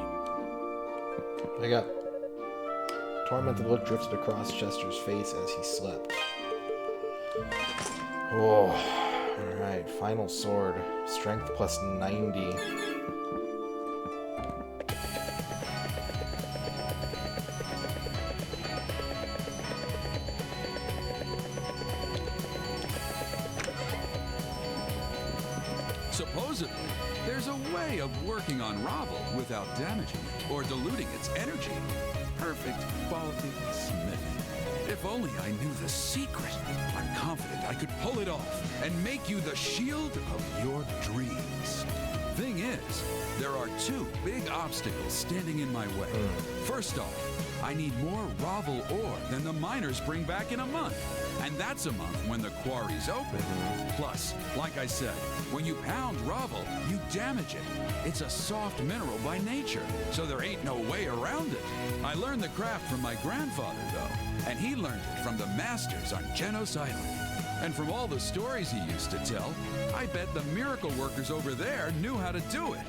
I got tormented look drifted across Chester's face as he slept. Oh, alright, final sword. Strength plus 90. Supposedly, there's a way of working on Ravel without damaging it or diluting its energy. Perfect quality smithing. If only I knew the secret. I'm confident I could pull it off and make you the shield of your dreams. Thing is, there are two big obstacles standing in my way. First off, I need more Ravel ore than the miners bring back in a month. And that's a month when the quarry's open. Plus, like I said, when you pound Ravel, you damage it. It's a soft mineral by nature, so there ain't no way around it. I learned the craft from my grandfather, though, and he learned it from the masters on Genos Island. And from all the stories he used to tell, I bet the miracle workers over there knew how to do it.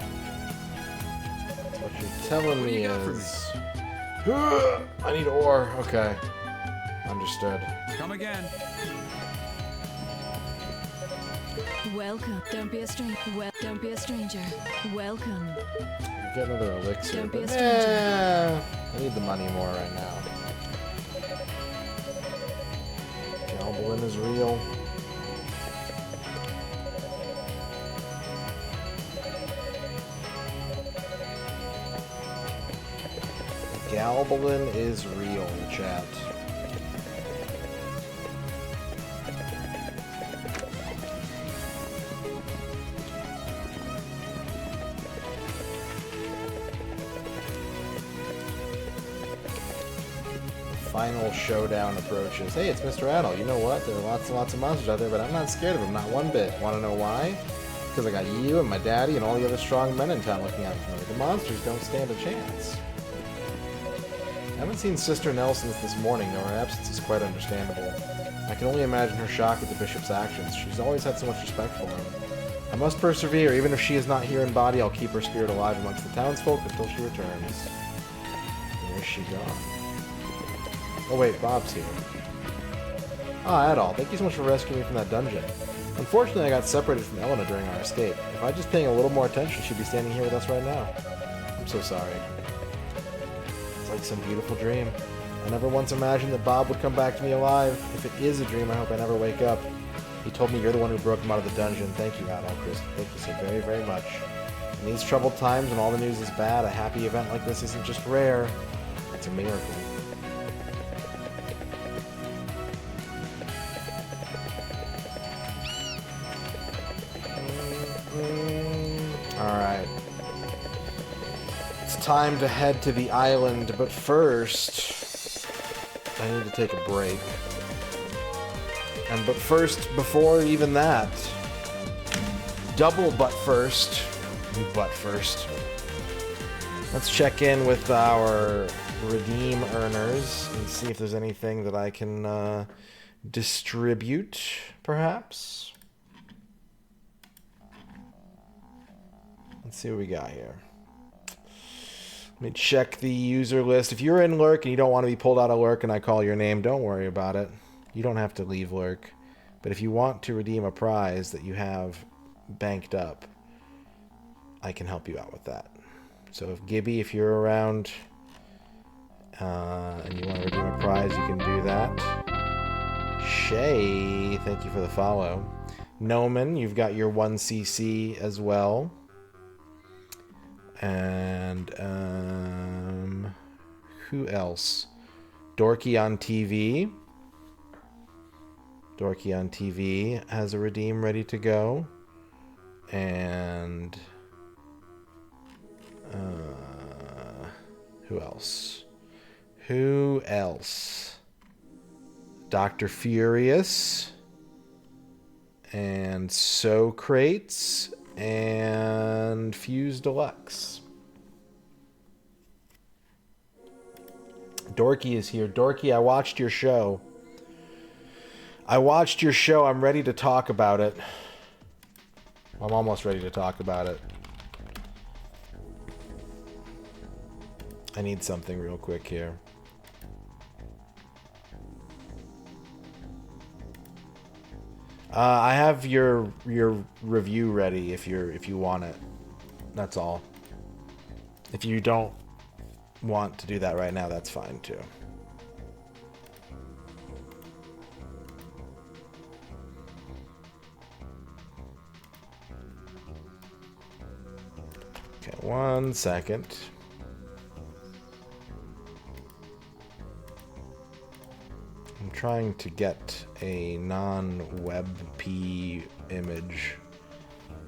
What you're telling me is... I need ore. Okay. Understood. Come again. Welcome. Don't be a stranger. Don't be a stranger. Welcome. Get another elixir. Don't be a But, stranger. I need the money more right now. Galbalin is real. Galbalin is real, chat. Final showdown approaches. Hey, it's MisterRadon. You know what? There are lots and lots of monsters out there, but I'm not scared of them, not one bit. Want to know why? Because I got you and my daddy and all the other strong men in town looking out for me. The monsters don't stand a chance. I haven't seen Sister Nell since this morning, though her absence is quite understandable. I can only imagine her shock at the bishop's actions. She's always had so much respect for him. I must persevere. Even if she is not here in body, I'll keep her spirit alive amongst the townsfolk until she returns. Where's she gone? Oh wait, Bob's here. Ah, Adol, thank you so much for rescuing me from that dungeon. Unfortunately, I got separated from Elena during our escape. If I was just paying a little more attention, she'd be standing here with us right now. I'm so sorry. It's like some beautiful dream. I never once imagined that Bob would come back to me alive. If it is a dream, I hope I never wake up. He told me you're the one who broke him out of the dungeon. Thank you, Adol, Chris. Thank you so very, very much. In these troubled times when all the news is bad, a happy event like this isn't just rare. It's a miracle. Alright. It's time to head to the island, but first, I need to take a break. But first, before even that, double but first, let's check in with our redeem earners and see if there's anything that I can distribute, perhaps. Let's see what we got here. Let me check the user list. If you're in Lurk and you don't want to be pulled out of Lurk and I call your name, don't worry about it. You don't have to leave Lurk. But if you want to redeem a prize that you have banked up, I can help you out with that. So if Gibby, if you're around and you want to redeem a prize, you can do that. Shay, thank you for the follow. Noman, you've got your 1cc as well. And who else? Dorky on TV. Dorky on TV has a redeem ready to go. And who else? Who else? Dr. Furious and So Crates, and Fuse Deluxe. Dorky is here. Dorky, I watched your show. I'm ready to talk about it. I'm almost ready to talk about it. I need something real quick here. I have your review ready if you want it. That's all. If you don't want to do that right now, that's fine too. Okay, 1 second. I'm trying to get a non-WebP image.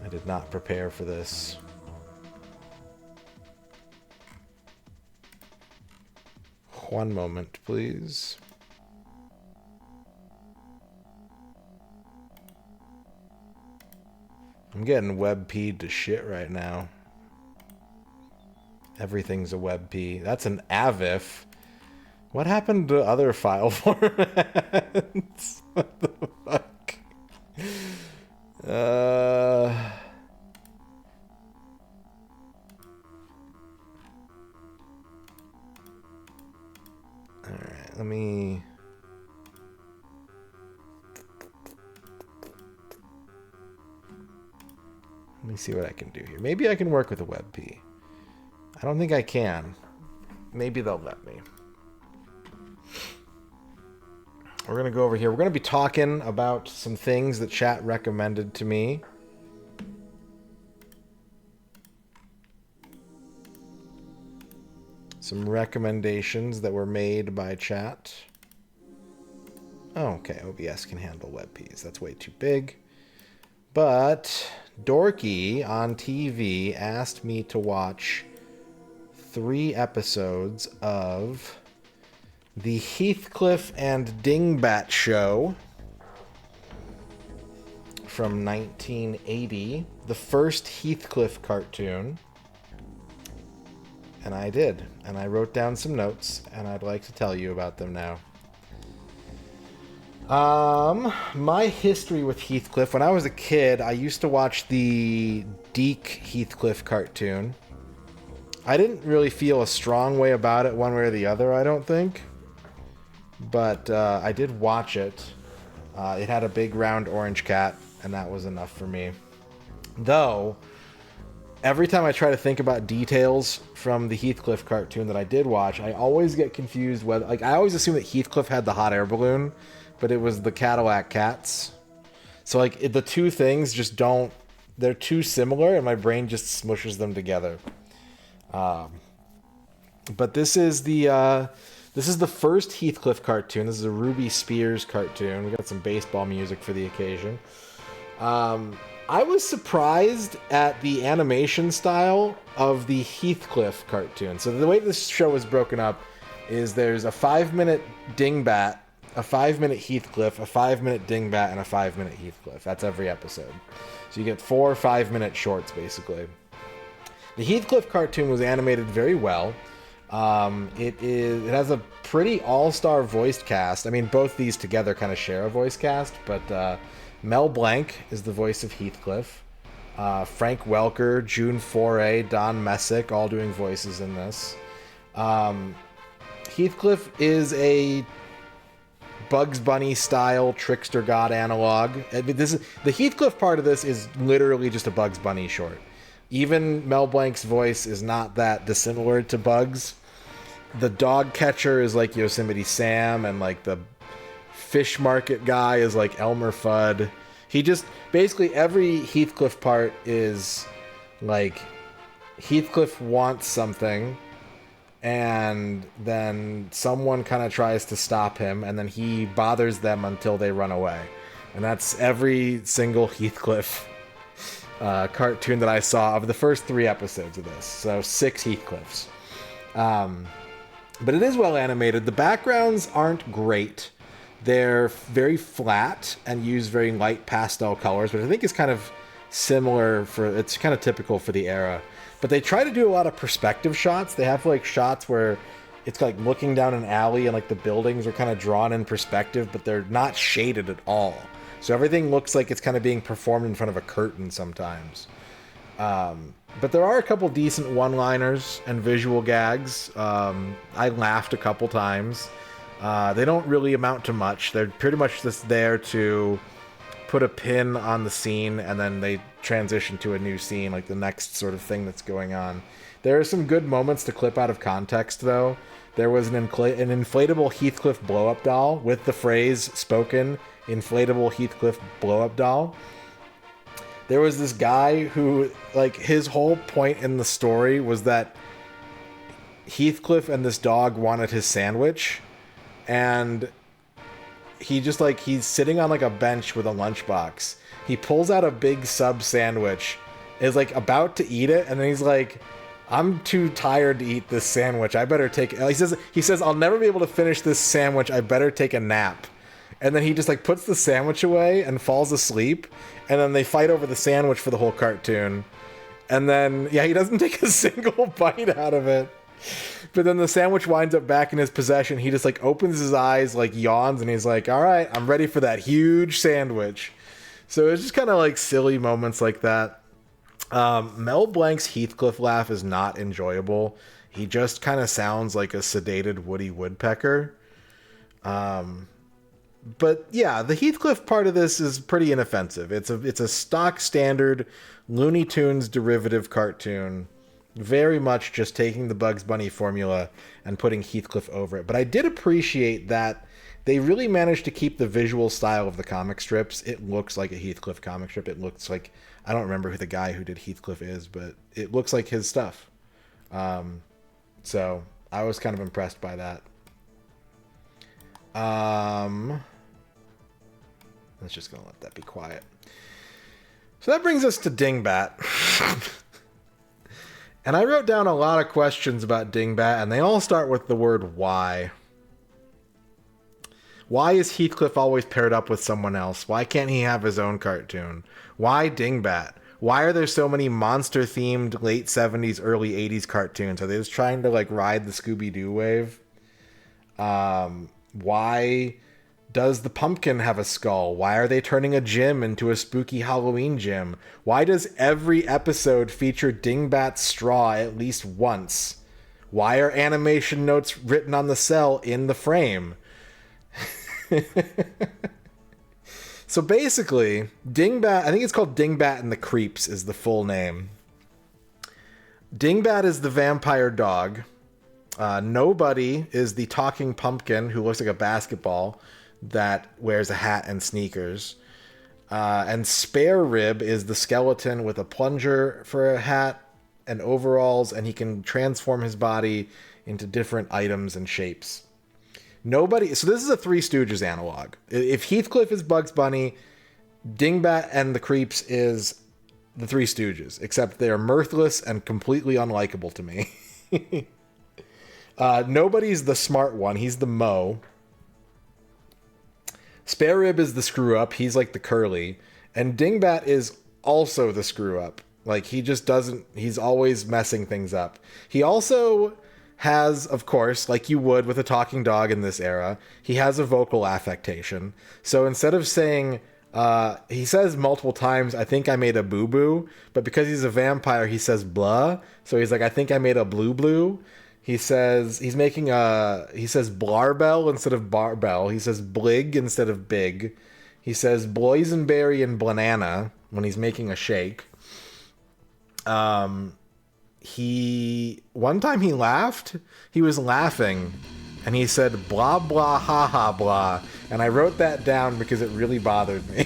I did not prepare for this. One moment, please. I'm getting WebP'd to shit right now. Everything's a WebP. That's an AVIF. What happened to other file formats? What the fuck? Alright, let me see what I can do here. Maybe I can work with a WebP. I don't think I can. Maybe they'll let me. We're going to go over here. We're going to be talking about some things that chat recommended to me. Some recommendations that were made by chat. Oh, okay. OBS can handle WebPs. That's way too big. But Dorky on TV asked me to watch 3 episodes of the Heathcliff and Dingbat show from 1980, the first Heathcliff cartoon. And I did, and I wrote down some notes, and I'd like to tell you about them now. My history with Heathcliff, when I was a kid, I used to watch the Deke Heathcliff cartoon. I didn't really feel a strong way about it one way or the other, I don't think. But I did watch it. It had a big round orange cat, and that was enough for me. Though, every time I try to think about details from the Heathcliff cartoon that I did watch, I always get confused whether... Like, I always assume that Heathcliff had the hot air balloon, but it was the Cadillac Cats. So, like, the two things just don't... They're too similar, and my brain just smushes them together. But this is the... This is the first Heathcliff cartoon. This is a Ruby Spears cartoon. We got some baseball music for the occasion. I was surprised at the animation style of the Heathcliff cartoon. So the way this show is broken up is there's a 5-minute Dingbat, a 5-minute Heathcliff, a 5-minute Dingbat, and a 5-minute Heathcliff. That's every episode. So you get 4 5-minute shorts, basically. The Heathcliff cartoon was animated very well. It has a pretty all-star voiced cast. I mean, both these together kind of share a voice cast, but Mel Blanc is the voice of Heathcliff. Frank Welker, June Foray, Don Messick, all doing voices in this. Heathcliff is a Bugs Bunny style trickster god analog. The Heathcliff part of this is literally just a Bugs Bunny short. Even Mel Blanc's voice is not that dissimilar to Bugs. The dog catcher is like Yosemite Sam, and like the fish market guy is like Elmer Fudd. He just, basically every Heathcliff part is like Heathcliff wants something, and then someone kind of tries to stop him, and then he bothers them until they run away. And that's every single Heathcliff cartoon that I saw of the first 3 episodes of this. So 6 Heathcliffs. But it is well animated. The backgrounds aren't great. They're very flat and use very light pastel colors, which I think is kind of similar it's kind of typical for the era. But they try to do a lot of perspective shots. They have like shots where it's like looking down an alley and like the buildings are kind of drawn in perspective, but they're not shaded at all. So everything looks like it's kind of being performed in front of a curtain sometimes. But there are a couple decent one-liners and visual gags. I laughed a couple times. They don't really amount to much. They're pretty much just there to put a pin on the scene, and then they transition to a new scene, like the next sort of thing that's going on. There are some good moments to clip out of context, though. There was an inflatable Heathcliff blow-up doll with the phrase spoken, inflatable Heathcliff blow-up doll. There was this guy who, like, his whole point in the story was that Heathcliff and this dog wanted his sandwich, and he just, like, he's sitting on, like, a bench with a lunchbox. He pulls out a big sub sandwich, is, like, about to eat it, and then he's like, I'm too tired to eat this sandwich. I better take... He says, I'll never be able to finish this sandwich. I better take a nap. And then he just, like, puts the sandwich away and falls asleep, and then they fight over the sandwich for the whole cartoon. And then, yeah, he doesn't take a single bite out of it. But then the sandwich winds up back in his possession. He just, like, opens his eyes, like, yawns, and he's like, all right, I'm ready for that huge sandwich. So it's just kind of, like, silly moments like that. Mel Blanc's Heathcliff laugh is not enjoyable. He just kind of sounds like a sedated Woody Woodpecker. But yeah, the Heathcliff part of this is pretty inoffensive. It's a stock standard Looney Tunes derivative cartoon. Very much just taking the Bugs Bunny formula and putting Heathcliff over it. But I did appreciate that they really managed to keep the visual style of the comic strips. It looks like a Heathcliff comic strip. It looks like, I don't remember who the guy who did Heathcliff is, but it looks like his stuff. So I was kind of impressed by that. Let's just gonna let that be quiet. So that brings us to Dingbat. And I wrote down a lot of questions about Dingbat, and they all start with the word why. Why is Heathcliff always paired up with someone else? Why can't he have his own cartoon? Why Dingbat? Why are there so many monster-themed late 70s, early 80s cartoons? Are they just trying to, like, ride the Scooby-Doo wave? Why does the pumpkin have a skull? Why are they turning a gym into a spooky Halloween gym? Why does every episode feature Dingbat's straw at least once? Why are animation notes written on the cell in the frame? So basically, Dingbat, I think it's called Dingbat and the Creeps is the full name. Dingbat is the vampire dog. Nobody is the talking pumpkin who looks like a basketball that wears a hat and sneakers. And Spare Rib is the skeleton with a plunger for a hat and overalls, and he can transform his body into different items and shapes. Nobody. So this is a Three Stooges analog. If Heathcliff is Bugs Bunny, Dingbat and the Creeps is the Three Stooges, except they are mirthless and completely unlikable to me. Nobody's the smart one. He's the Mo. Spare Rib is the screw up. He's like the curly. And Dingbat is also the screw up. Like, he just doesn't, he's always messing things up. He also has, of course, like you would with a talking dog in this era, he has a vocal affectation. So instead of saying, he says multiple times, I think I made a boo-boo, but because he's a vampire, he says blah. So he's like, I think I made a blue-blue. He says, he says blarbell instead of barbell. He says blig instead of big. He says boysenberry and banana when he's making a shake. One time he laughed. He was laughing and he said blah blah ha ha blah, and I wrote that down because it really bothered me.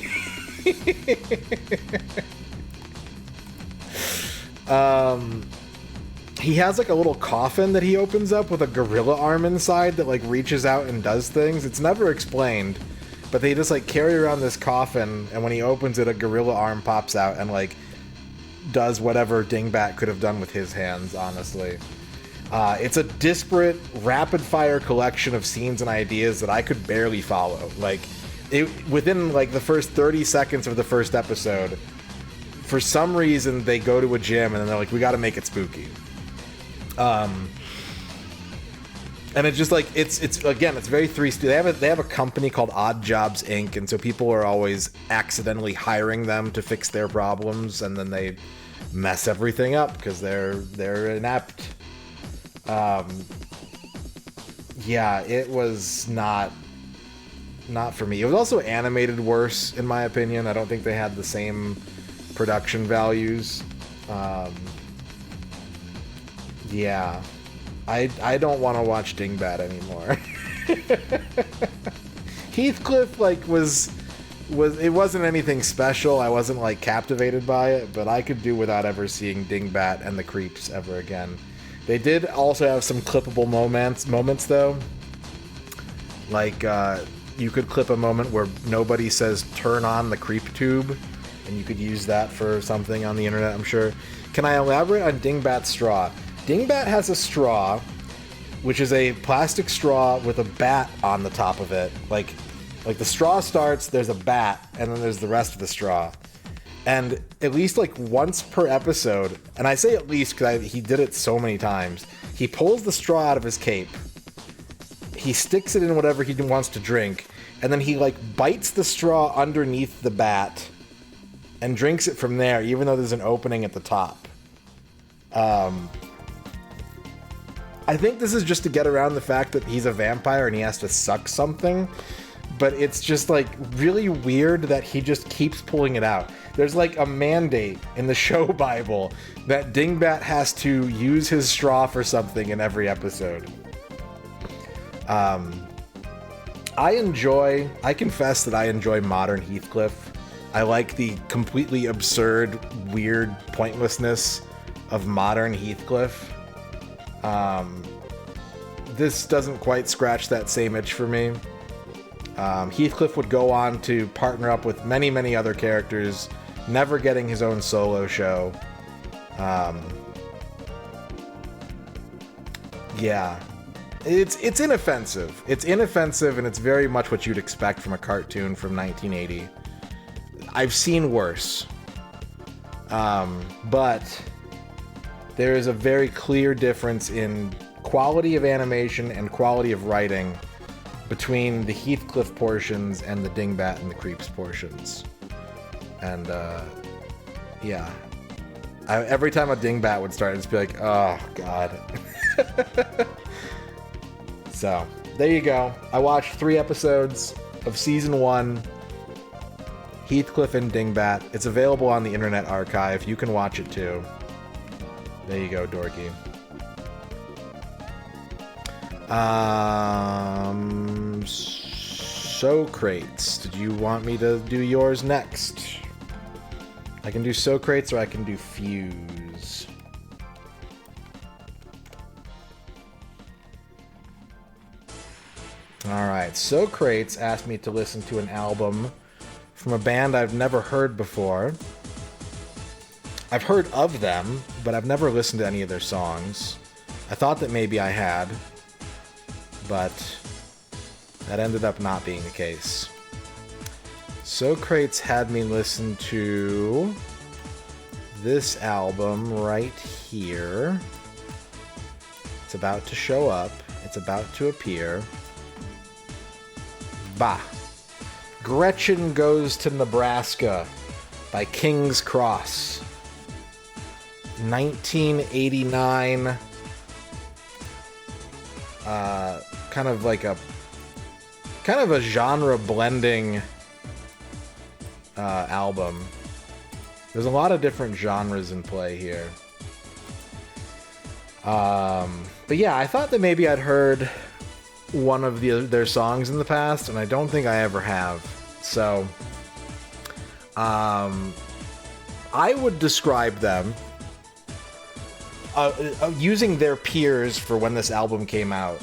He has like a little coffin that he opens up with a gorilla arm inside that like reaches out and does things. It's never explained, but they just like carry around this coffin, and when he opens it, a gorilla arm pops out and like does whatever Dingbat could have done with his hands, honestly. It's a disparate, rapid-fire collection of scenes and ideas that I could barely follow. Like, within like the first 30 seconds of the first episode, for some reason they go to a gym and then they're like, we got to make it spooky. And it's just like it's very they have a company called Odd Jobs Inc. and so people are always accidentally hiring them to fix their problems and then they mess everything up because they're inept. Yeah, it was not for me. It was also animated worse in my opinion. I don't think they had the same production values. Yeah. I don't want to watch Dingbat anymore. Heathcliff it wasn't anything special. I wasn't like captivated by it, but I could do without ever seeing Dingbat and the Creeps ever again. They did also have some clippable moments though. Like you could clip a moment where nobody says turn on the creep tube and you could use that for something on the internet, I'm sure. Can I elaborate on Dingbat's straw? Dingbat has a straw, which is a plastic straw with a bat on the top of it. Like the straw starts, there's a bat, and then there's the rest of the straw. And at least like once per episode, and I say at least because he did it so many times, he pulls the straw out of his cape, he sticks it in whatever he wants to drink, and then he like bites the straw underneath the bat and drinks it from there, even though there's an opening at the top. I think this is just to get around the fact that he's a vampire and he has to suck something, but it's just like really weird that he just keeps pulling it out. There's like a mandate in the show Bible that Dingbat has to use his straw for something in every episode. I confess that I enjoy modern Heathcliff. I like the completely absurd, weird pointlessness of modern Heathcliff. This doesn't quite scratch that same itch for me. Heathcliff would go on to partner up with many, many other characters, never getting his own solo show. Yeah. It's inoffensive. It's inoffensive, and it's very much what you'd expect from a cartoon from 1980. I've seen worse. But there is a very clear difference in quality of animation and quality of writing between the Heathcliff portions and the Dingbat and the Creeps portions. And, yeah. Every time a Dingbat would start, I'd just be like, oh, God. So, there you go. I watched 3 episodes of Season 1, Heathcliff and Dingbat. It's available on the Internet Archive. You can watch it, too. There you go, Dorky. Socrates. Did you want me to do yours next? I can do Socrates or I can do Fuse. Alright, Socrates asked me to listen to an album from a band I've never heard before. I've heard of them, but I've never listened to any of their songs. I thought that maybe I had, but that ended up not being the case. Socrates had me listen to this album right here. It's about to show up. It's about to appear. Bah. Gretchen Goes to Nebraska by King's Cross. 1989. Kind of a genre blending album. There's a lot of different genres in play here. But yeah, I thought that maybe I'd heard one of their songs in the past, and I don't think I ever have. So, I would describe them using their peers for when this album came out.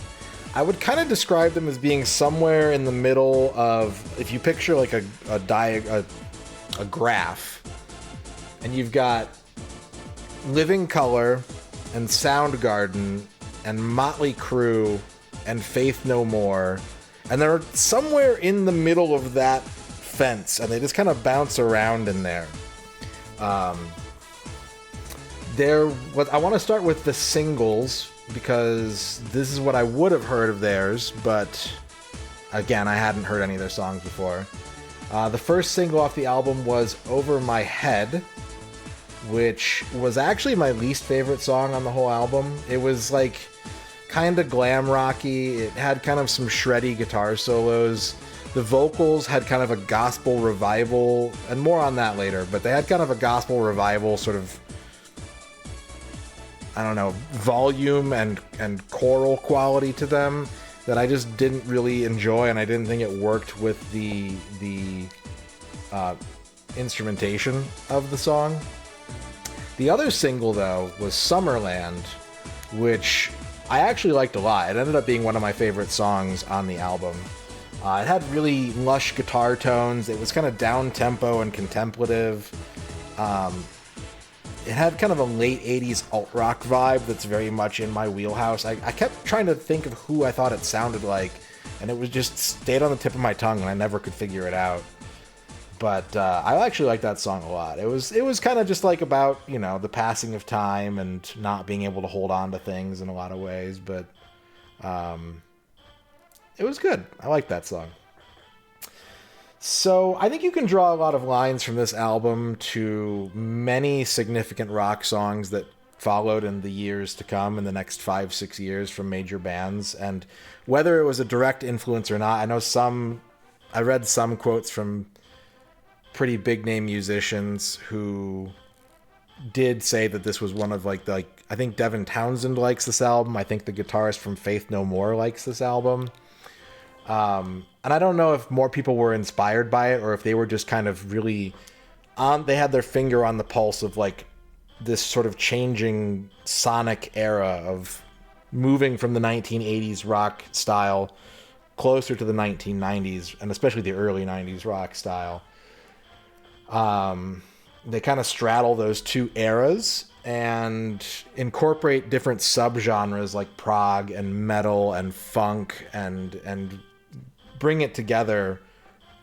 I would kind of describe them as being somewhere in the middle of, if you picture like a graph, and you've got Living Colour and Soundgarden and Motley Crue and Faith No More, and they're somewhere in the middle of that fence, and they just kind of bounce around in there. I want to start with the singles, because this is what I would have heard of theirs, but again, I hadn't heard any of their songs before. The first single off the album was Over My Head, which was actually my least favorite song on the whole album. It was like kind of glam rocky. It had kind of some shreddy guitar solos. The vocals had kind of a gospel revival, and more on that later, but they had kind of a gospel revival sort of, I don't know, volume and choral quality to them that I just didn't really enjoy, and I didn't think it worked with the instrumentation of the song. The other single, though, was Summerland, which I actually liked a lot. It ended up being one of my favorite songs on the album. It had really lush guitar tones. It was kind of down-tempo and contemplative. It had kind of a late 80s alt-rock vibe that's very much in my wheelhouse. I kept trying to think of who I thought it sounded like, and it was just stayed on the tip of my tongue, and I never could figure it out. But I actually like that song a lot. It was kind of just like about, you know, the passing of time and not being able to hold on to things in a lot of ways, but it was good. I like that song. So I think you can draw a lot of lines from this album to many significant rock songs that followed in the years to come, in the next 5-6 years, from major bands. And whether it was a direct influence or not, I read some quotes from pretty big name musicians who did say that this was one of I think Devin Townsend likes this album. I think the guitarist from Faith No More likes this album. And I don't know if more people were inspired by it or if they were just kind of really they had their finger on the pulse of like this sort of changing sonic era of moving from the 1980s rock style closer to the 1990s, and especially the early 90s rock style. They kind of straddle those two eras and incorporate different subgenres like prog and metal and funk and bring it together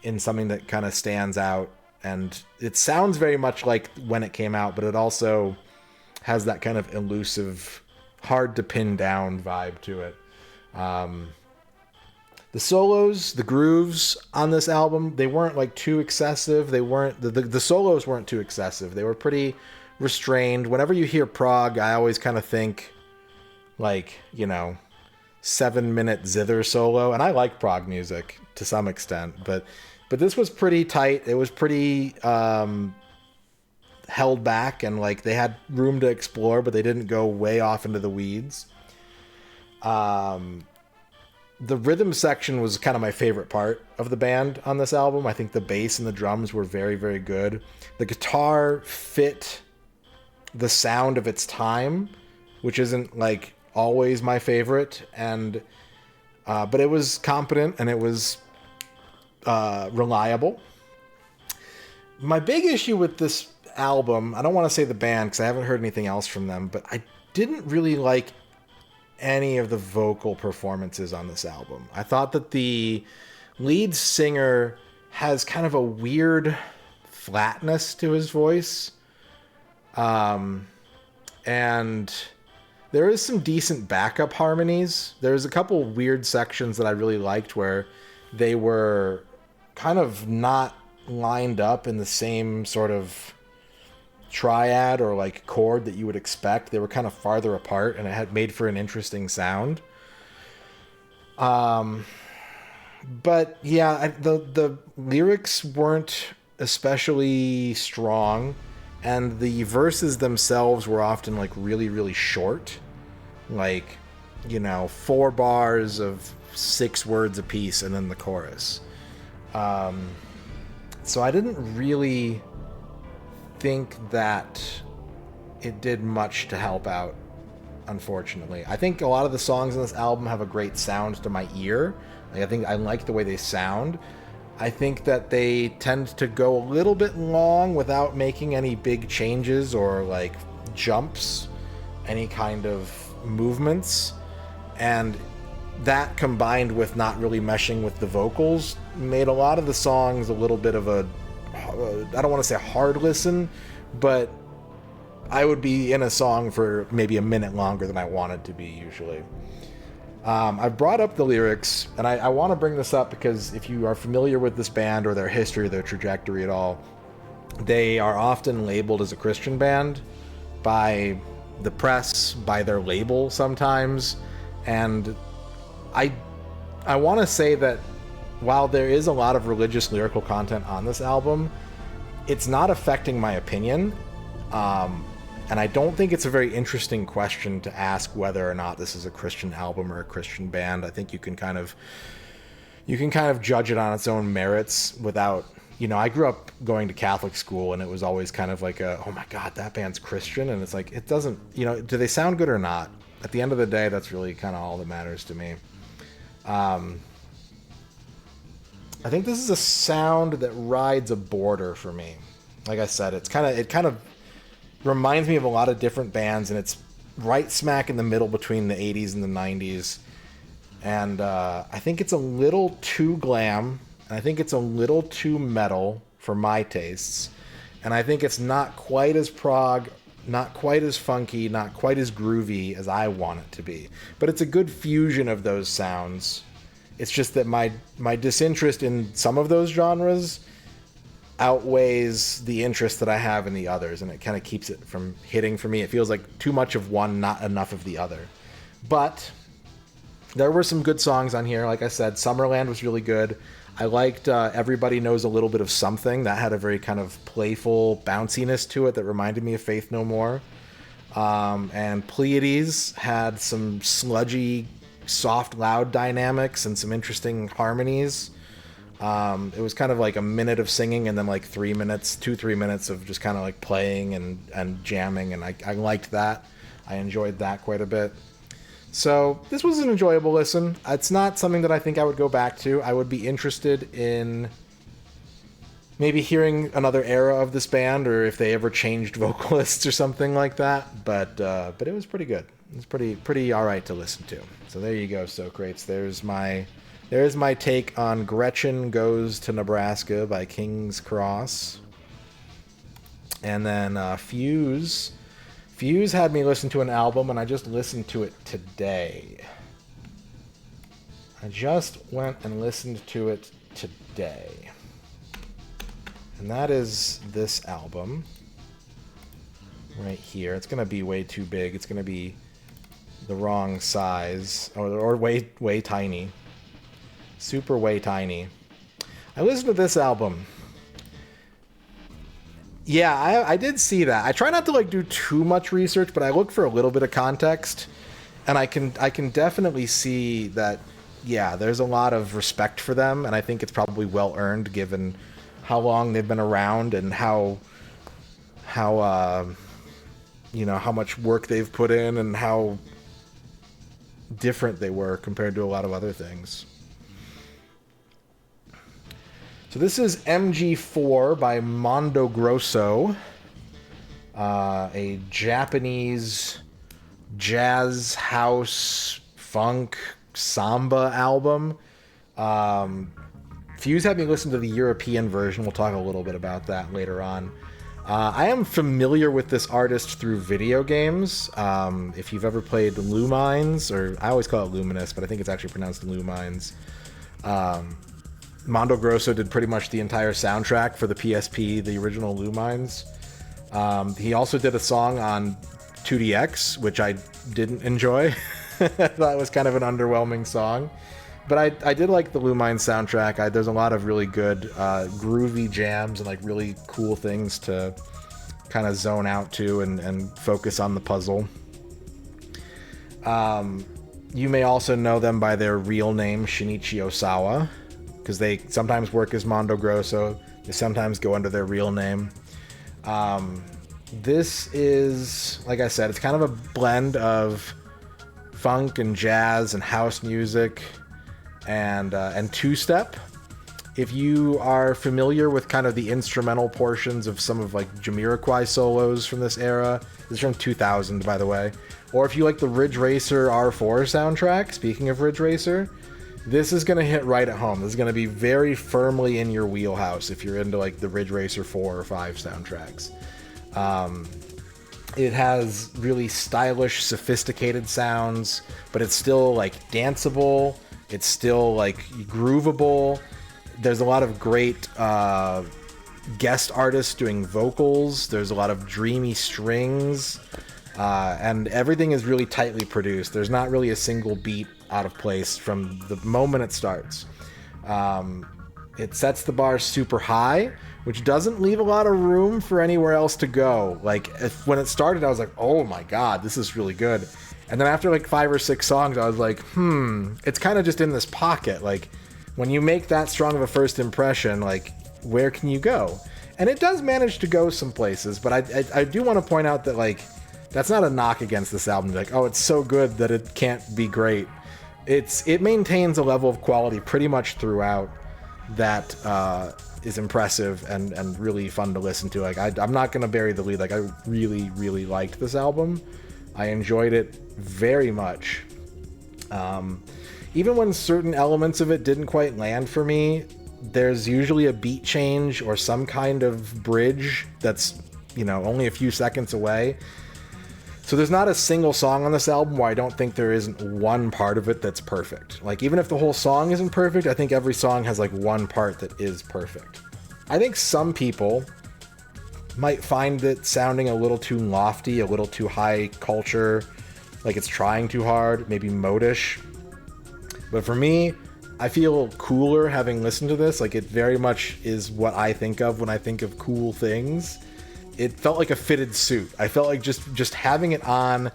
in something that kind of stands out. And it sounds very much like when it came out, but it also has that kind of elusive, hard to pin down vibe to it. The solos, the grooves on this album, they weren't like too excessive. They weren't the solos weren't too excessive. They were pretty restrained. Whenever you hear prog, I always kind of think like, 7-minute zither solo, and I like prog music to some extent, but this was pretty tight. It was pretty held back, and like they had room to explore, but they didn't go way off into the weeds. The rhythm section was kind of my favorite part of the band on this album. I think the bass and the drums were very, very good. The guitar fit the sound of its time, which isn't like always my favorite, and but it was competent and it was reliable. My big issue with this album, I don't want to say the band because I haven't heard anything else from them, but I didn't really like any of the vocal performances on this album. I thought that the lead singer has kind of a weird flatness to his voice. And there is some decent backup harmonies. There's a couple weird sections that I really liked where they were kind of not lined up in the same sort of triad or like chord that you would expect. They were kind of farther apart, and it had made for an interesting sound. But yeah, the lyrics weren't especially strong, and the verses themselves were often like really, really short, like 4 bars of 6 words apiece, and then the chorus. So I didn't really think that it did much to help out, unfortunately. I think a lot of the songs on this album have a great sound to my ear. I think I like the way they sound. I think that they tend to go a little bit long without making any big changes or like jumps, any kind of movements. And that combined with not really meshing with the vocals made a lot of the songs a little bit of a, I don't want to say hard listen, but I would be in a song for maybe a minute longer than I wanted to be usually. I brought up the lyrics, and I want to bring this up because if you are familiar with this band or their history, their trajectory at all, they are often labeled as a Christian band by the press, by their label sometimes, and I want to say that while there is a lot of religious lyrical content on this album, it's not affecting my opinion. And I don't think it's a very interesting question to ask whether or not this is a Christian album or a Christian band. I think you can kind of judge it on its own merits without, I grew up going to Catholic school, and it was always kind of like oh my God, that band's Christian. And it's like, it doesn't, do they sound good or not? At the end of the day, that's really kind of all that matters to me. I think this is a sound that rides a border for me. Like I said, it kind of reminds me of a lot of different bands, and it's right smack in the middle between the 80s and the 90s. And I think it's a little too glam, and I think it's a little too metal for my tastes. And I think it's not quite as prog, not quite as funky, not quite as groovy as I want it to be. But it's a good fusion of those sounds. It's just that my disinterest in some of those genres outweighs the interest that I have in the others, and it kind of keeps it from hitting for me. It feels like too much of one, not enough of the other. But there were some good songs on here. Like I said, Summerland was really good. I liked Everybody Knows a Little Bit of Something. That had a very kind of playful bounciness to it that reminded me of Faith No More. And Pleiades had some sludgy, soft, loud dynamics and some interesting harmonies. It was kind of like a minute of singing and then like 3 minutes of just kind of like playing and jamming, and I liked that. I enjoyed that quite a bit. So this was an enjoyable listen. It's not something that I think I would go back to. I would be interested in maybe hearing another era of this band, or if they ever changed vocalists or something like that. But it was pretty good. It was pretty all right to listen to. So there you go, Socrates. There's my take on Gretchen Goes to Nebraska by King's Cross. And then Fuse. Fuse had me listen to an album, and I just listened to it today. I just went and listened to it today. And that is this album. Right here. It's going to be way too big. It's going to be the wrong size. Or way tiny. Super way tiny. I listened to this album. Yeah, I did see that. I try not to do too much research, but I look for a little bit of context, and I can definitely see that. Yeah, there's a lot of respect for them, and I think it's probably well earned given how long they've been around and how much work they've put in and how different they were compared to a lot of other things. So this is MG4 by Mondo Grosso, a Japanese jazz, house, funk, samba album. Fuse had me listen to the European version. We'll talk a little bit about that later on. I am familiar with this artist through video games. If you've ever played Lumines, or I always call it Luminous, but I think it's actually pronounced Lumines. Mondo Grosso did pretty much the entire soundtrack for the PSP, the original Lumines. He also did a song on 2DX, which I didn't enjoy. I thought it was kind of an underwhelming song. But I did like the Lumines soundtrack. There's a lot of really good groovy jams and really cool things to kind of zone out to and focus on the puzzle. You may also know them by their real name, Shinichi Osawa, because they sometimes work as Mondo Grosso. They sometimes go under their real name. This is, like I said, it's kind of a blend of funk and jazz and house music and two-step. If you are familiar with kind of the instrumental portions of some of like Jamiroquai solos from this era, this is from 2000, by the way, or if you like the Ridge Racer R4 soundtrack, speaking of Ridge Racer, this is going to hit right at home. This is going to be very firmly in your wheelhouse if you're into like the Ridge Racer 4 or 5 soundtracks. It has really stylish, sophisticated sounds, but it's still like danceable. It's still like groovable. There's a lot of great guest artists doing vocals. There's a lot of dreamy strings, and everything is really tightly produced. There's not really a single beat out of place from the moment it starts. It sets the bar super high, which doesn't leave a lot of room for anywhere else to go. Like, when it started, I was like, oh my god, this is really good. And then after like 5 or 6 songs, I was like, it's kind of just in this pocket. Like, when you make that strong of a first impression, like, where can you go? And it does manage to go some places, but I do want to point out that, like, that's not a knock against this album. Like, oh, it's so good that it can't be great. It maintains a level of quality pretty much throughout that is impressive and really fun to listen to. Like, I'm not going to bury the lead. Like, I really, really liked this album. I enjoyed it very much. Even when certain elements of it didn't quite land for me, there's usually a beat change or some kind of bridge that's, only a few seconds away. So there's not a single song on this album where I don't think there isn't one part of it that's perfect. Like, even if the whole song isn't perfect, I think every song has like one part that is perfect. I think some people might find it sounding a little too lofty, a little too high culture, like it's trying too hard, maybe modish. But for me, I feel cooler having listened to this. Like, it very much is what I think of when I think of cool things. It felt like a fitted suit. I felt like just having it on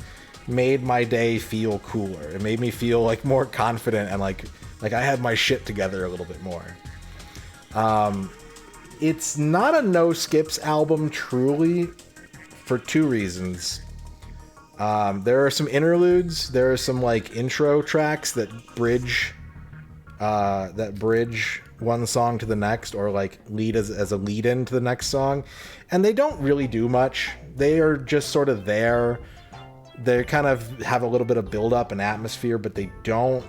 made my day feel cooler. It made me feel like more confident and like I had my shit together a little bit more. It's not a no skips album truly, for 2 reasons. There are some interludes. There are some like intro tracks that bridge one song to the next, or like lead as a lead in to the next song, and they don't really do much. They are just sort of there. They kind of have a little bit of build up and atmosphere, but they don't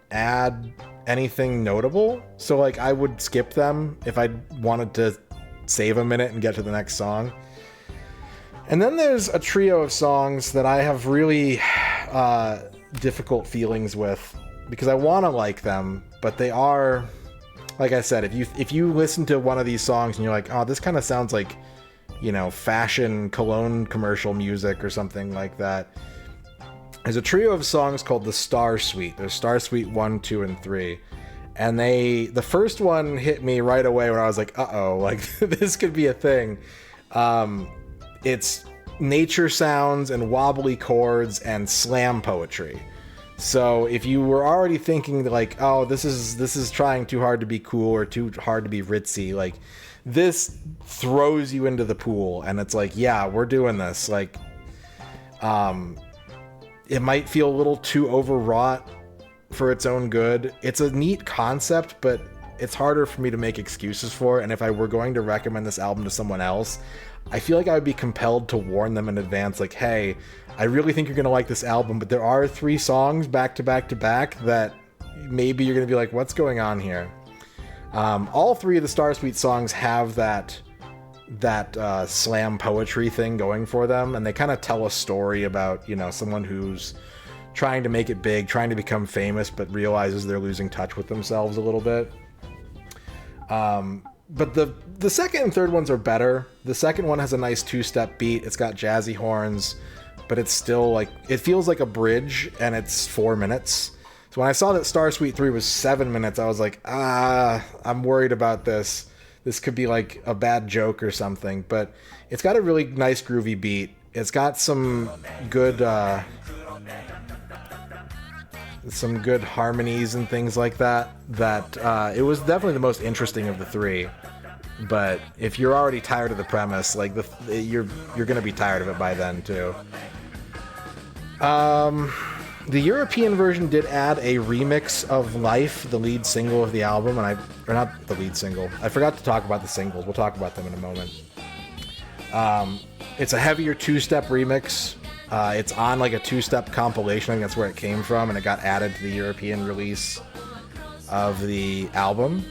add anything notable. So like, I would skip them if I wanted to save a minute and get to the next song. And then there's a trio of songs that I have really difficult feelings with, because I want to like them, but they are, like I said, if you listen to one of these songs and you're like, oh, this kind of sounds like, fashion cologne commercial music or something like that. There's a trio of songs called the Star Suite. There's Star Suite 1, 2, and 3. And the first one hit me right away when I was like, uh-oh, like this could be a thing. It's nature sounds and wobbly chords and slam poetry. So if you were already thinking like, oh, this is trying too hard to be cool or too hard to be ritzy, like, this throws you into the pool, and it's like, yeah, we're doing this. Like, it might feel a little too overwrought for its own good. It's a neat concept, but it's harder for me to make excuses for. And if I were going to recommend this album to someone else, I feel like I would be compelled to warn them in advance, like, hey, I really think you're going to like this album, but there are 3 songs back to back to back that maybe you're going to be like, what's going on here? All 3 of the Star Suite songs have that slam poetry thing going for them, and they kind of tell a story about, someone who's trying to make it big, trying to become famous, but realizes they're losing touch with themselves a little bit. But the second and third ones are better. The second one has a nice 2-step beat. It's got jazzy horns, but it's still like, it feels like a bridge, and it's 4 minutes. So when I saw that Star Suite 3 was 7 minutes, I was like, I'm worried about this. This could be like a bad joke or something. But it's got a really nice groovy beat. It's got some good harmonies and things like that. It was definitely the most interesting of the 3. But if you're already tired of the premise, like you're gonna be tired of it by then too. The European version did add a remix of Life, the lead single of the album, or not the lead single. I forgot to talk about the singles. We'll talk about them in a moment. It's a heavier two-step remix. It's on like a two-step compilation. I think that's where it came from, and it got added to the European release of the album.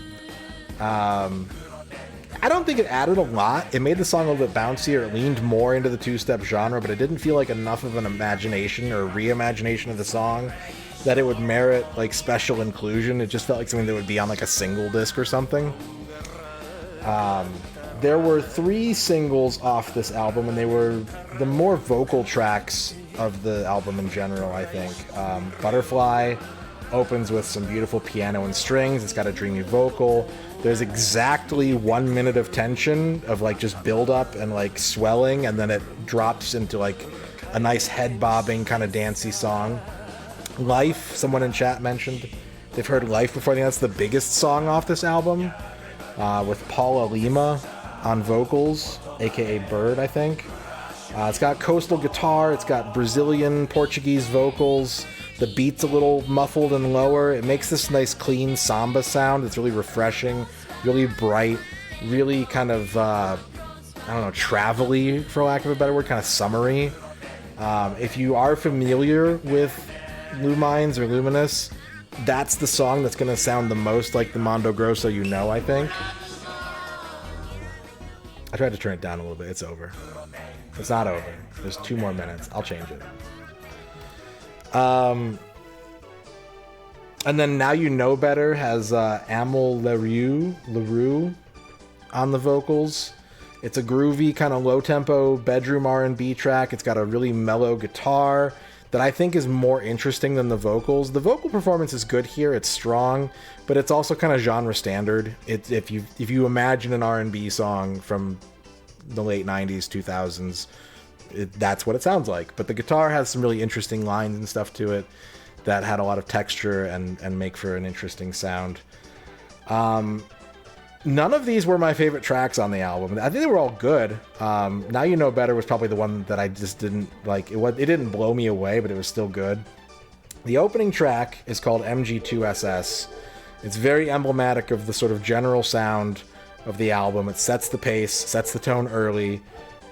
I don't think it added a lot. It made the song a little bit bouncier. It leaned more into the two-step genre, but it didn't feel like enough of an imagination or reimagination of the song that it would merit like special inclusion. It just felt like something that would be on like a single disc or something. There were 3 singles off this album, and they were the more vocal tracks of the album in general, I think. Butterfly opens with some beautiful piano and strings. It's got a dreamy vocal. There's exactly 1 minute of tension of like just build up and like swelling, and then it drops into like a nice head bobbing kind of dancey song. Life, someone in chat mentioned they've heard Life before. I think that's the biggest song off this album, with Paula Lima on vocals, aka Bird, I think. It's got coastal guitar, it's got Brazilian Portuguese vocals. The beat's a little muffled and lower. It makes this nice clean samba sound. It's really refreshing, really bright, really kind of, travel-y, for lack of a better word, kind of summery. If you are familiar with Lumines or Luminous, that's the song that's going to sound the most like the Mondo Grosso you know, I think. I tried to turn it down a little bit. It's over. It's not over. There's 2 more minutes. I'll change it. And then Now You Know Better has Amel LaRue on the vocals. It's a groovy kind of low-tempo bedroom R&B track. It's got a really mellow guitar that I think is more interesting than the vocals. The vocal performance is good here. It's strong, but it's also kind of genre standard. If you imagine an R&B song from the late 90s, 2000s, that's what it sounds like. But the guitar has some really interesting lines and stuff to it that had a lot of texture and make for an interesting sound. None of these were my favorite tracks on the album. I think they were all good. Now You Know Better was probably the one that I just didn't like. It didn't blow me away, but it was still good. The opening track is called MG2SS. It's very emblematic of the sort of general sound of the album. It sets the pace, sets the tone early,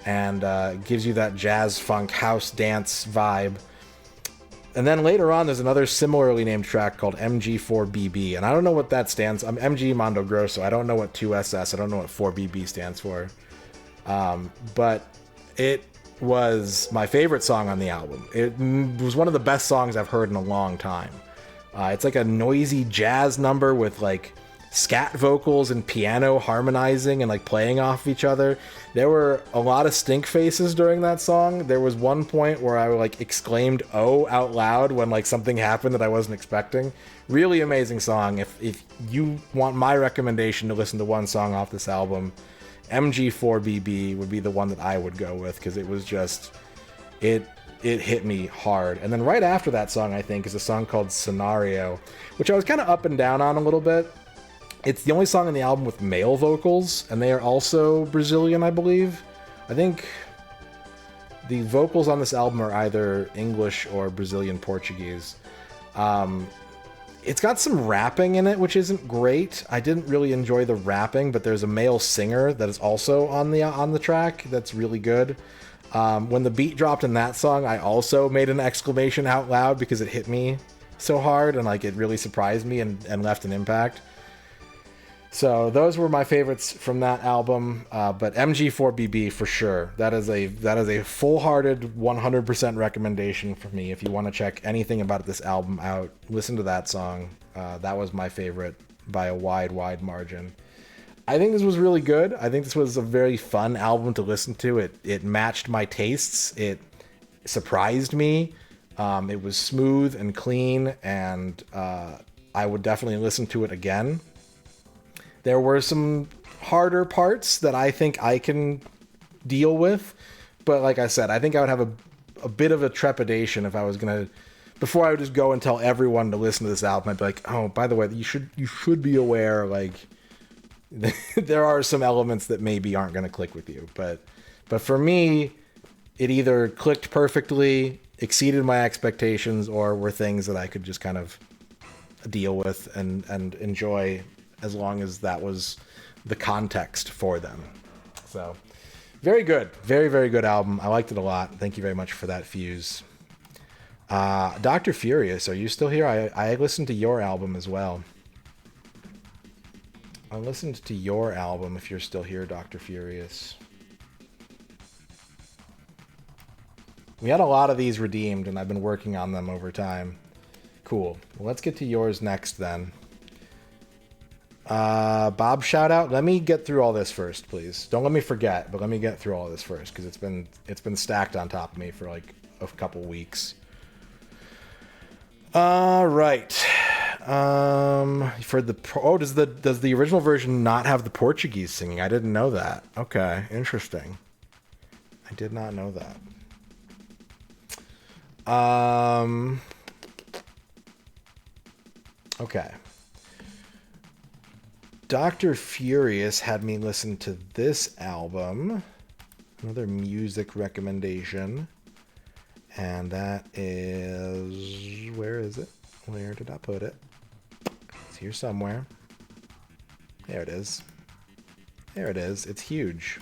and gives you that jazz, funk, house, dance vibe. And then later on, there's another similarly named track called MG4BB, and I don't know what that stands. I'm MG Mondo Grosso. I don't know what 2SS. I don't know what 4BB stands for. But it was my favorite song on the album. It was one of the best songs I've heard in a long time. It's like a noisy jazz number with like scat vocals and piano harmonizing and like playing off each other. There were a lot of stink faces during that song. There was one point where I like exclaimed "oh" out loud when like something happened that I wasn't expecting. Really amazing song. If you want my recommendation to listen to one song off this album, MG4BB would be the one that I would go with, because it was just it hit me hard. And then right after that song, I think, is a song called Scenario, which I was kind of up and down on a little bit. It's the only song on the album with male vocals, and they are also Brazilian, I believe. I think the vocals on this album are either English or Brazilian Portuguese. It's got some rapping in it, which isn't great. I didn't really enjoy the rapping, but there's a male singer that is also on the track that's really good. When the beat dropped in that song, I also made an exclamation out loud because it hit me so hard, and like it really surprised me and left an impact. So those were my favorites from that album, but MG4BB for sure. That is a full-hearted 100% recommendation for me. If you want to check anything about this album out, listen to that song. That was my favorite by a wide margin. I think this was really good. I think this was a very fun album to listen to. It matched my tastes. It surprised me. It was smooth and clean, and I would definitely listen to it again. There were some harder parts that I think I can deal with, but like I said, I think I would have a bit of a trepidation if I was gonna, before I would just go and tell everyone to listen to this album. I'd be like, oh, by the way, you should be aware, like there are some elements that maybe aren't gonna click with you, but for me, it either clicked perfectly exceeded my expectations or were things that I could just kind of deal with and enjoy as long as that was the context for them. So very good. Very, very good album. I liked it a lot. Thank you very much for that, Fuse. Dr. Furious, are you still here? I listened to your album as well. I listened to your album if you're still here, Dr. Furious. We had a lot of these redeemed, and I've been working on them over time. Cool. Well, let's get to yours next, then. Bob shout out. Let me get through all this first, please. Don't let me forget, but let me get through all this first, because it's been stacked on top of me for like a couple weeks. All right. For the does the original version not have the Portuguese singing? I didn't know that. Okay, interesting. I did not know that. Okay. Dr. Furious had me listen to this album. Another music recommendation. And that is... Where is it? Where did I put it? It's here somewhere. There it is. There it is. It's huge.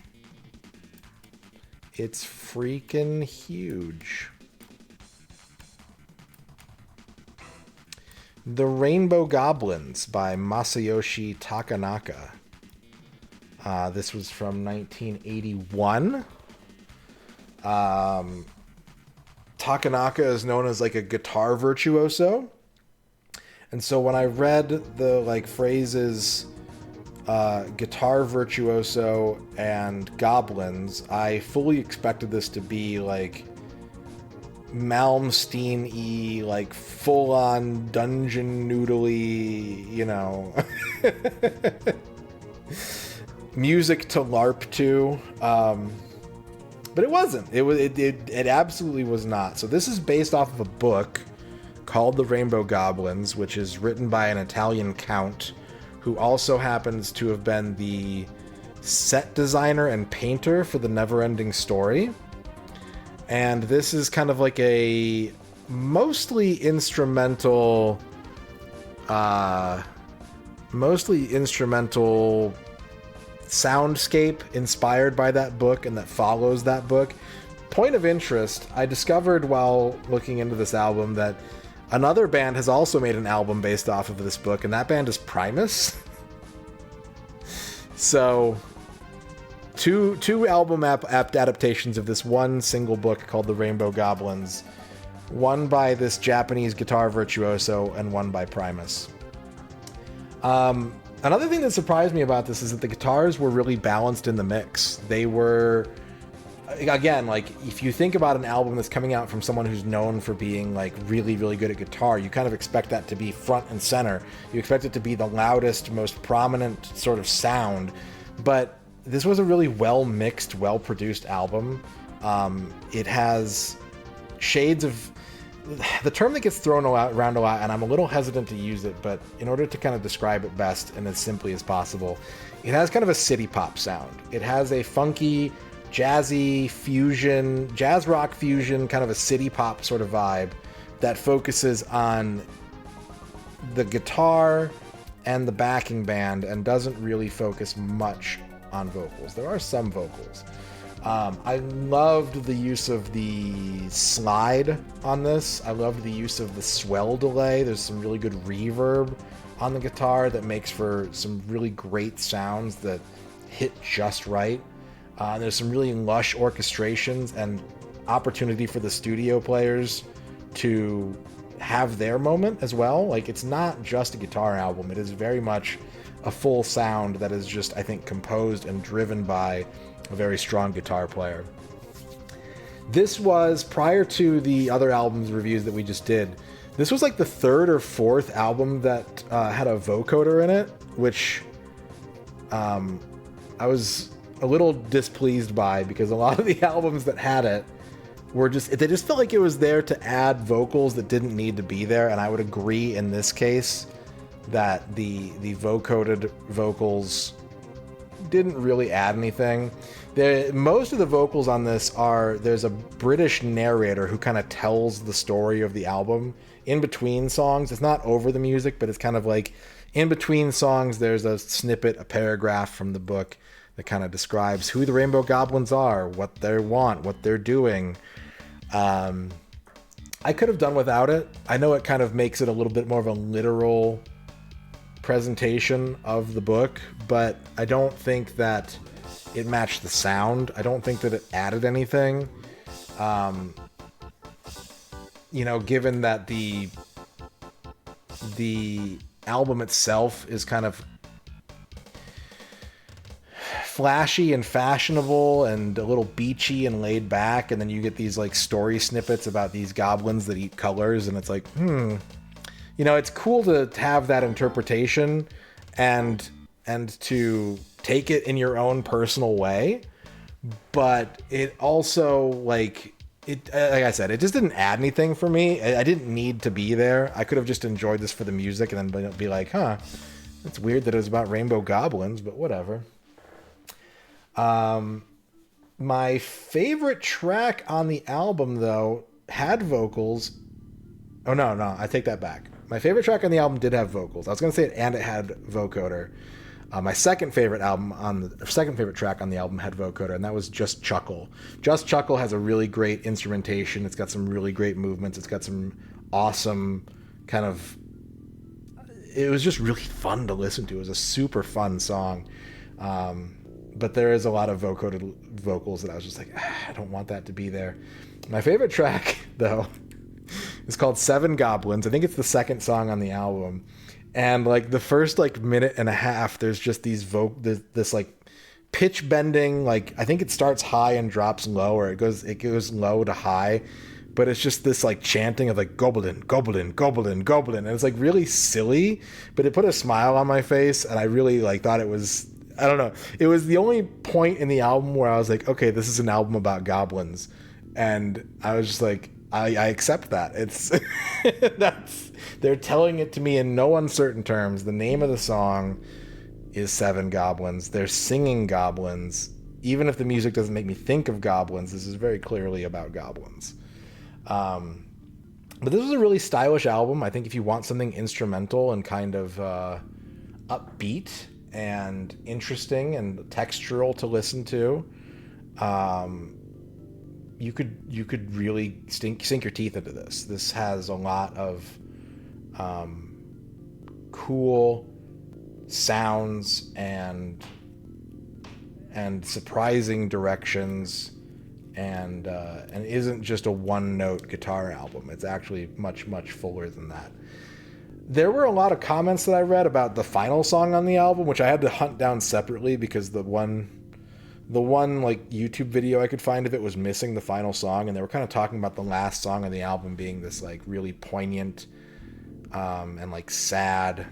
It's freaking huge. The Rainbow Goblins by Masayoshi Takanaka. This was from 1981. Takanaka is known as like a guitar virtuoso. And so when I read the like phrases guitar virtuoso and goblins, I fully expected this to be like Malmsteen-y, like full-on dungeon noodly, you know, music to LARP to. But it wasn't. It absolutely was not. So this is based off of a book called The Rainbow Goblins, which is written by an Italian count who also happens to have been the set designer and painter for the Neverending Story. And this is kind of like a mostly instrumental soundscape inspired by that book and that follows that book. Point of interest, I discovered while looking into this album that another band has also made an album based off of this book, and that band is Primus. So two album adaptations of this one single book called The Rainbow Goblins, one by this Japanese guitar virtuoso and one by Primus. Another thing that surprised me about this is that the guitars were really balanced in the mix. They were, again, like if you think about an album that's coming out from someone who's known for being like really, really good at guitar, you kind of expect that to be front and center. You expect it to be the loudest, most prominent sort of sound. But this was a really well-mixed, well-produced album. It has shades of... The term that gets thrown around a lot, and I'm a little hesitant to use it, but in order to kind of describe it best and as simply as possible, it has kind of a city pop sound. It has a funky, jazzy fusion, jazz rock fusion, kind of a city pop sort of vibe that focuses on the guitar and the backing band and doesn't really focus much on vocals. There are some vocals. I loved the use of the slide on this. I loved the use of the swell delay. There's some really good reverb on the guitar that makes for some really great sounds that hit just right. There's some really lush orchestrations and opportunity for the studio players to have their moment as well. Like, it's not just a guitar album. It is very much a full sound that is just, I think, composed and driven by a very strong guitar player. This was, prior to the other albums reviews that we just did, this was like the third or fourth album that had a vocoder in it, which I was a little displeased by, because a lot of the albums that had it were they just felt like it was there to add vocals that didn't need to be there. And I would agree in this case that the vocoded vocals didn't really add anything. Most of the vocals on this there's a British narrator who kind of tells the story of the album in between songs. It's not over the music, but it's kind of like in between songs, there's a snippet, a paragraph from the book that kind of describes who the Rainbow Goblins are, what they want, what they're doing. I could have done without it. I know it kind of makes it a little bit more of a literal presentation of the book, but I don't think that it matched the sound. I don't think that it added anything. Given that the album itself is kind of flashy and fashionable and a little beachy and laid back, and then you get these like story snippets about these goblins that eat colors, and it's like, it's cool to have that interpretation and to take it in your own personal way, but it also like I said, it just didn't add anything for me. I didn't need to be there. I could have just enjoyed this for the music and then be like, it's weird that it was about rainbow goblins, but whatever. My favorite track on the album, though, had vocals. Oh, no, I take that back. My favorite track on the album did have vocals. I was going to say it, and it had vocoder. My second favorite track on the album had vocoder, and that was Just Chuckle. Just Chuckle has a really great instrumentation. It's got some really great movements. It's got some awesome kind of... It was just really fun to listen to. It was a super fun song. But there is a lot of vocoded vocals that I was just like, I don't want that to be there. My favorite track, though, is called Seven Goblins. I think it's the second song on the album. And like the first like minute and a half, there's just this like pitch bending, like I think it starts high and drops low, or it goes low to high, but it's just this like chanting of like goblin, goblin, goblin, goblin. And it's like really silly, but it put a smile on my face, and I really like thought it was, I don't know. It was the only point in the album where I was like, okay, this is an album about goblins. And I was just like, I accept that. It's they're telling it to me in no uncertain terms. The name of the song is Seven Goblins. They're singing goblins. Even if the music doesn't make me think of goblins, this is very clearly about goblins. But this was a really stylish album. I think if you want something instrumental and kind of upbeat and interesting and textural to listen to, you could really sink your teeth into this. This has a lot of cool sounds and surprising directions, and isn't just a one-note guitar album. It's actually much, much fuller than that. There were a lot of comments that I read about the final song on the album, which I had to hunt down separately because the one like YouTube video I could find of it was missing the final song, and they were kind of talking about the last song on the album being this like really poignant and like sad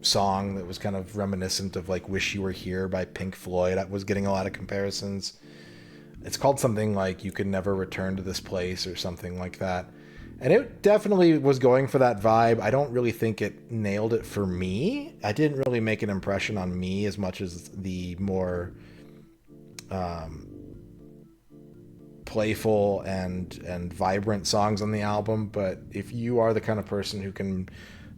song that was kind of reminiscent of like Wish You Were Here by Pink Floyd. I was getting a lot of comparisons. It's called something like You Can Never Return to This Place or something like that. And it definitely was going for that vibe. I don't really think it nailed it for me. I didn't really make an impression on me as much as the more playful and vibrant songs on the album. But if you are the kind of person who can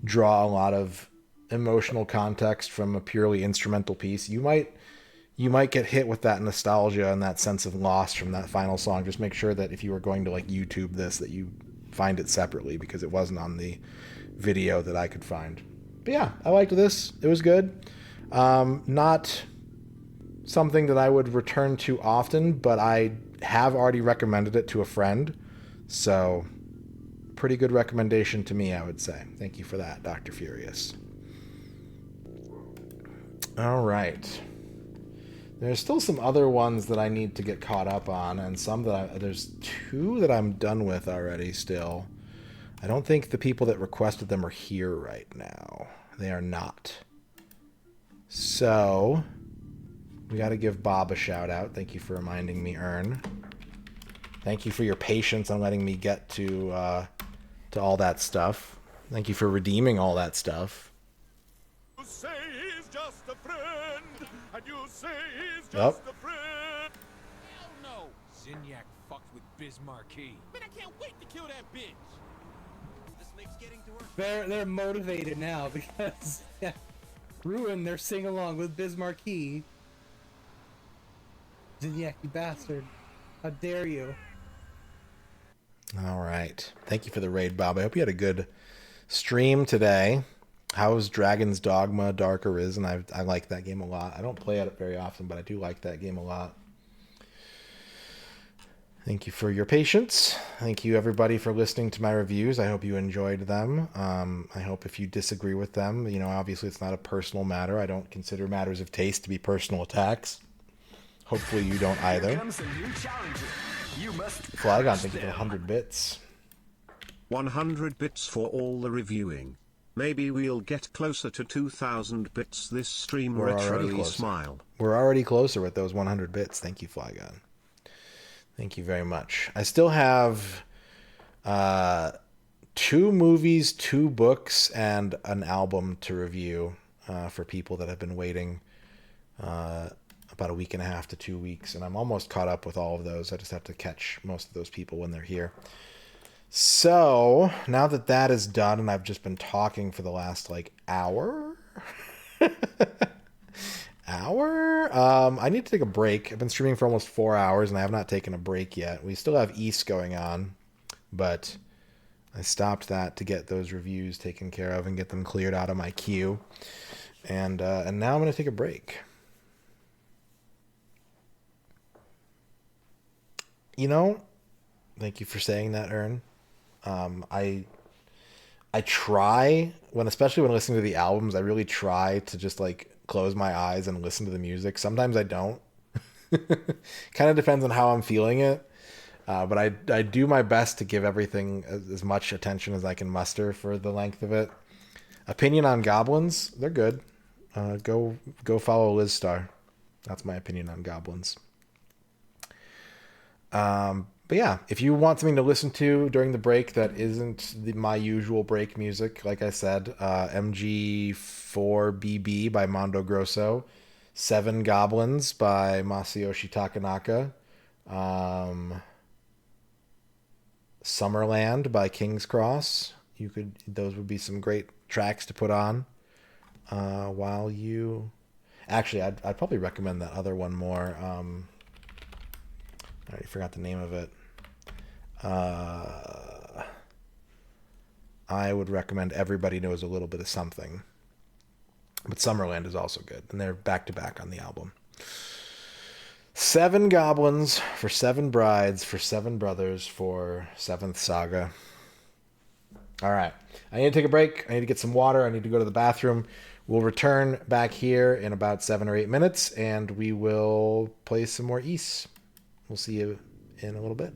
draw a lot of emotional context from a purely instrumental piece, you might get hit with that nostalgia and that sense of loss from that final song. Just make sure that if you are going to like YouTube this, that you find it separately, because it wasn't on the video that I could find. But yeah, I liked this. It was good. Not something that I would return to often, but I have already recommended it to a friend. So pretty good recommendation to me, I would say. Thank you for that, Dr. Furious. All right. There's still some other ones that I need to get caught up on, and some that there's two that I'm done with already still. I don't think the people that requested them are here right now. They are not. So, we got to give Bob a shout out. Thank you for reminding me, Ern. Thank you for your patience on letting me get to all that stuff. Thank you for redeeming all that stuff. And you say he's Yep. just a friend. Hell no. Zinyak fucked with Bismarcky. Man, I can't wait to kill that bitch. This lake's getting to work. They're motivated now because Ruin their sing along with Bismarcky. Zinyak, you bastard! How dare you? All right. Thank you for the raid, Bob. I hope you had a good stream today. How's Dragon's Dogma Dark Arisen? I like that game a lot. I don't play it very often, but I do like that game a lot. Thank you for your patience. Thank you, everybody, for listening to my reviews. I hope you enjoyed them. I hope if you disagree with them, obviously it's not a personal matter. I don't consider matters of taste to be personal attacks. Hopefully you don't either. Felghana, thank you for 100 bits. 100 bits for all the reviewing. Maybe we'll get closer to 2,000 bits this stream. We're already Retroly closer. smile. We're already closer with those 100 bits. Thank you, Felghana. Thank you very much. I still have 2 movies, 2 books, and an album to review for people that have been waiting about a week and a half to 2 weeks. And I'm almost caught up with all of those. I just have to catch most of those people when they're here. So now that that is done, and I've just been talking for the last hour, I need to take a break. I've been streaming for almost 4 hours, and I have not taken a break yet. We still have East going on, but I stopped that to get those reviews taken care of and get them cleared out of my queue. And now I'm going to take a break. Thank you for saying that, Ern. I try, especially when listening to the albums, I really try to just close my eyes and listen to the music. Sometimes I don't. Kind of depends on how I'm feeling it. But I do my best to give everything as much attention as I can muster for the length of it. Opinion on goblins, they're good. Go follow Liz Star. That's my opinion on goblins. But yeah, if you want something to listen to during the break that isn't my usual break music, like I said, MG4BB by Mondo Grosso, 7 Goblins by Masayoshi Takanaka, Summerland by King's Cross. Those would be some great tracks to put on while you... Actually, I'd probably recommend that other one more. I already forgot the name of it. I would recommend Everybody Knows a Little Bit of Something. But Summerland is also good. And they're back-to-back on the album. 7 goblins for 7 brides for 7 brothers for 7th saga. All right. I need to take a break. I need to get some water. I need to go to the bathroom. We'll return back here in about 7 or 8 minutes, and we will play some more Ys. We'll see you in a little bit.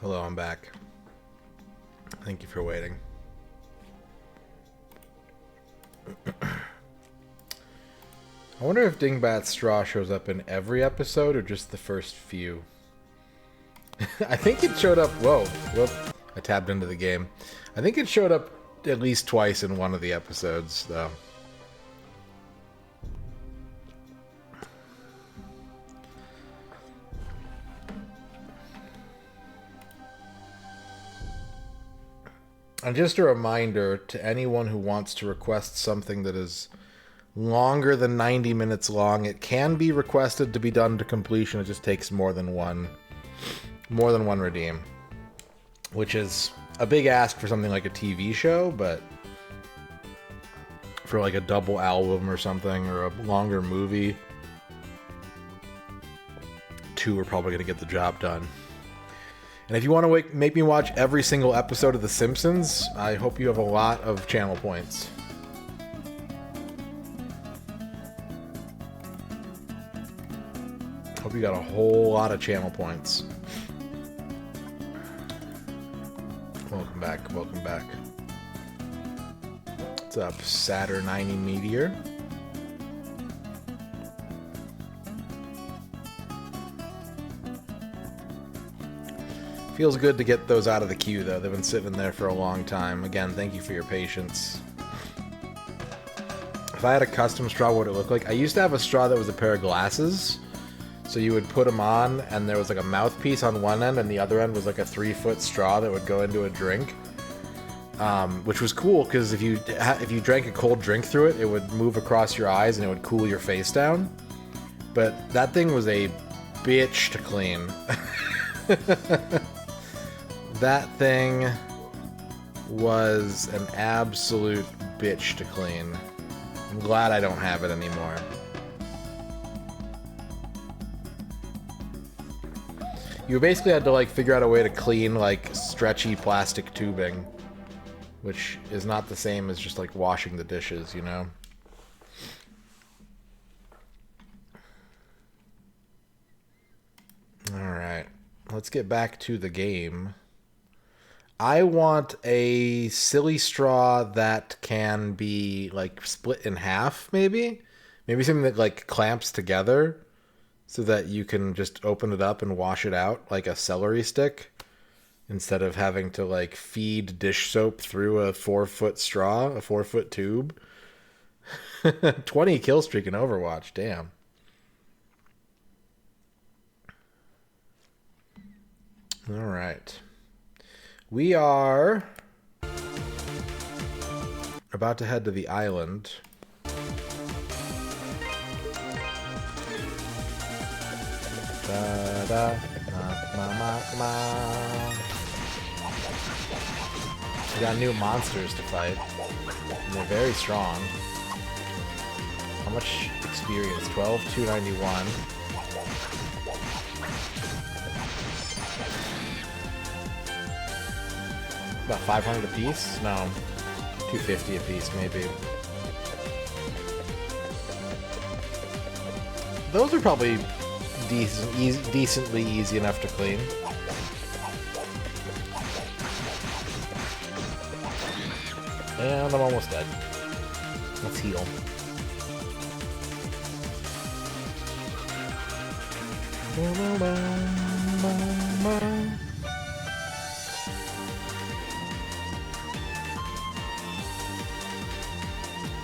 Hello, I'm back. Thank you for waiting. I wonder if Dingbat's straw shows up in every episode or just the first few. I think it showed up... Whoa. Whoop. I tabbed into the game. I think it showed up at least twice in one of the episodes, though. And just a reminder to anyone who wants to request something that is longer than 90 minutes long, it can be requested to be done to completion. It just takes more than one redeem, which is a big ask for something like a TV show, but for like a double album or something, or a longer movie, 2 are probably going to get the job done. And if you want to make me watch every single episode of The Simpsons, I hope you have a lot of channel points. Hope you got a whole lot of channel points. Welcome back, welcome back. What's up, Saturnine Meteor? Feels good to get those out of the queue, though. They've been sitting there for a long time. Again, thank you for your patience. If I had a custom straw, what would it look like? I used to have a straw that was a pair of glasses. So you would put them on, and there was like a mouthpiece on one end, and the other end was like a 3-foot straw that would go into a drink. Which was cool, because if you drank a cold drink through it, it would move across your eyes, and it would cool your face down. But that thing was a bitch to clean. That thing was an absolute bitch to clean. I'm glad I don't have it anymore. You basically had to like figure out a way to clean like stretchy plastic tubing, which is not the same as just like washing the dishes, you know? Alright, let's get back to the game. I want a silly straw that can be like split in half, maybe? Maybe something that like clamps together so that you can just open it up and wash it out like a celery stick instead of having to like feed dish soap through a 4-foot straw, a 4-foot tube. 20 kill streak in Overwatch, damn. All right. We are about to head to the island. Da, da, ma, ma, ma. We got new monsters to fight. And they're very strong. How much experience? 12,291. About 500 apiece? No. 250 apiece, maybe. Those are probably decently easy enough to clean. And I'm almost dead. Let's heal.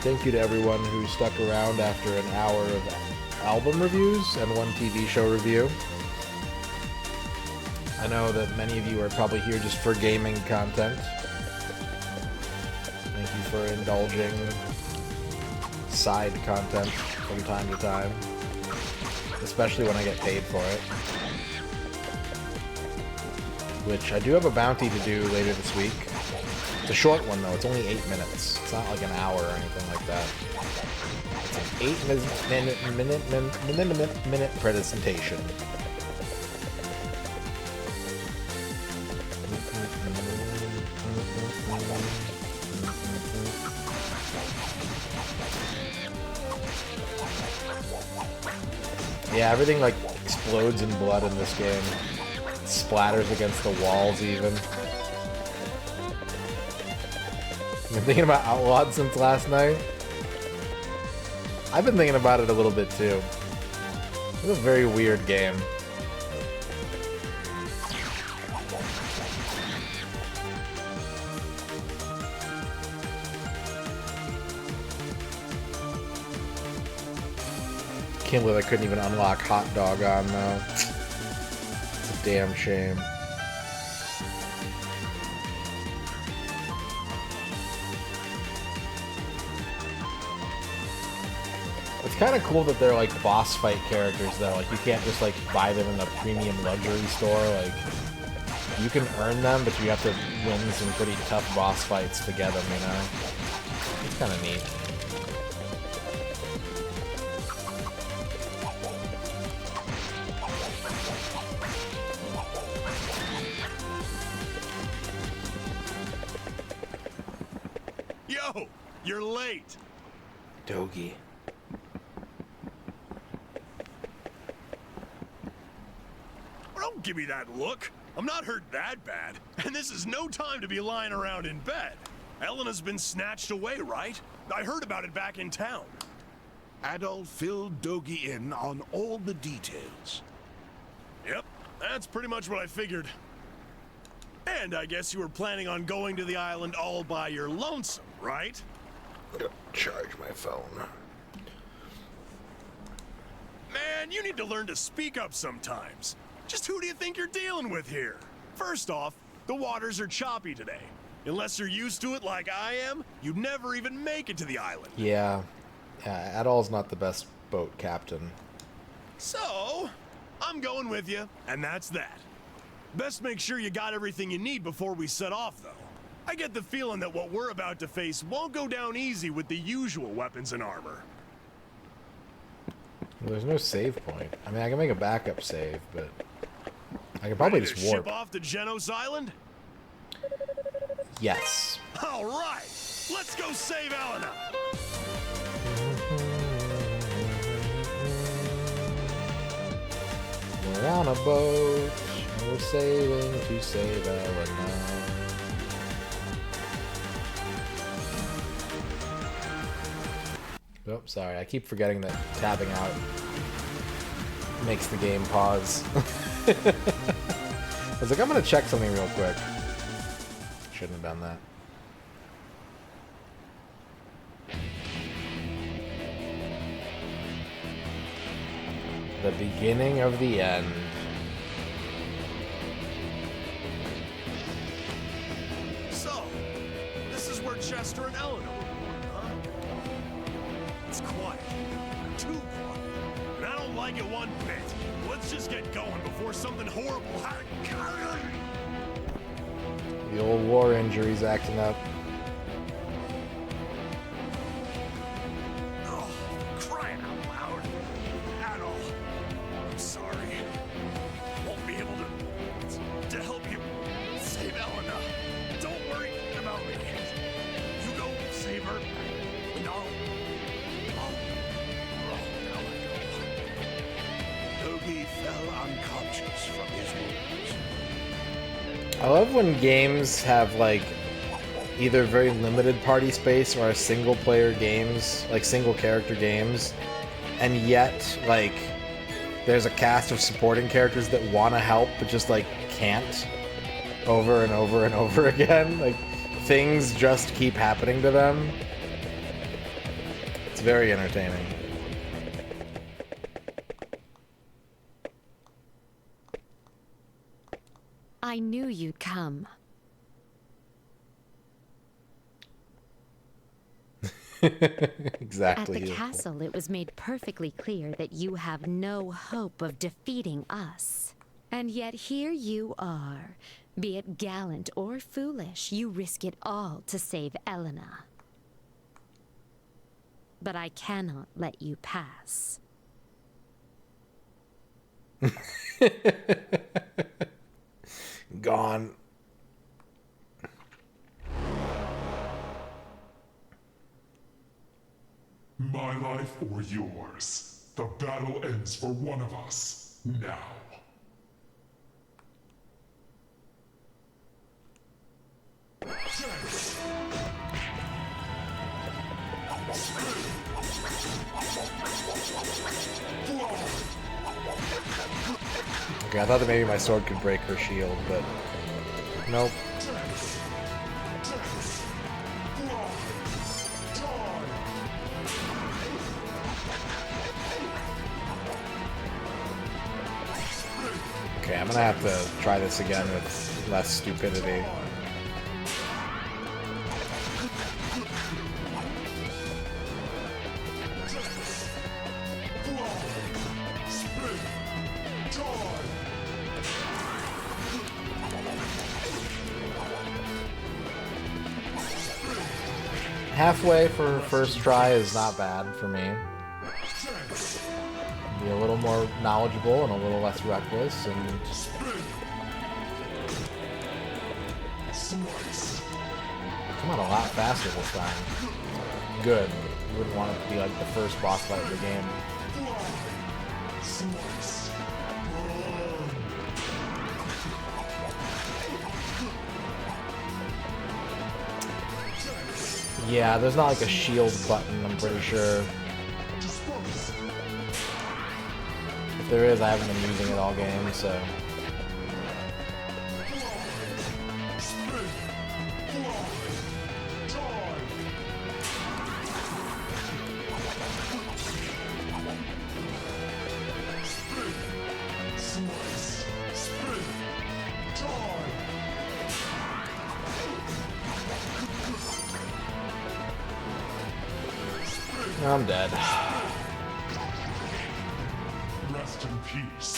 Thank you to everyone who stuck around after an hour of album reviews and one TV show review. I know that many of you are probably here just for gaming content. Thank you for indulging side content from time to time, especially when I get paid for it. Which I do have a bounty to do later this week. It's a short one though, it's only 8 minutes. It's not like an hour or anything like that. It's an 8 minute presentation. Yeah, everything like explodes in blood in this game. splatters against the walls even. I've been thinking about Outlawed since last night. I've been thinking about it a little bit too. It's a very weird game. Can't believe I couldn't even unlock Hot Dog on though. It's a damn shame. It's kind of cool that they're like boss fight characters though. Like you can't just like buy them in the premium luxury store. Like you can earn them, but you have to win some pretty tough boss fights to get them, you know? It's kind of neat. Yo, you're late. Dogi. Don't give me that look. I'm not hurt that bad. And this is no time to be lying around in bed. Elena's been snatched away, right? I heard about it back in town. Adolf filled Dogi in on all the details. Yep, that's pretty much what I figured. And I guess you were planning on going to the island all by your lonesome, right? I'm gonna charge my phone. Man, you need to learn to speak up sometimes. Just who do you think you're dealing with here? First off, the waters are choppy today. Unless you're used to it like I am, you'd never even make it to the island. Yeah. Yeah, Adol's not the best boat captain. So, I'm going with you, and that's that. Best make sure you got everything you need before we set off, though. I get the feeling that what we're about to face won't go down easy with the usual weapons and armor. Well, there's no save point. I mean, I can make a backup save, but I can probably Ready just to warp. ship off to Genos Island? Yes. All right, let's go save Elena. We're on a boat, and we're sailing to save Elena. Oh, sorry, I keep forgetting that tabbing out makes the game pause. I was like, I'm gonna check something real quick. Shouldn't have done that. The beginning of the end. So, this is where Chester and Eleanor were born, huh? It's quiet. Too quiet. And I don't like it one bit. Let's just get going before something horrible happens. The old war injuries acting up. Oh, crying out loud. Adolf, I'm sorry. Won't be able to help you save Elena. Don't worry about me. You go save her. And I'll Dogi fell unconscious from his wounds. I love when games have like either very limited party space or single player games, like single character games, and yet like there's a cast of supporting characters that want to help but just like can't over and over and over again. Like things just keep happening to them. It's very entertaining. I knew you'd come. Exactly. At the castle, it was made perfectly clear that you have no hope of defeating us. And yet here you are. Be it gallant or foolish, you risk it all to save Elena. But I cannot let you pass. Gone. My life or yours. The battle ends for one of us now. Okay, I thought that maybe my sword could break her shield, but nope. Okay, I'm gonna have to try this again with less stupidity. Halfway for first try is not bad for me. Be a little more knowledgeable and a little less reckless, and come on a lot faster this time. Good. You wouldn't want it to be like the first boss fight of the game. Yeah, there's not like a shield button, I'm pretty sure. If there is, I haven't been using it all game, so... I'm dead. Rest in peace.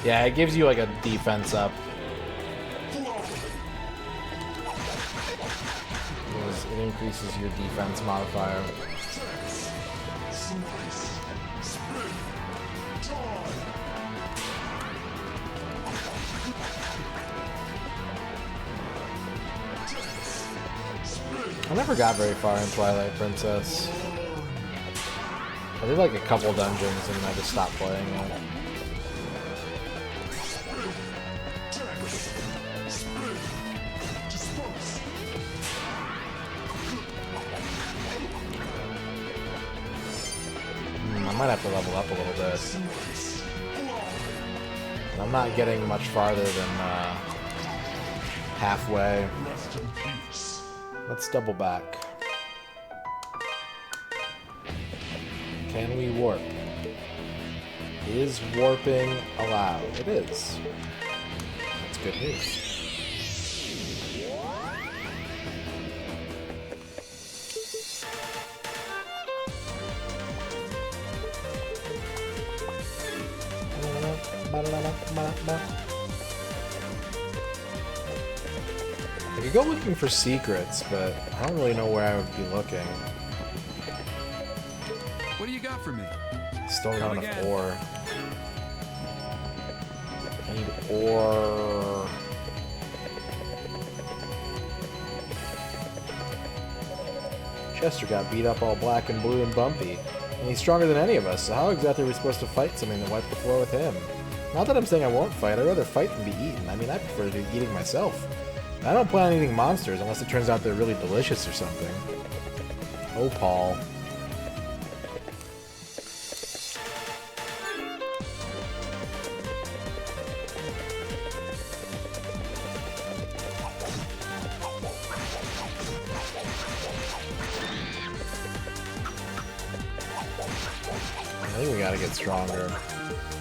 Yeah, it gives you like a defense up. It increases your defense modifier. I never got very far in Twilight Princess. I did like a couple dungeons and I just stopped playing it. I might have to level up a little bit. I'm not getting much farther than halfway. Let's double back. Can we warp? Is warping allowed? It is. That's good news. I could go looking for secrets, but I don't really know where I would be looking. What do you got for me? Still not enough ore. I need ore. Chester got beat up all black and blue and bumpy. And he's stronger than any of us, so how exactly are we supposed to fight something that wiped the floor with him? Not that I'm saying I won't fight, I'd rather fight than be eaten. I mean, I prefer to do eating myself. I don't plan on eating monsters unless it turns out they're really delicious or something. Oh, Paul. I think we gotta get stronger.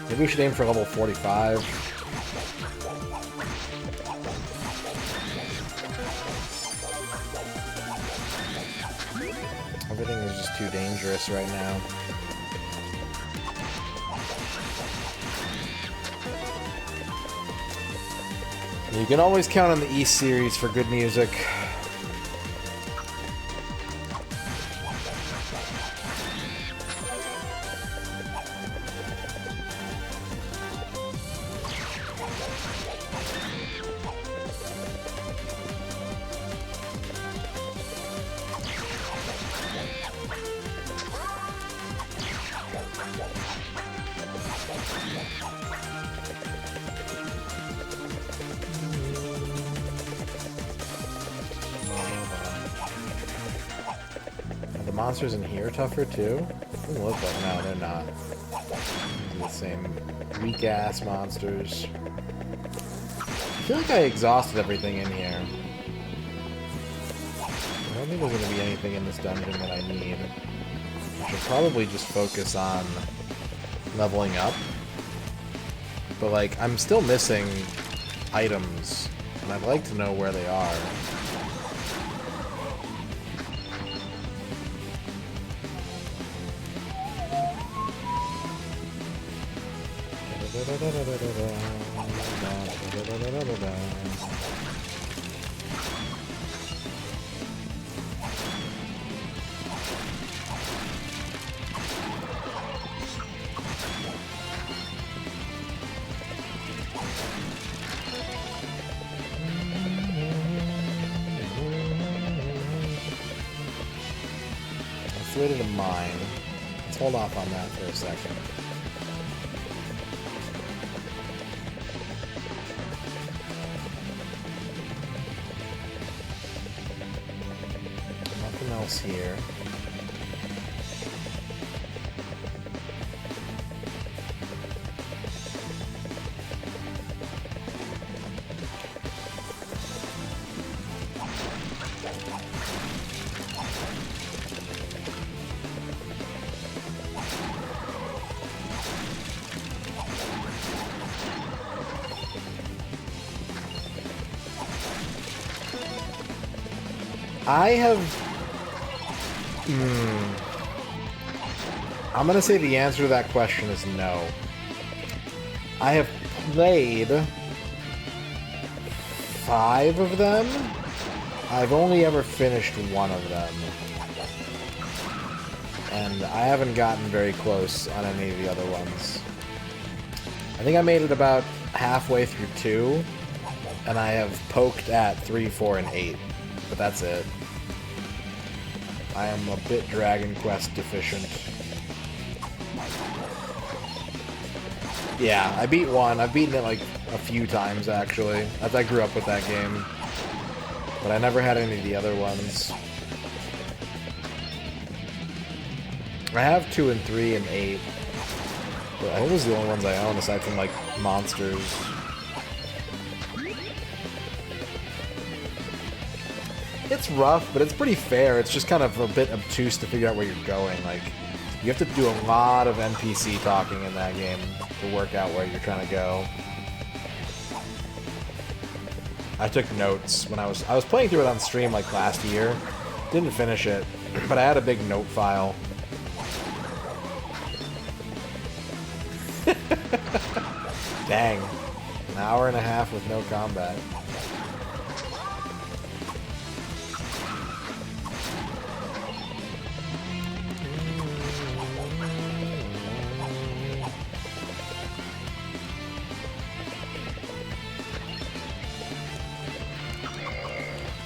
Maybe we should aim for level 45. Everything is just too dangerous right now. You can always count on the East series for good music. monsters in here tougher too? Doesn't look like, no, they're not. These are the same weak-ass monsters. I feel like I exhausted everything in here. I don't think there's going to be anything in this dungeon that I need. I should probably just focus on leveling up. But, like, I'm still missing items, and I'd like to know where they are. Ready to mine. Let's hold off on that for a second. Nothing else here. I have... I'm gonna say the answer to that question is no. I have played 5 of them. I've only ever finished 1 of them. And I haven't gotten very close on any of the other ones. I think I made it about halfway through 2, and I have poked at 3, 4, and 8. But that's it. I am a bit Dragon Quest deficient. Yeah, I beat 1. I've beaten it like a few times actually, as I grew up with that game. But I never had any of the other ones. I have 2 and 3 and 8. But I think those are the only ones I own aside from like monsters. It's rough, but it's pretty fair. It's just kind of a bit obtuse to figure out where you're going. Like, you have to do a lot of NPC talking in that game to work out where you're trying to go. I took notes when I was playing through it on stream like last year. Didn't finish it, but I had a big note file. Dang. An hour and a half with no combat.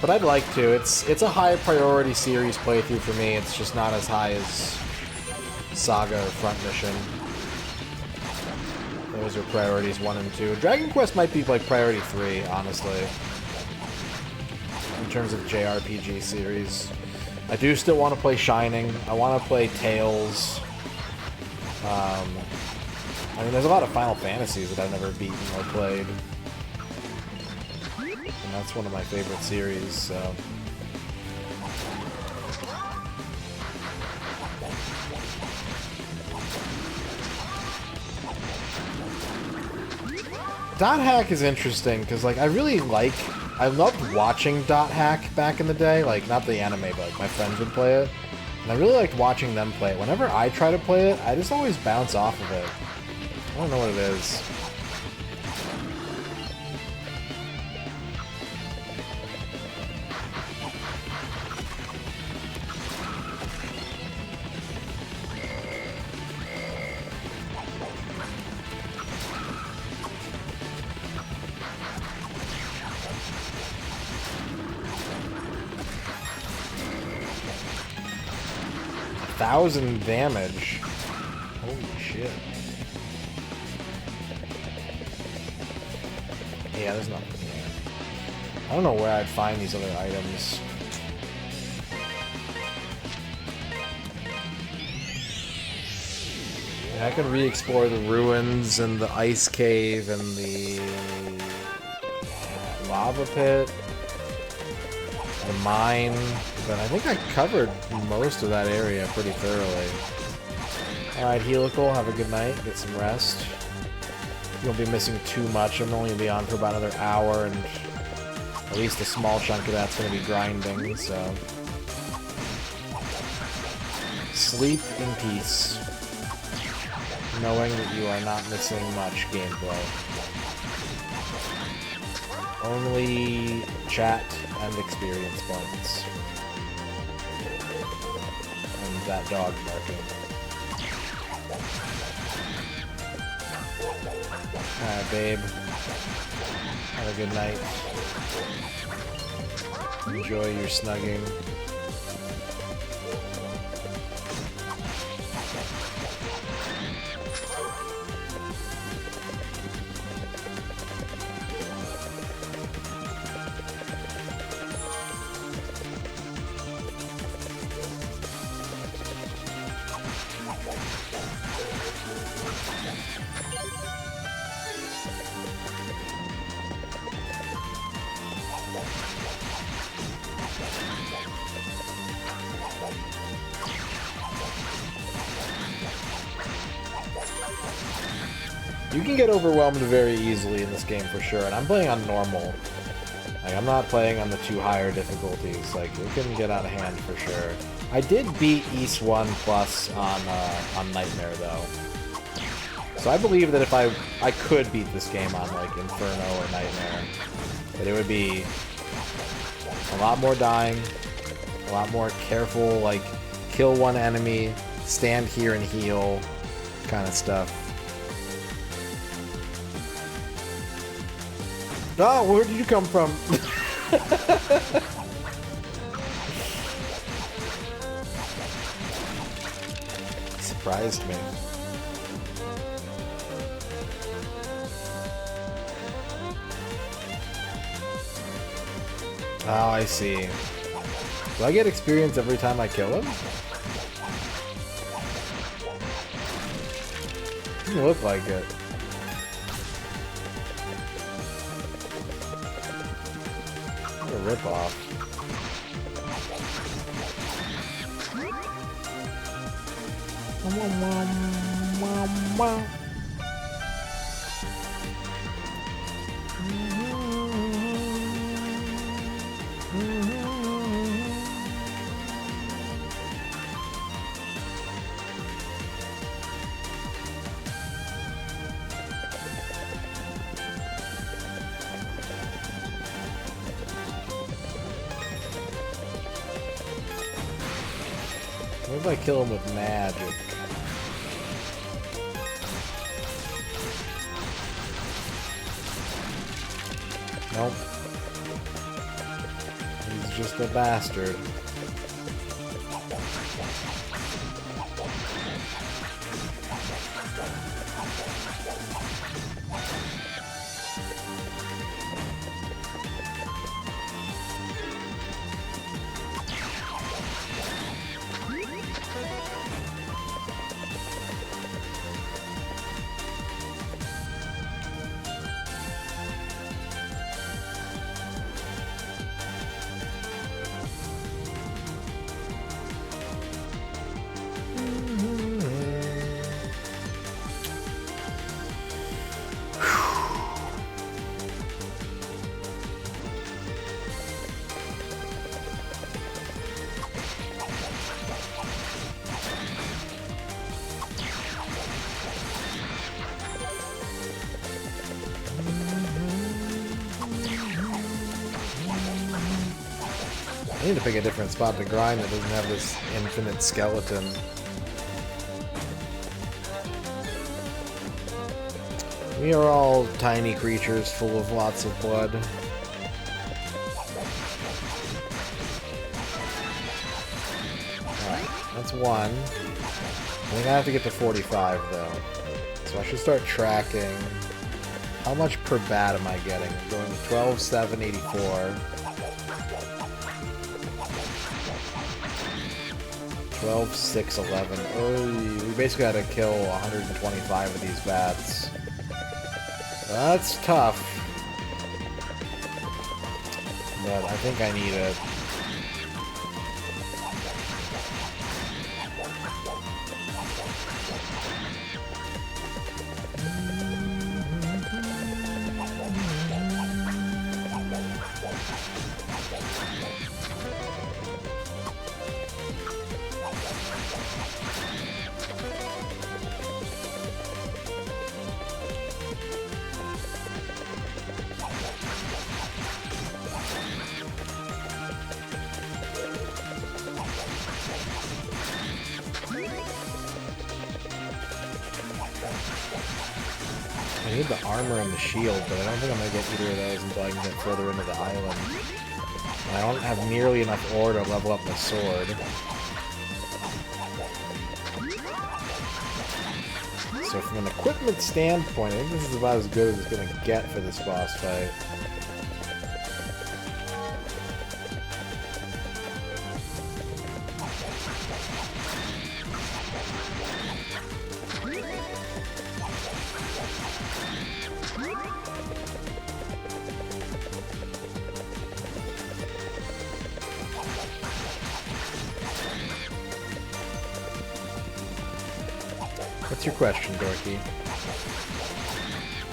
But I'd like to. It's a high priority series playthrough for me. It's just not as high as Saga or Front Mission. Those are priorities 1 and 2. Dragon Quest might be like priority 3, honestly. In terms of JRPG series. I do still want to play Shining. I want to play Tales. I mean, there's a lot of Final Fantasies that I've never beaten or played. And that's one of my favorite series, so... Dot Hack is interesting, because, like, I loved watching Dot Hack back in the day, like, not the anime, but, like, my friends would play it. And I really liked watching them play it. Whenever I try to play it, I just always bounce off of it. I don't know what it is. $1,000 damage. Holy shit. Yeah, there's nothing here. I don't know where I'd find these other items. I can re-explore the ruins and the ice cave and the lava pit, the mine, but I think I covered most of that area pretty thoroughly. Alright, Helical, have a good night, get some rest. You won't be missing too much. I'm only going to be on for about another hour, and at least a small chunk of that's going to be grinding, so... Sleep in peace, knowing that you are not missing much gameplay. Only chat and experience points. And that dog barking. Alright, babe. Have a good night. Enjoy your snugging. You can get overwhelmed very easily in this game for sure, and I'm playing on normal. Like, I'm not playing on the two higher difficulties. Like, it can get out of hand for sure. I did beat East 1 Plus on Nightmare, though. So I believe that if I could beat this game on, like, Inferno or Nightmare, that it would be a lot more dying, a lot more careful, like, kill one enemy, stand here and heal kind of stuff. Oh, where did you come from? Surprised me. Oh, I see. Do I get experience every time I kill him? Doesn't look like it. What a ripoff. What if I kill him with magic? Nope. He's just a bastard. I need to pick a different spot to grind that doesn't have this infinite skeleton. We are all tiny creatures full of lots of blood. Alright, that's one. I think I have to get to 45 though. So I should start tracking. How much per bat am I getting? I'm going 12, 7, 84. 12, 6, 11. Oh, we basically had to kill 125 of these bats. That's tough. But I think I need it. I need the armor and the shield, but I don't think I'm going to get either of those until I can get further into the island. And I don't have nearly enough ore to level up my sword. So from an equipment standpoint, I think this is about as good as it's going to get for this boss fight. What's your question, Dorky?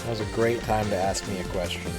That was a great time to ask me a question.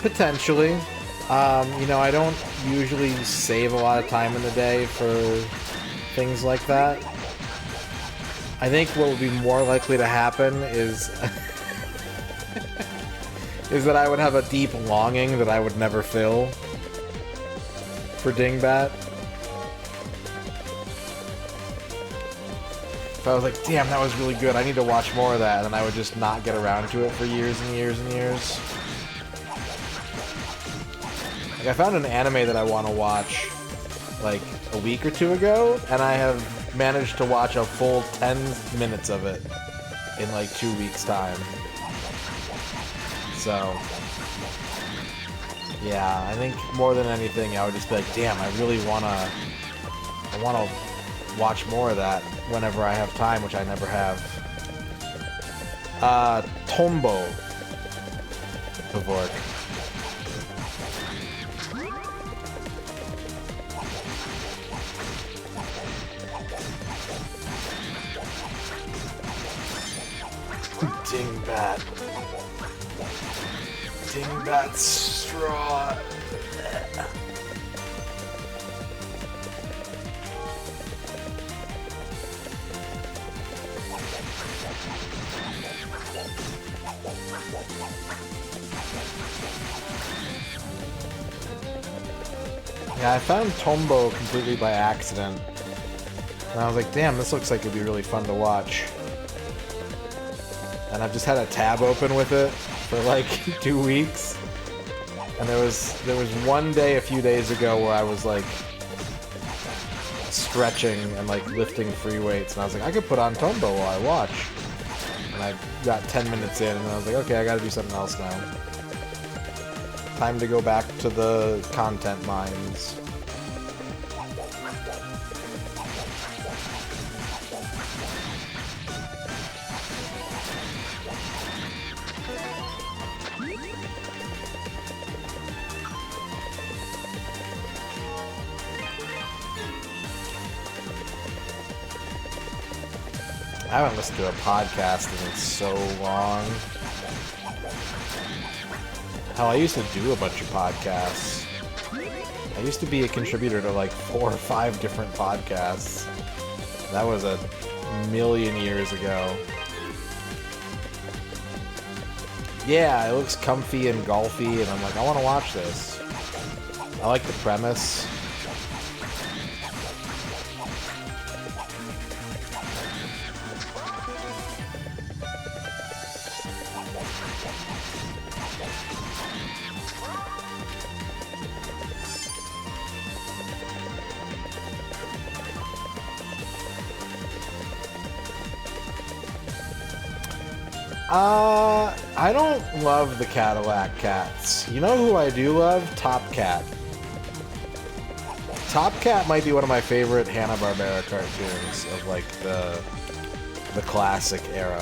Potentially. You know, I don't usually save a lot of time in the day for things like that. I think what would be more likely to happen is is that I would have a deep longing that I would never fill for Dingbat. If I was like, damn, that was really good, I need to watch more of that, and then I would just not get around to it for years and years and years. Like, I found an anime that I want to watch like a week or two ago, and I have managed to watch a full 10 minutes of it in like 2 weeks' time. So, yeah, I think more than anything, I would just be like, damn, I really wanna watch more of that whenever I have time, which I never have. Tombo. Pavork. Dingbat. Dingbat straw. Yeah, I found Tombo completely by accident. And I was like, damn, this looks like it'd be really fun to watch. And I've just had a tab open with it for like 2 weeks. And there was one day a few days ago where I was like stretching and like lifting free weights, and I was like, I could put on Tombo while I watch. And I got 10 minutes in, and I was like, okay, I gotta do something else now. Time to go back to the content mines. I haven't listened to a podcast in so long. Hell, I used to do a bunch of podcasts. I used to be a contributor to like 4 or 5 different podcasts. That was a million years ago. Yeah, it looks comfy and golfy, and I'm like, I want to watch this. I like the premise. I don't love the Cadillac Cats. You know who I do love? Top Cat. Top Cat might be one of my favorite Hanna-Barbera cartoons of like the classic era.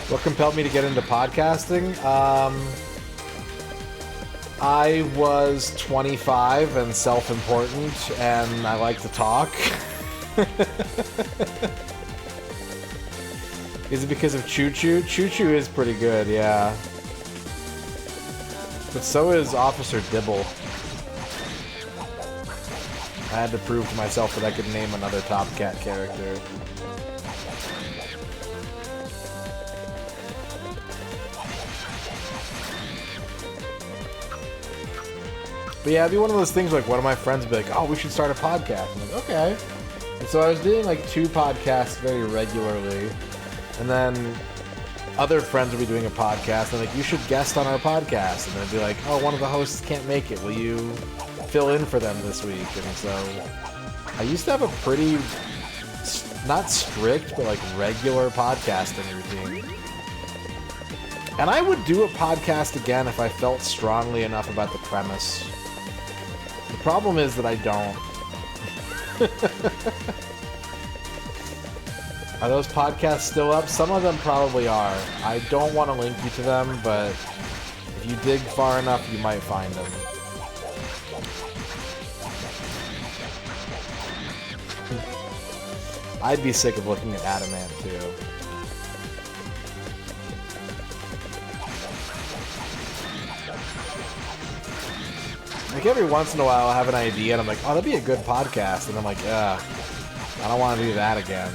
What compelled me to get into podcasting? I was 25 and self-important, and I like to talk. Is it because of Choo Choo? Choo Choo is pretty good, yeah. But so is Officer Dibble. I had to prove to myself that I could name another Top Cat character. But yeah, it'd be one of those things like one of my friends would be like, oh, we should start a podcast. I'm like, okay. And so I was doing like 2 podcasts very regularly. And then other friends would be doing a podcast, and like, you should guest on our podcast. And they'd be like, oh, one of the hosts can't make it. Will you fill in for them this week? And so I used to have a pretty, not strict, but like regular podcasting routine. And I would do a podcast again if I felt strongly enough about the premise. The problem is that I don't. Are those podcasts still up? Some of them probably are. I don't want to link you to them, but if you dig far enough, you might find them. I'd be sick of looking at Adamant, too. Like, every once in a while, I have an idea, and I'm like, oh, that'd be a good podcast. And I'm like, I don't want to do that again.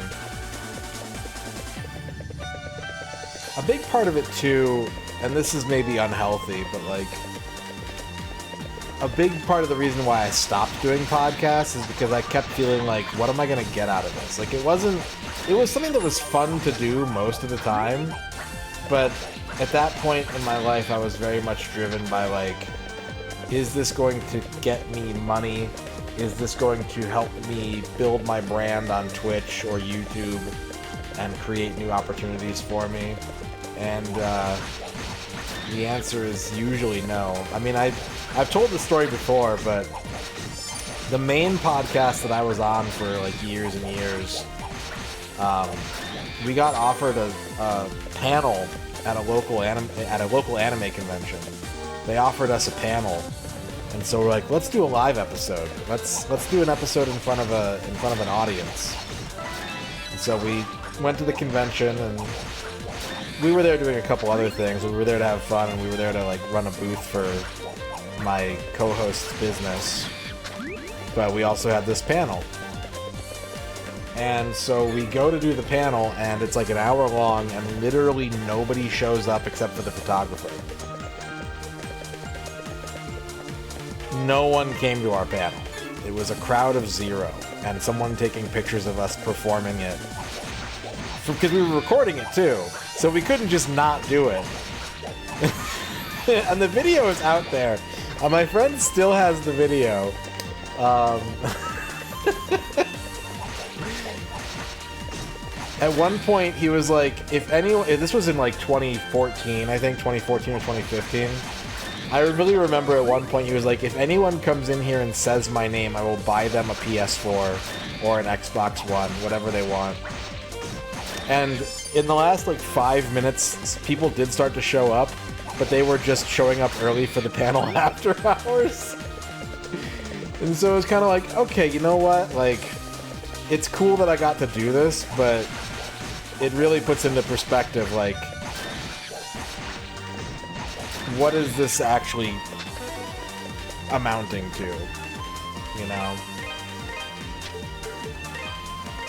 A big part of it, too, and this is maybe unhealthy, but, like, a big part of the reason why I stopped doing podcasts is because I kept feeling like, what am I going to get out of this? Like, it was something that was fun to do most of the time, but at that point in my life, I was very much driven by, like, is this going to get me money? Is this going to help me build my brand on Twitch or YouTube and create new opportunities for me? And the answer is usually no. I mean, I've told the story before, but the main podcast that I was on for like years and years, we got offered a panel at a local anime convention. They offered us a panel, and so we're like, let's do a live episode. Let's do an episode in front of an audience. And so we went to the convention, and we were there doing a couple other things. We were there to have fun, and we were there to like run a booth for my co-host's business. But we also had this panel. And so we go to do the panel, and it's like an hour long, and literally nobody shows up except for the photographer. No one came to our panel. It was a crowd of 0, and someone taking pictures of us performing it. Because we were recording it too, so we couldn't just not do it. And the video is out there. My friend still has the video. At one point, he was like, if anyone... This was in like 2014, I think, 2014 or 2015. I really remember at one point he was like, if anyone comes in here and says my name, I will buy them a PS4 or an Xbox One, whatever they want. And in the last like 5 minutes, people did start to show up, but they were just showing up early for the panel after hours. And so it was kind of like, okay, you know what? Like, it's cool that I got to do this, but it really puts into perspective, like, what is this actually amounting to, you know?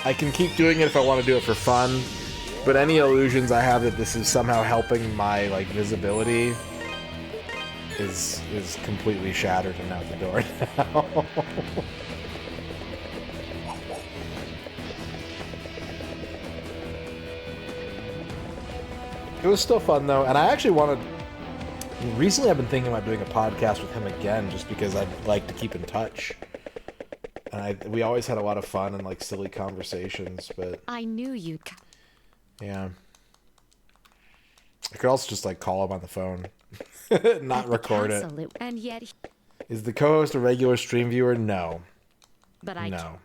I can keep doing it if I want to do it for fun, but any illusions I have that this is somehow helping my, like, visibility is completely shattered and out the door now. It was still fun, though, and I actually wanted... Recently I've been thinking about doing a podcast with him again, just because I'd like to keep in touch. And we always had a lot of fun and, like, silly conversations, but... I knew you'd... Yeah. I could also just, like, call him on the phone. Not record it. And yet... Is the co-host a regular stream viewer? No. But I... No.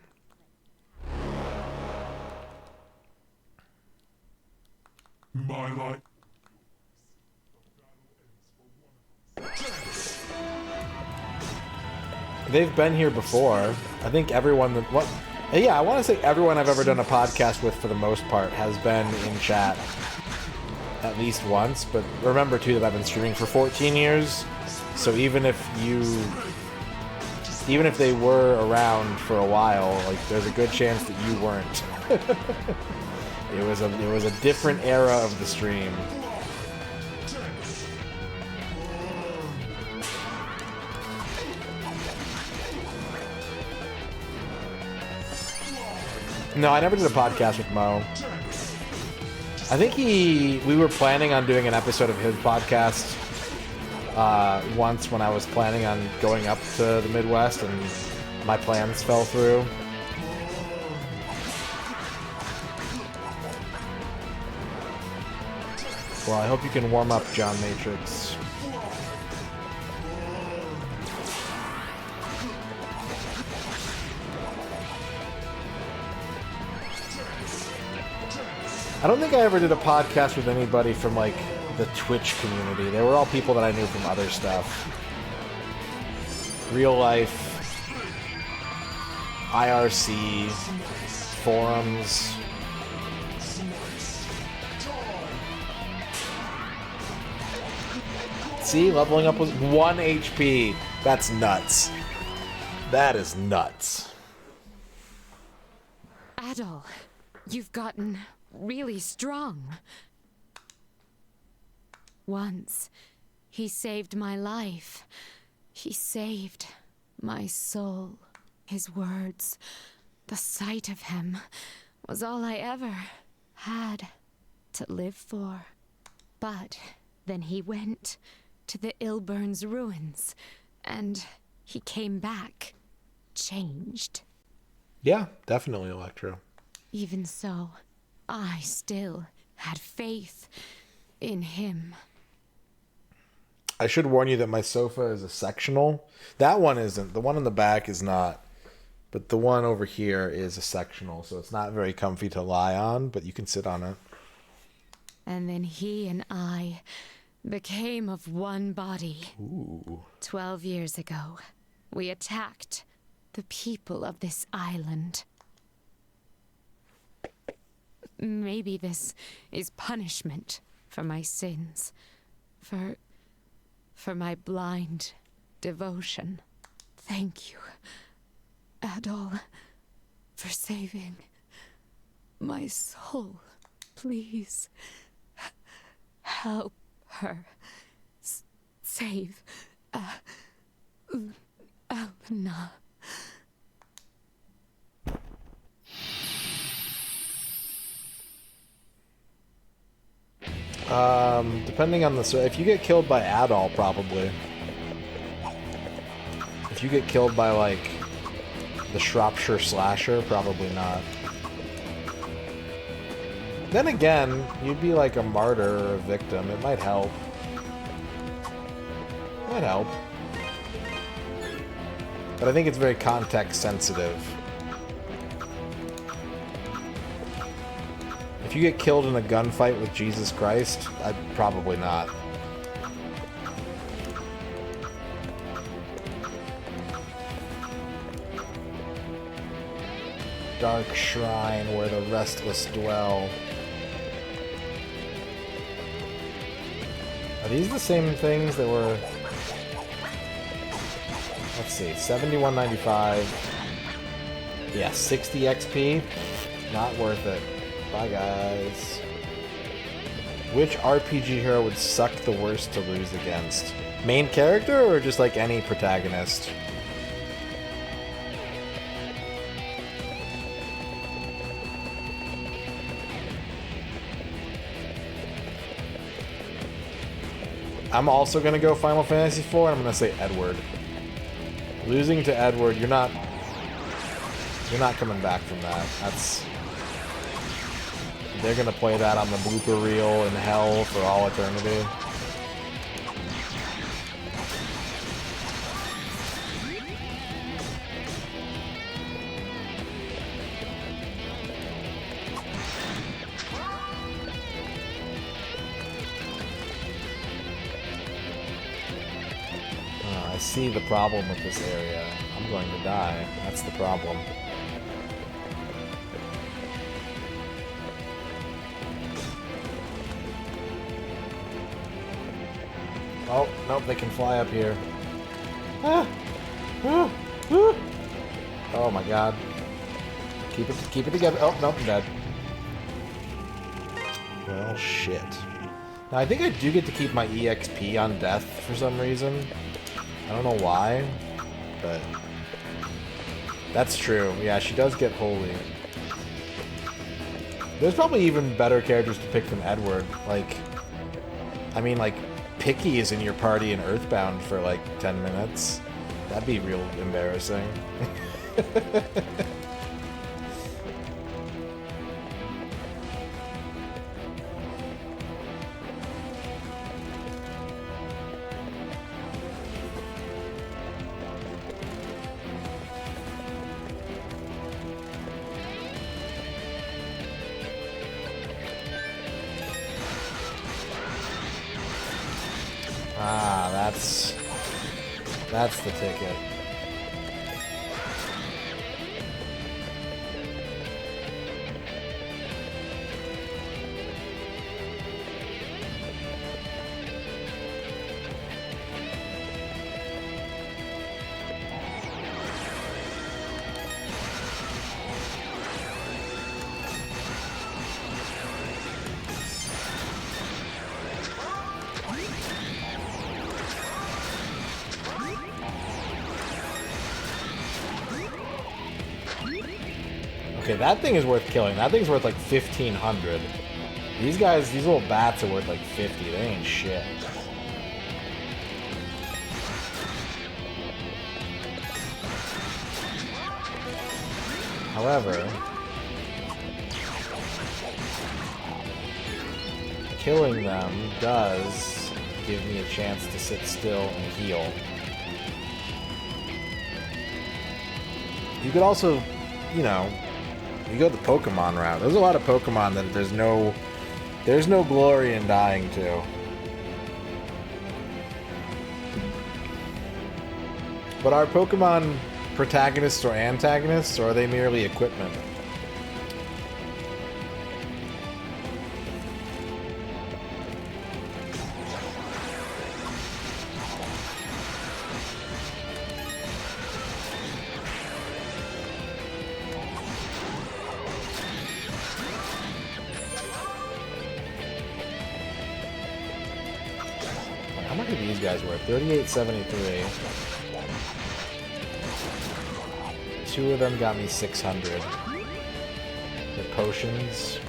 My life. They've been here before. I think everyone that... What? Yeah, I want to say everyone I've ever done a podcast with, for the most part, has been in chat at least once. But remember, too, that I've been streaming for 14 years. So even if they were around for a while, like, there's a good chance that you weren't. It was a different era of the stream. No, I never did a podcast with Mo. I think we were planning on doing an episode of his podcast once when I was planning on going up to the Midwest and my plans fell through. Well, I hope you can warm up, John Matrix. I don't think I ever did a podcast with anybody from, like, the Twitch community. They were all people that I knew from other stuff. Real life, IRC, forums. See, leveling up was 1 HP. That's nuts. That is nuts. Adol, you've gotten really strong. Once, he saved my life. He saved my soul. His words, the sight of him, was all I ever had to live for. But then he went to the Ilburn's ruins, and he came back, changed. Yeah, definitely Electro. Even so, I still had faith in him. I should warn you that my sofa is a sectional. That one isn't. The one in the back is not. But the one over here is a sectional, so it's not very comfy to lie on, but you can sit on it. And then he and I became of one body. Ooh. 12 years ago, we attacked the people of this island. Maybe this is punishment for my sins, for my blind devotion. Thank you, Adol, for saving my soul. Please, help her. Save Elna. Depending on if you get killed by Adol, probably. If you get killed by, like, the Shropshire Slasher, probably not. Then again, you'd be like a martyr or a victim. It might help. It might help. But I think it's very context sensitive. If you get killed in a gunfight with Jesus Christ, I'd probably not. Dark shrine where the restless dwell. Are these the same things that were... Let's see, 71.95. Yeah, 60 XP. Not worth it. Bye, guys. Which RPG hero would suck the worst to lose against? Main character or just like any protagonist? I'm also gonna go Final Fantasy IV, and I'm gonna say Edward. Losing to Edward, you're not coming back from that. They're gonna play that on the blooper reel in hell for all eternity. I see the problem with this area. I'm going to die. That's the problem. Oh, nope, they can fly up here. Ah! Ah! Ah! Oh my god. Keep it together. Oh, nope, I'm dead. Well, shit. Now, I think I do get to keep my EXP on death for some reason. I don't know why, but that's true. Yeah, she does get holy. There's probably even better characters to pick than Edward. Like, I mean, like, Picky is in your party in Earthbound for like 10 minutes. That'd be real embarrassing. Ah, that's the ticket. Okay, that thing is worth killing. That thing's worth like 1,500. These guys, these little bats are worth like 50. They ain't shit. However, killing them does give me a chance to sit still and heal. You could also, you know, you go the Pokemon route. There's a lot of Pokemon that there's no glory in dying to. But are Pokemon protagonists or antagonists, or are they merely equipment? How much are these guys worth? 38.73. Two of them got me 600. The potions.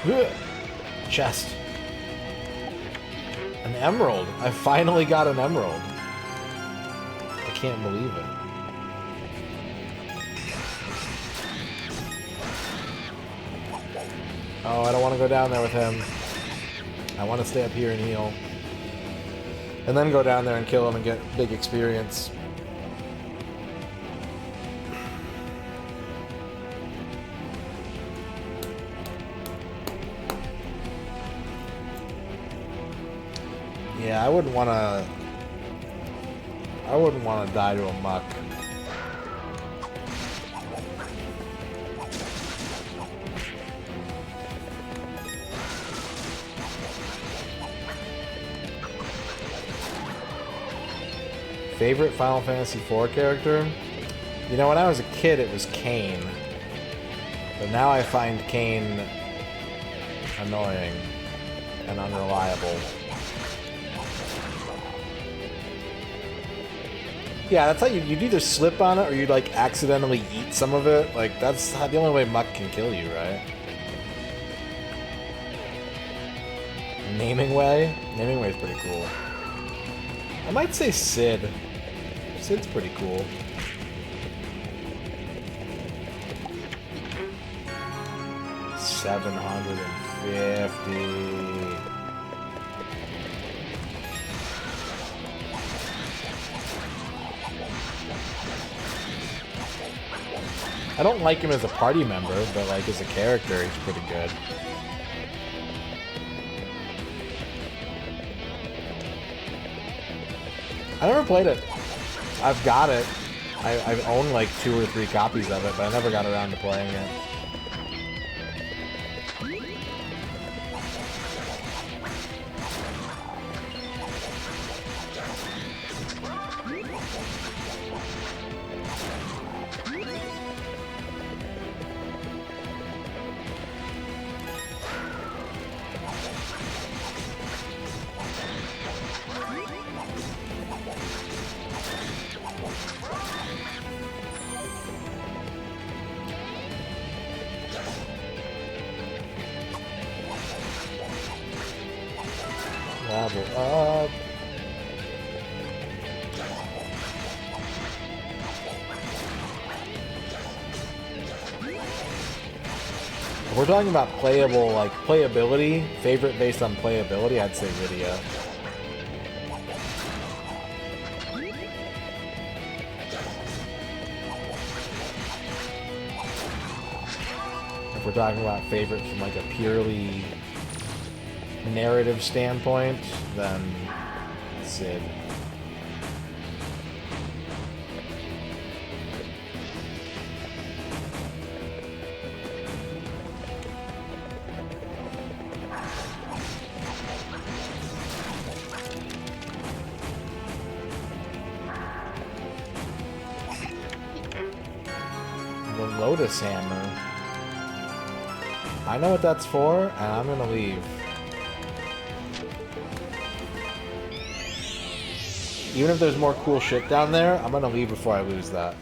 Ugh. Chest. An emerald. I finally got an emerald. I can't believe it. Oh, I don't want to go down there with him. I want to stay up here and heal. And then go down there and kill him and get big experience. Yeah, I wouldn't want to die to a muck. Favorite Final Fantasy IV character? You know, when I was a kid, it was Kain. But now I find Kain annoying and unreliable. Yeah, that's how you'd either slip on it or you'd like accidentally eat some of it. Like, that's the only way muck can kill you, right? Naming Way? Naming Way is pretty cool. I might say Sid. Sid's pretty cool. $750. I don't like him as a party member, but like as a character, he's pretty good. I never played it. I've got it. I've owned like 2 or 3 copies of it, but I never got around to playing it. Level up. If we're talking about playable, like playability, favorite based on playability, I'd say Lydia. If we're talking about favorites from like a purely narrative standpoint, then Sid. The Lotus Hammer. I know what that's for, and I'm gonna leave. Even if there's more cool shit down there, I'm gonna leave before I lose that.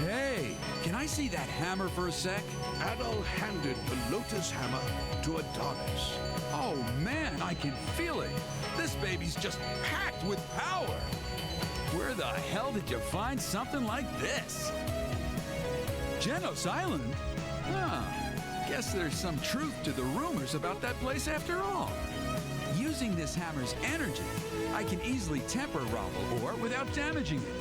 Hey, can I see that hammer for a sec? Adol handed the Lotus Hammer to Adonis. Oh man, I can feel it. This baby's just packed with power. Where the hell did you find something like this? Genos Island? Huh. Guess there's some truth to the rumors about that place after all. Using this hammer's energy, I can easily temper Ravel ore without damaging it.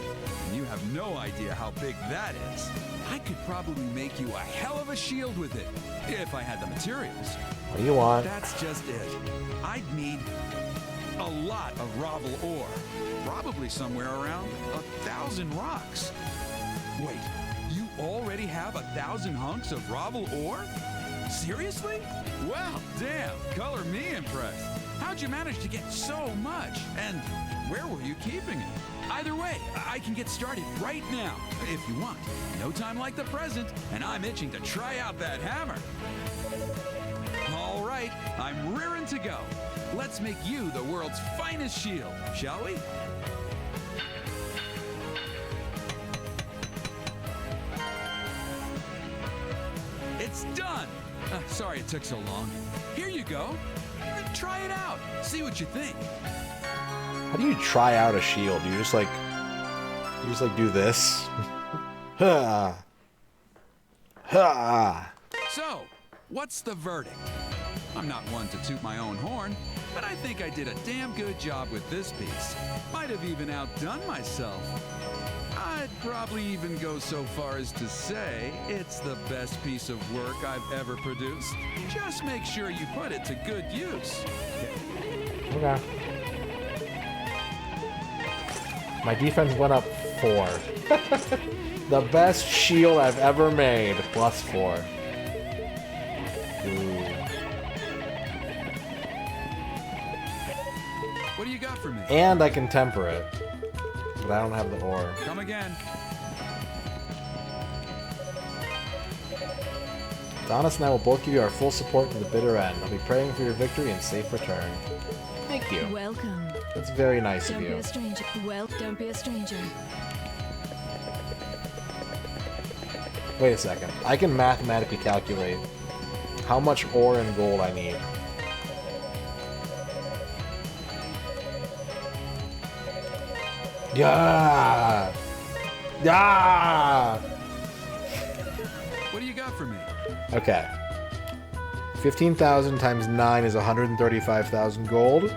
And you have no idea how big that is. I could probably make you a hell of a shield with it, if I had the materials. What do you want? That's just it. I'd need a lot of Ravel ore. Probably somewhere around 1,000 rocks. Wait. You already have 1,000 hunks of Ravel ore? Seriously? Well, damn, color me impressed. How'd you manage to get so much? And where were you keeping it? Either way, I can get started right now, if you want. No time like the present, and I'm itching to try out that hammer. All right, I'm rearing to go. Let's make you the world's finest shield, shall we? It's done! Sorry it took so long. Here you go. Try it out. See what you think. How do you try out a shield? You just like do this? Ha! Ha! So, what's the verdict? I'm not one to toot my own horn, but I think I did a damn good job with this piece. Might have even outdone myself. I'd probably even go so far as to say it's the best piece of work I've ever produced. Just make sure you put it to good use. Okay. My defense went up 4. The best shield I've ever made. +4. Ooh. What do you got for me? And I can temper it. But I don't have the ore. Come again. Adonis and I will both give you our full support to the bitter end. I'll be praying for your victory and safe return. Thank you. Welcome. That's very nice Don't of be you. a stranger. Well, don't be a stranger. Wait a second. I can mathematically calculate how much ore and gold I need. Yeah! Yeah! What do you got for me? Okay. 15,000 times 9 is 135,000 gold.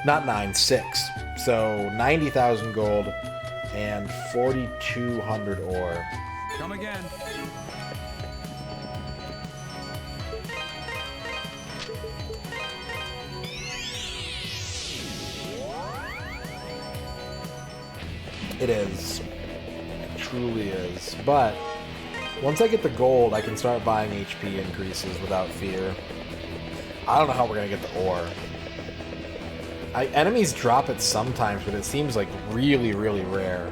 Not 9, 6. So 90,000 gold and 4,200 ore. Come again. It is. It truly is. But once I get the gold, I can start buying HP increases without fear. I don't know how we're going to get the ore. Enemies drop it sometimes, but it seems like really, really rare.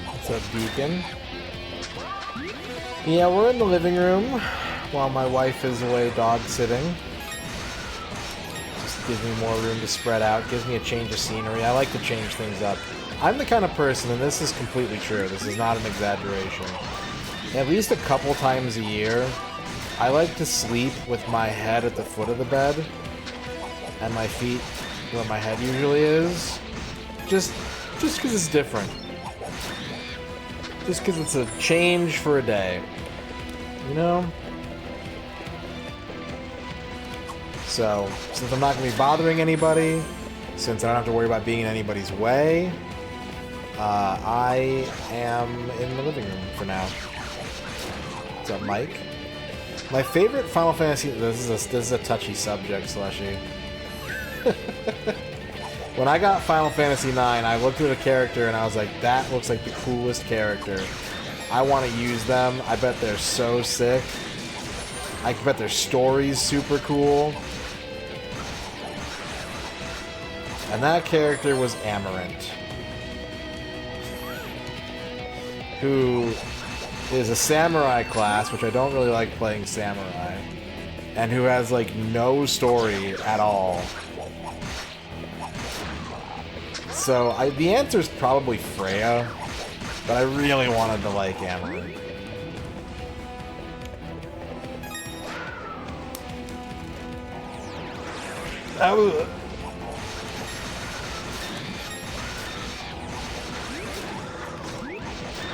What's up, Deacon? Yeah, we're in the living room while my wife is away dog sitting. Just gives me more room to spread out, gives me a change of scenery. I like to change things up. I'm the kind of person, and this is completely true, this is not an exaggeration, at least a couple times a year, I like to sleep with my head at the foot of the bed, and my feet where my head usually is. Just because it's different. Just because it's a change for a day. You know? So, since I'm not going to be bothering anybody, since I don't have to worry about being in anybody's way, I am in the living room for now. What's up, Mike? My favorite Final Fantasy... This is a touchy subject, Slushy. When I got Final Fantasy IX, I looked at a character and I was like, that looks like the coolest character. I want to use them. I bet they're so sick. I bet their story's super cool. And that character was Amarant, who is a samurai class, which I don't really like playing samurai, and who has like no story at all. So the answer is probably Freya, but I really wanted to like Amarant.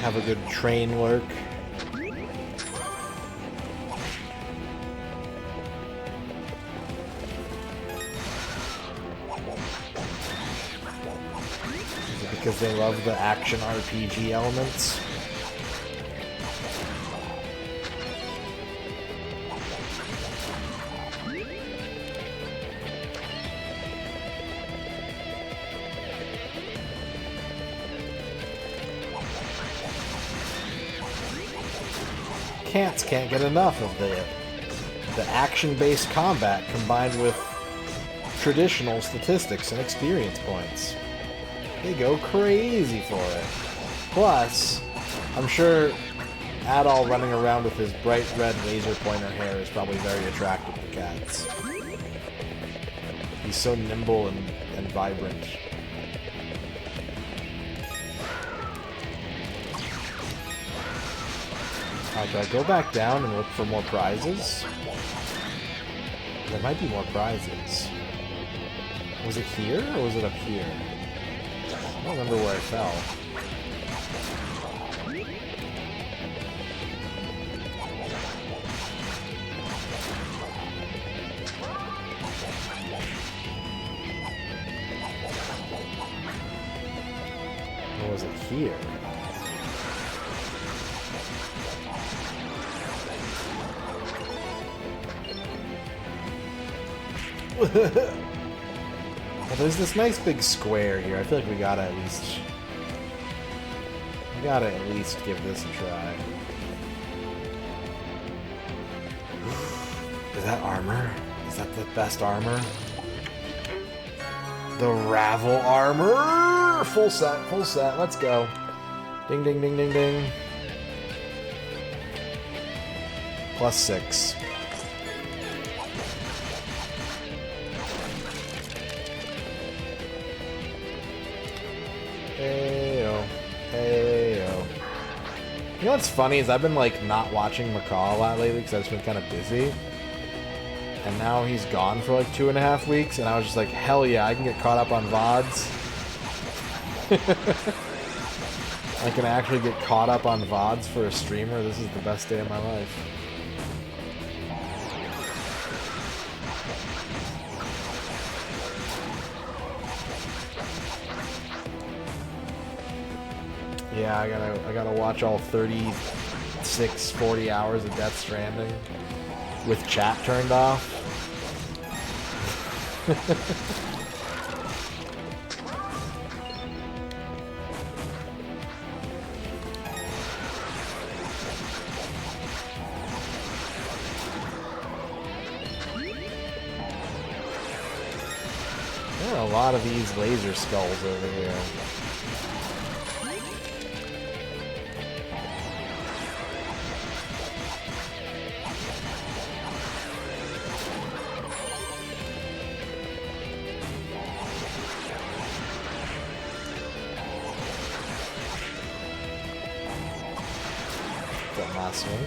Have a good train lurk. Is it because they love the action RPG elements? cats can't get enough of the action-based combat combined with traditional statistics and experience points. They go crazy for it. Plus, I'm sure Adol running around with his bright red laser pointer hair is probably very attractive to cats. He's so nimble and vibrant. Alright, do I go back down and look for more prizes? There might be more prizes. Was it here, or was it up here? I don't remember where I fell. Or was it here? Well, there's this nice big square here. I feel like we gotta at least give this a try. Is that armor? Is that the best armor? The Ravel armor! Full set, let's go. Ding, ding, ding, ding, ding. +6. Heyo. Heyo. You know what's funny is I've been like not watching Macaw a lot lately because I've just been kind of busy. And now he's gone for like 2.5 weeks and I was just like, hell yeah, I can get caught up on VODs. I can actually get caught up on VODs for a streamer. This is the best day of my life. Yeah, I gotta watch all 36, 40 hours of Death Stranding with chat turned off. There are a lot of these laser skulls over here. That last one.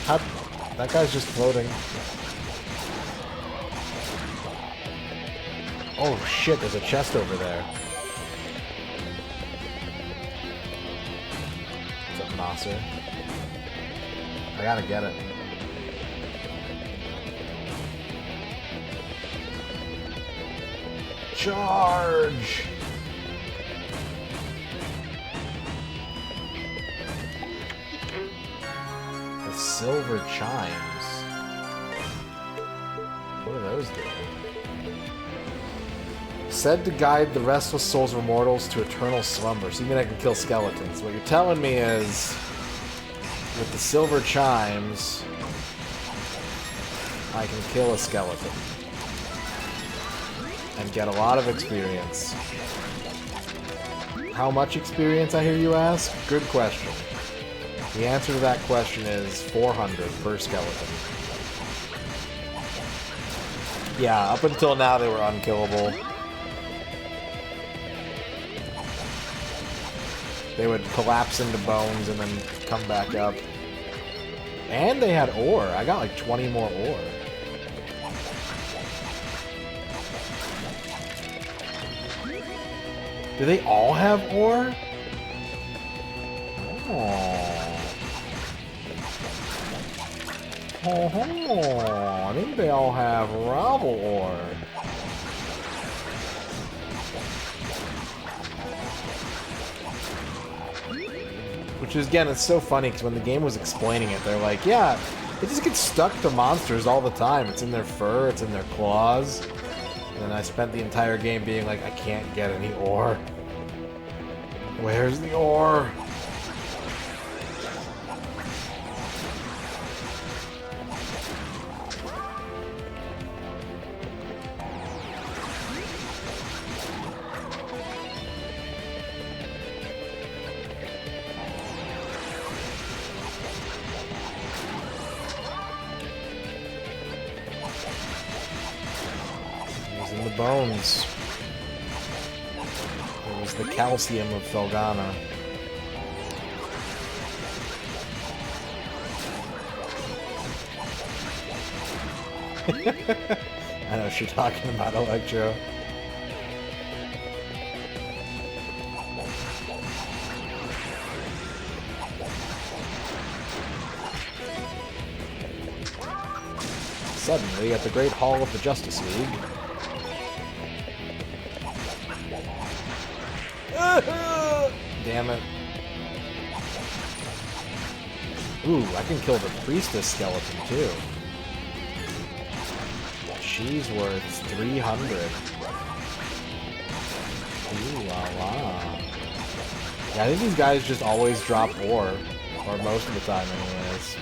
How, that guy's just floating. Oh shit, there's a chest over there. What's up, Nasser? I gotta get it. Charge! The silver chimes. What do those do? Said to guide the restless souls of mortals to eternal slumber. So you mean I can kill skeletons? What you're telling me is, with the silver chimes, I can kill a skeleton. And get a lot of experience. How much experience, I hear you ask? Good question. The answer to that question is 400 per skeleton. Yeah, up until now they were unkillable. They would collapse into bones and then come back up. And they had ore. I got like 20 more ore. Do they all have ore? Oh. Oh, I think they all have Ravel ore. Which is, again, it's so funny because when the game was explaining it, they're like, yeah, it just gets stuck to monsters all the time. It's in their fur, it's in their claws. And I spent the entire game being like, I can't get any ore. Where's the ore? Using the bones. It was the calcium of Felghana. I know what you're talking about, Electro. Suddenly, at the Great Hall of the Justice League... Damn it. Ooh, I can kill the Priestess skeleton, too. She's worth 300. Ooh la la. Yeah, I think these guys just always drop ore. Or most of the time, anyways.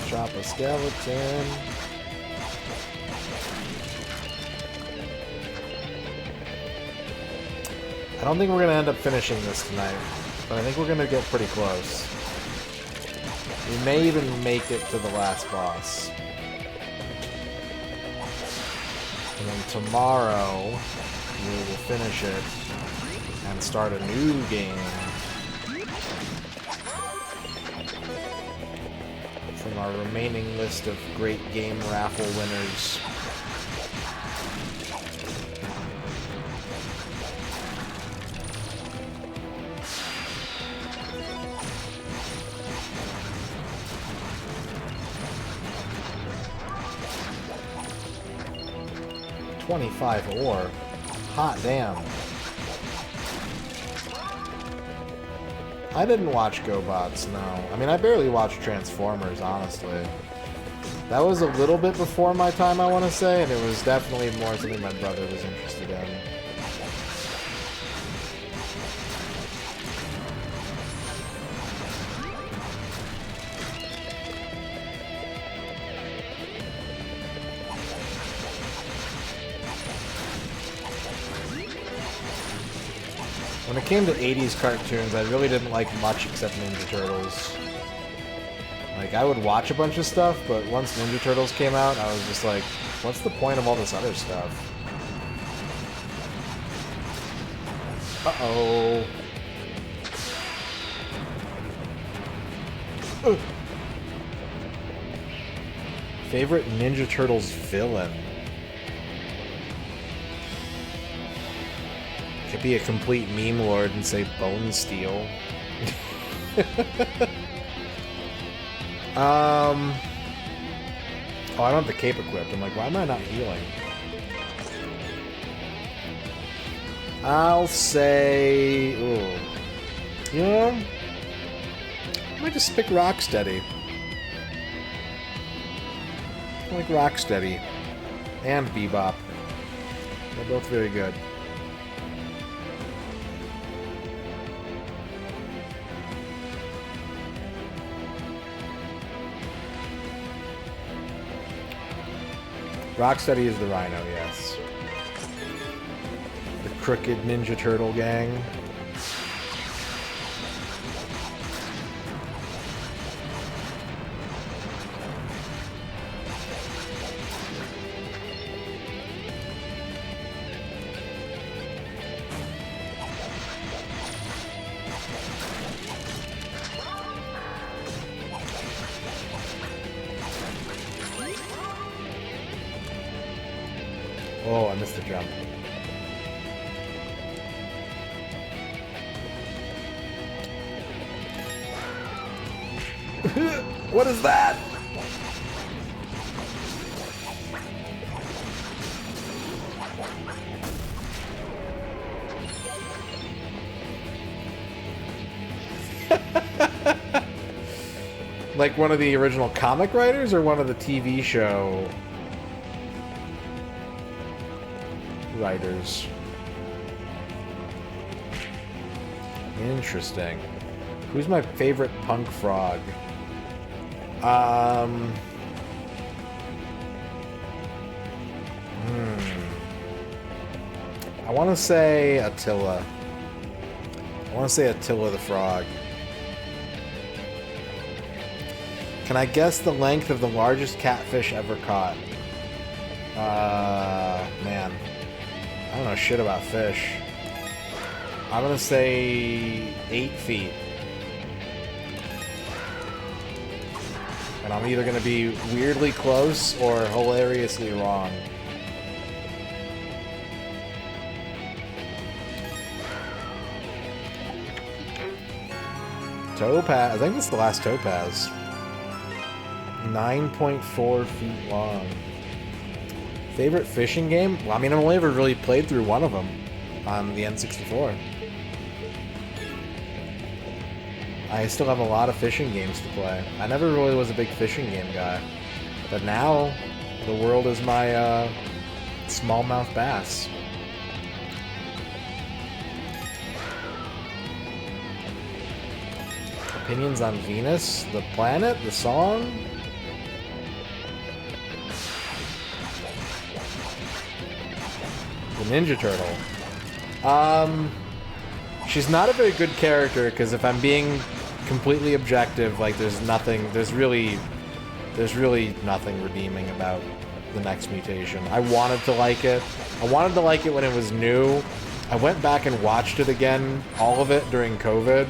Drop a skeleton. I don't think we're gonna end up finishing this tonight, but I think we're gonna get pretty close. We may even make it to the last boss. And then tomorrow, we will finish it and start a new game. From our remaining list of great game raffle winners. $25 ore. Hot damn. I didn't watch GoBots, no. I mean, I barely watched Transformers, honestly. That was a little bit before my time, I want to say, and it was definitely more something my brother was interested in. When it came to 80s cartoons, I really didn't like much except Ninja Turtles. Like, I would watch a bunch of stuff, but once Ninja Turtles came out, I was just like, what's the point of all this other stuff? Uh-oh. Favorite Ninja Turtles villain? Could be a complete meme lord and say Bone Steel. Oh, I don't have the cape equipped. I'm like, why am I not healing? I'll say... Ooh. You know? I might just pick Rocksteady. I like Rocksteady. And Bebop. They're both very good. Rocksteady is the Rhino, yes. The crooked Ninja Turtle gang. Oh, I missed the jump. What is that? Like one of the original comic writers or one of the TV show writers? Interesting. Who's my favorite punk frog? I want to say Attila. I want to say Attila the Frog. Can I guess the length of the largest catfish ever caught? Man. I don't know shit about fish. I'm gonna say 8 feet. And I'm either gonna be weirdly close or hilariously wrong. Topaz. I think this is the last topaz. 9.4 feet long. Favorite fishing game? Well, I mean, I've only ever really played through one of them on the N64. I still have a lot of fishing games to play. I never really was a big fishing game guy. But now, the world is my smallmouth bass. Opinions on Venus? The planet? The song? The Ninja Turtle. She's not a very good character, because if I'm being completely objective, like, there's really nothing redeeming about the next mutation. I wanted to like it. I wanted to like it when it was new. I went back and watched it again, all of it, during COVID.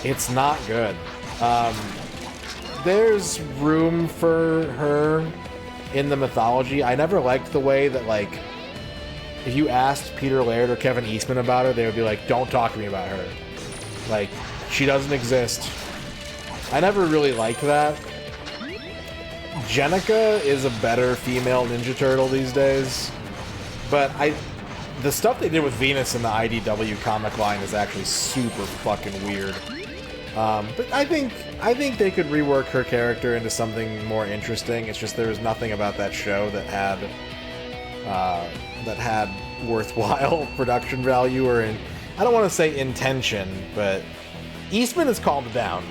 It's not good. There's room for her in the mythology. I never liked the way that, like, if you asked Peter Laird or Kevin Eastman about her, they would be like, don't talk to me about her. Like, she doesn't exist. I never really liked that. Jenica is a better female Ninja Turtle these days. But the stuff they did with Venus in the IDW comic line is actually super fucking weird. But I think they could rework her character into something more interesting. It's just there was nothing about that show that had worthwhile production value or I don't want to say intention, but Eastman has calmed down.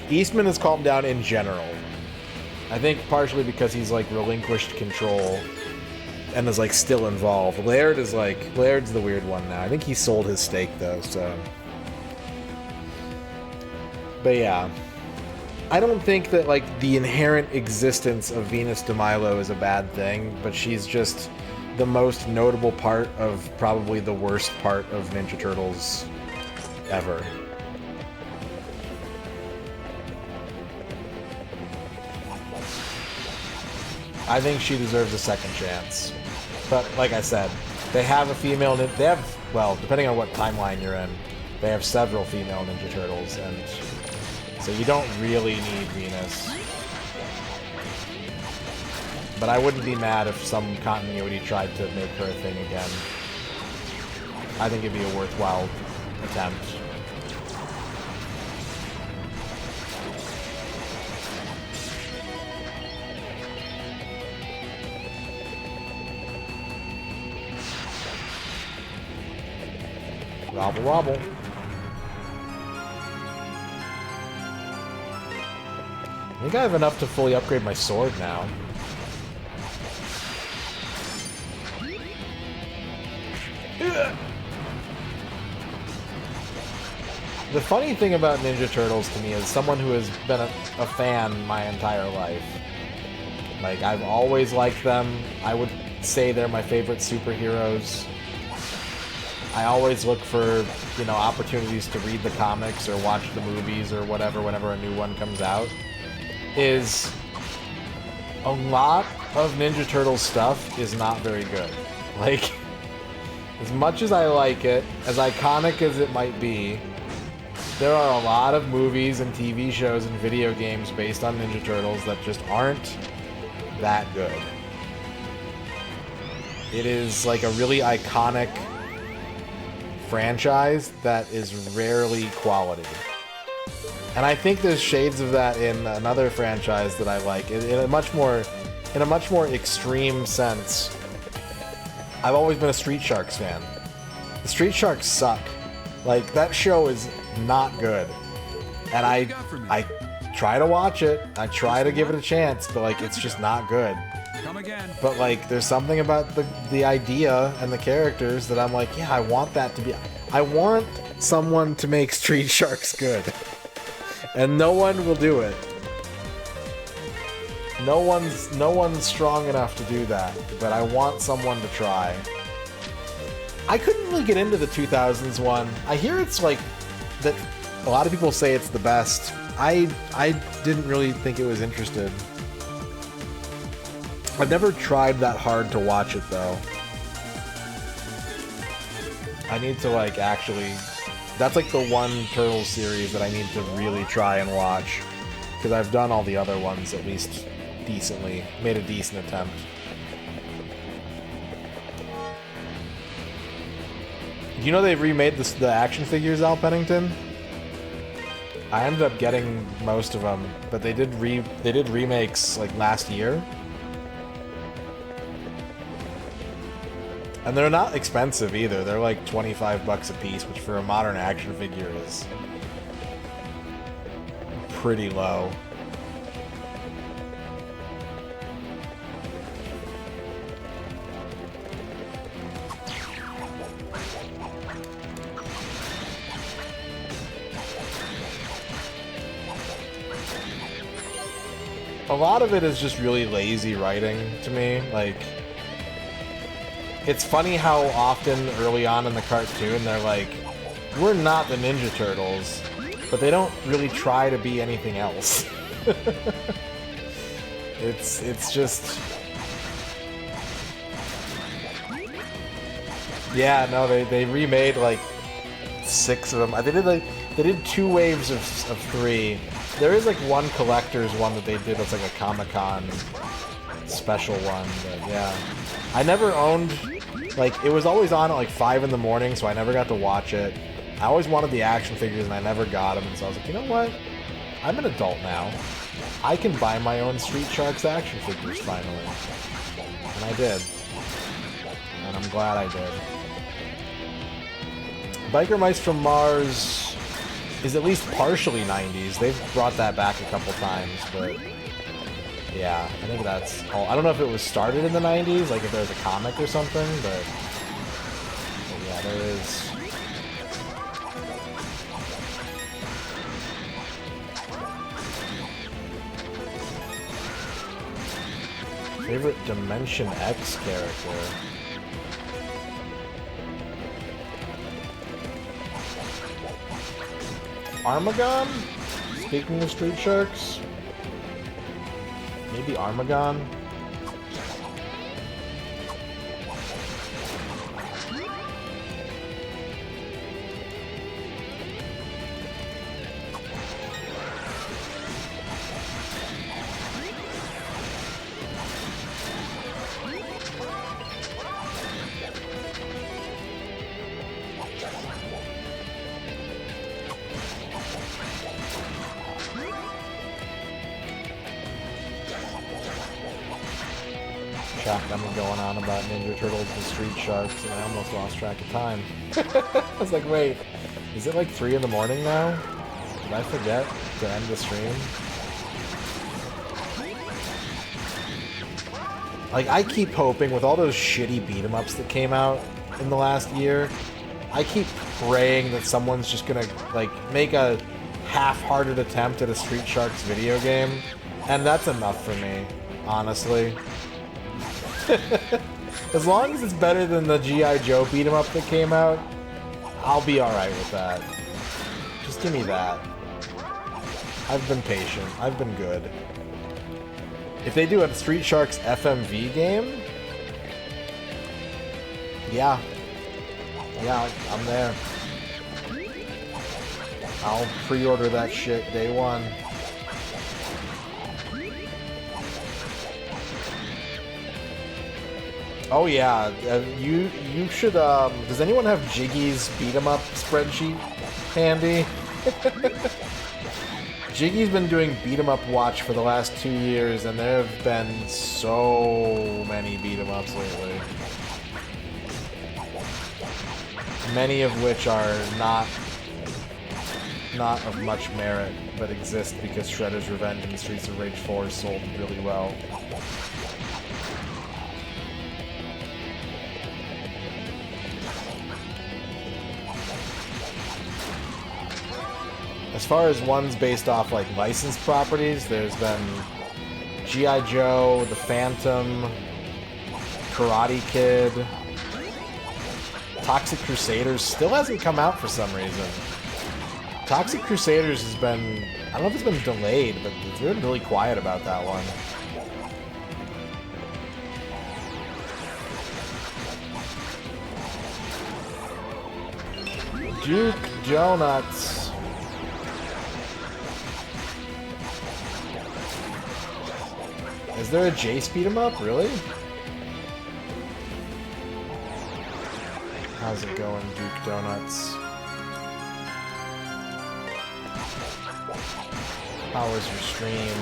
Eastman has calmed down in general. I think partially because he's like relinquished control and is like still involved. Laird's the weird one now. I think he sold his stake though, so. But yeah. I don't think that like the inherent existence of Venus de Milo is a bad thing, but she's just the most notable part of probably the worst part of Ninja Turtles ever. I think she deserves a second chance. But like I said, they have a female, well, depending on what timeline you're in, they have several female Ninja Turtles, and so you don't really need Venus. But I wouldn't be mad if some continuity tried to make her a thing again. I think it'd be a worthwhile attempt. Wobble wobble. I think I have enough to fully upgrade my sword now. The funny thing about Ninja Turtles to me is someone who has been a fan my entire life. Like, I've always liked them. I would say they're my favorite superheroes. I always look for, you know, opportunities to read the comics or watch the movies or whatever whenever a new one comes out. Is a lot of Ninja Turtles stuff is not very good. Like, as much as I like it, as iconic as it might be, there are a lot of movies and TV shows and video games based on Ninja Turtles that just aren't that good. It is like a really iconic franchise that is rarely quality. And I think there's shades of that in another franchise that I like, in a much more extreme sense. I've always been a Street Sharks fan. The Street Sharks suck. Like, that show is not good. And I try to watch it. I try to give it a chance, but like, it's just not good. Come again. But like, there's something about the idea and the characters that I'm like, yeah, I want that to be. I want someone to make Street Sharks good, and no one will do it. No one's strong enough to do that, but I want someone to try. I couldn't really get into the 2000s one. I hear it's like that. A lot of people say it's the best. I didn't really think it was interested. I've never tried that hard to watch it though. I need to like actually. That's like the one Turtles series that I need to really try and watch, because I've done all the other ones at least decently. Made a decent attempt. Do you know they've remade the action figures, Al Pennington? I ended up getting most of them, but they did remakes like last year. And they're not expensive either. They're like 25 bucks a piece, which for a modern action figure is pretty low. A lot of it is just really lazy writing to me. Like, it's funny how often early on in the cartoon they're like, we're not the Ninja Turtles, but they don't really try to be anything else. It's just... Yeah, no, they remade like 6 of them. They did 2 waves of 3. There is like one collector's one that they did that's like a Comic-Con special one, but yeah. I never owned, like, it was always on at like 5 in the morning, so I never got to watch it. I always wanted the action figures and I never got them, and so I was like, you know what? I'm an adult now. I can buy my own Street Sharks action figures finally. And I did. And I'm glad I did. Biker Mice from Mars is at least partially 90s. They've brought that back a couple times, but yeah, I think that's all. I don't know if it was started in the 90s, like if there's a comic or something, but yeah, there is. Favorite Dimension X character? Armagon? Speaking of Street Sharks? Maybe Armagon? Shotgun going on about Ninja Turtles and Street Sharks, and I almost lost track of time. I was like, wait, is it like 3 in the morning now? Did I forget to end the stream? Like, I keep hoping, with all those shitty beat-em-ups that came out in the last year, I keep praying that someone's just gonna, like, make a half-hearted attempt at a Street Sharks video game, and that's enough for me, honestly. As long as it's better than the G.I. Joe beat-em-up that came out, I'll be alright with that. Just give me that. I've been patient. I've been good. If they do a Street Sharks FMV game, Yeah. Yeah, I'm there. I'll pre-order that shit day one. Oh yeah, you should. Does anyone have Jiggy's beat 'em up spreadsheet handy? Jiggy's been doing beat 'em up watch for the last 2 years, and there have been so many beat 'em ups lately. Many of which are not of much merit, but exist because Shredder's Revenge and Streets of Rage 4 sold really well. As far as ones based off like licensed properties, there's been G.I. Joe, The Phantom, Karate Kid. Toxic Crusaders still hasn't come out for some reason. Toxic Crusaders has been, I don't know if it's been delayed, but it's been really quiet about that one. Duke Donuts. Is there a Jace beat 'em up? Really? How's it going, Duke Donuts? How was your stream?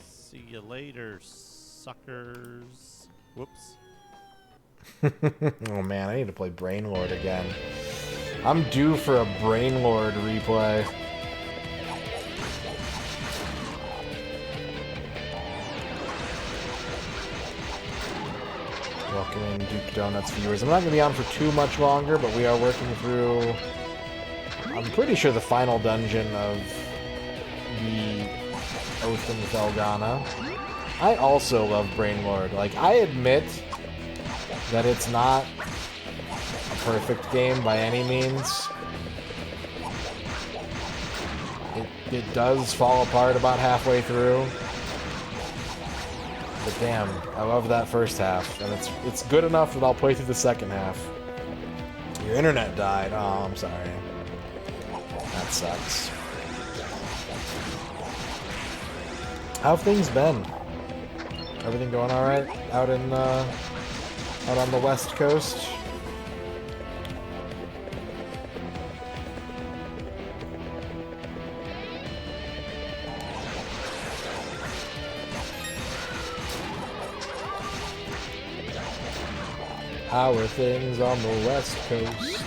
See you later, suckers. Whoops. Oh man, I need to play Brainlord again. I'm due for a Brainlord replay. Welcome in, Duke Donuts viewers. I'm not going to be on for too much longer, but we are working through, I'm pretty sure, the final dungeon of the Oath in Felghana. I also love Brainlord. Like, I admit that it's not a perfect game by any means. It does fall apart about halfway through. But damn, I love that first half, and it's good enough that I'll play through the second half. Your internet died. Oh, I'm sorry. That sucks. How have things been? Everything going all right out in out on the West Coast? How are things on the West Coast?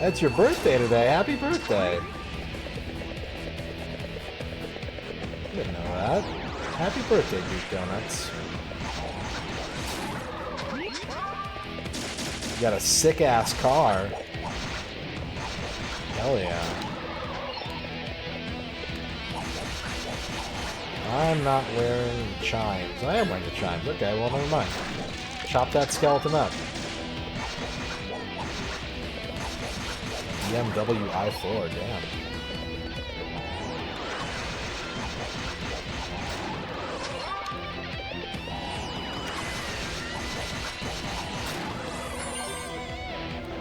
It's your birthday today. Happy birthday. Didn't know that. Happy birthday, Duke Donuts. You got a sick-ass car. Hell yeah. I'm not wearing chimes. I am wearing the chimes. Okay, well, never mind. Chop that skeleton up. BMW i4, damn.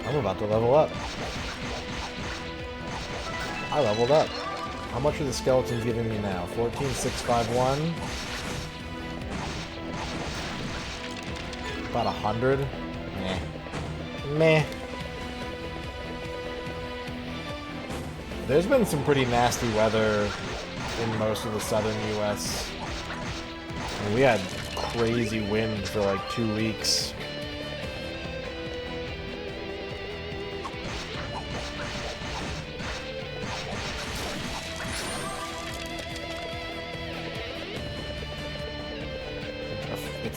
I'm about to level up. I leveled up. How much are the skeletons giving me now? 14,651. About 100. Meh. Meh. There's been some pretty nasty weather in most of the southern U.S. I mean, we had crazy wind for like 2 weeks. It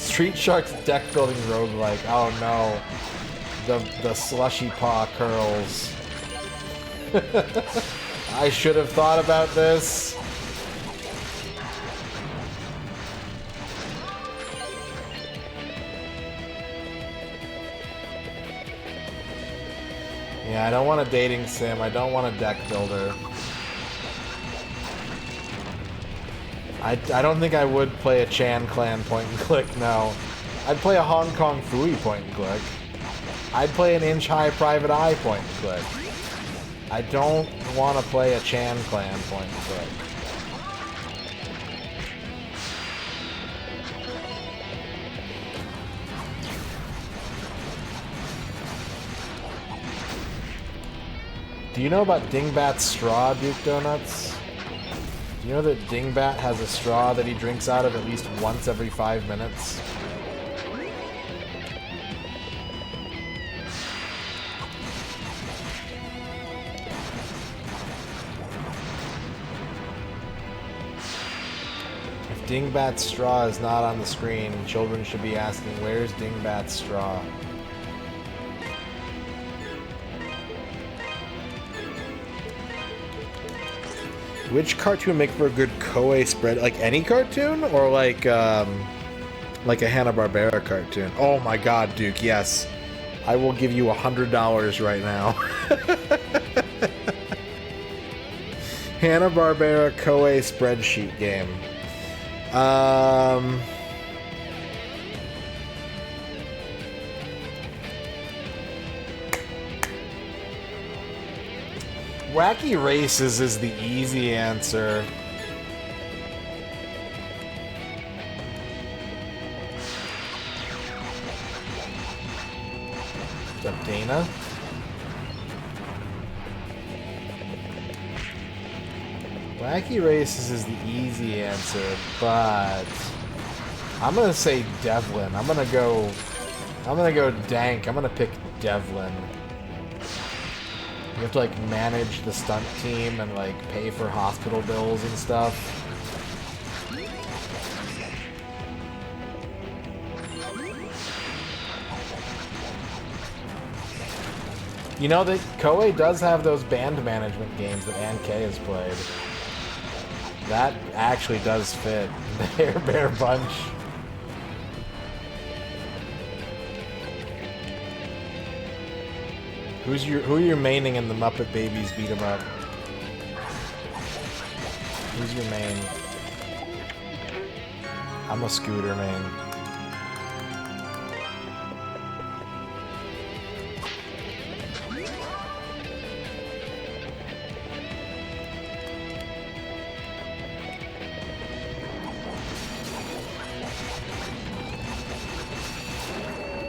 Street Shark's deck building roguelike. Oh no. The slushy paw curls. I should have thought about this. Yeah, I don't want a dating sim. I don't want a deck builder. I don't think I would play a Chan Clan point and click, no. I'd play a Hong Kong Fooey point and click. I'd play an Inch High Private Eye point and click. I don't want to play a Chan Clan point and click. Do you know about Dingbat's straw, Duke Donuts? Do you know that Dingbat has a straw that he drinks out of at least once every 5 minutes? If Dingbat's straw is not on the screen, children should be asking, where's Dingbat's straw? Which cartoon make for a good Koei spread? Like any cartoon, or like a Hanna-Barbera cartoon? Oh my God, Duke! Yes, I will give you $100 right now. Hanna-Barbera Koei spreadsheet game. Wacky Races is the easy answer. What's up, Dana? Wacky Races is the easy answer, but I'm gonna say Devlin. I'm gonna go dank. I'm gonna pick Devlin. You have to like manage the stunt team and like pay for hospital bills and stuff. You know that Koei does have those band management games that Ann K has played. That actually does fit. The Hair Bear Bunch. Who are you maining in the Muppet Babies beat 'em up? Who's your main? I'm a Scooter main.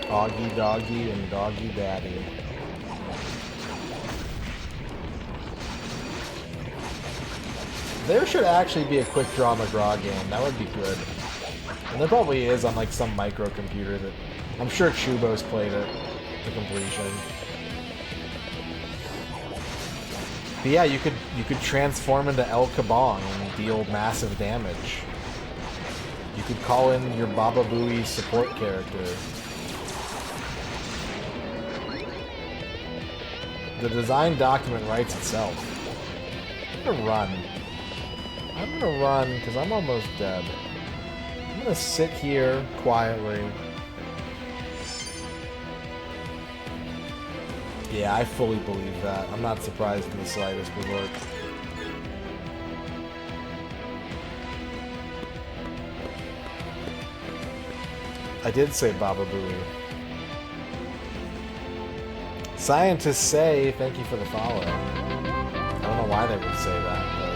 Augie Doggy and Doggy Daddy. There should actually be a quick draw McGraw game. That would be good. And there probably is on like some microcomputer that I'm sure Chubo's played it to completion. But yeah, you could transform into El Kabong and deal massive damage. You could call in your Baba Booey support character. The design document writes itself. I'm gonna run. I'm gonna run because I'm almost dead. I'm gonna sit here quietly. Yeah, I fully believe that. I'm not surprised in the slightest, Bavort. I did say Baba Booey. Scientists say, thank you for the follow. I don't know why they would say that, but...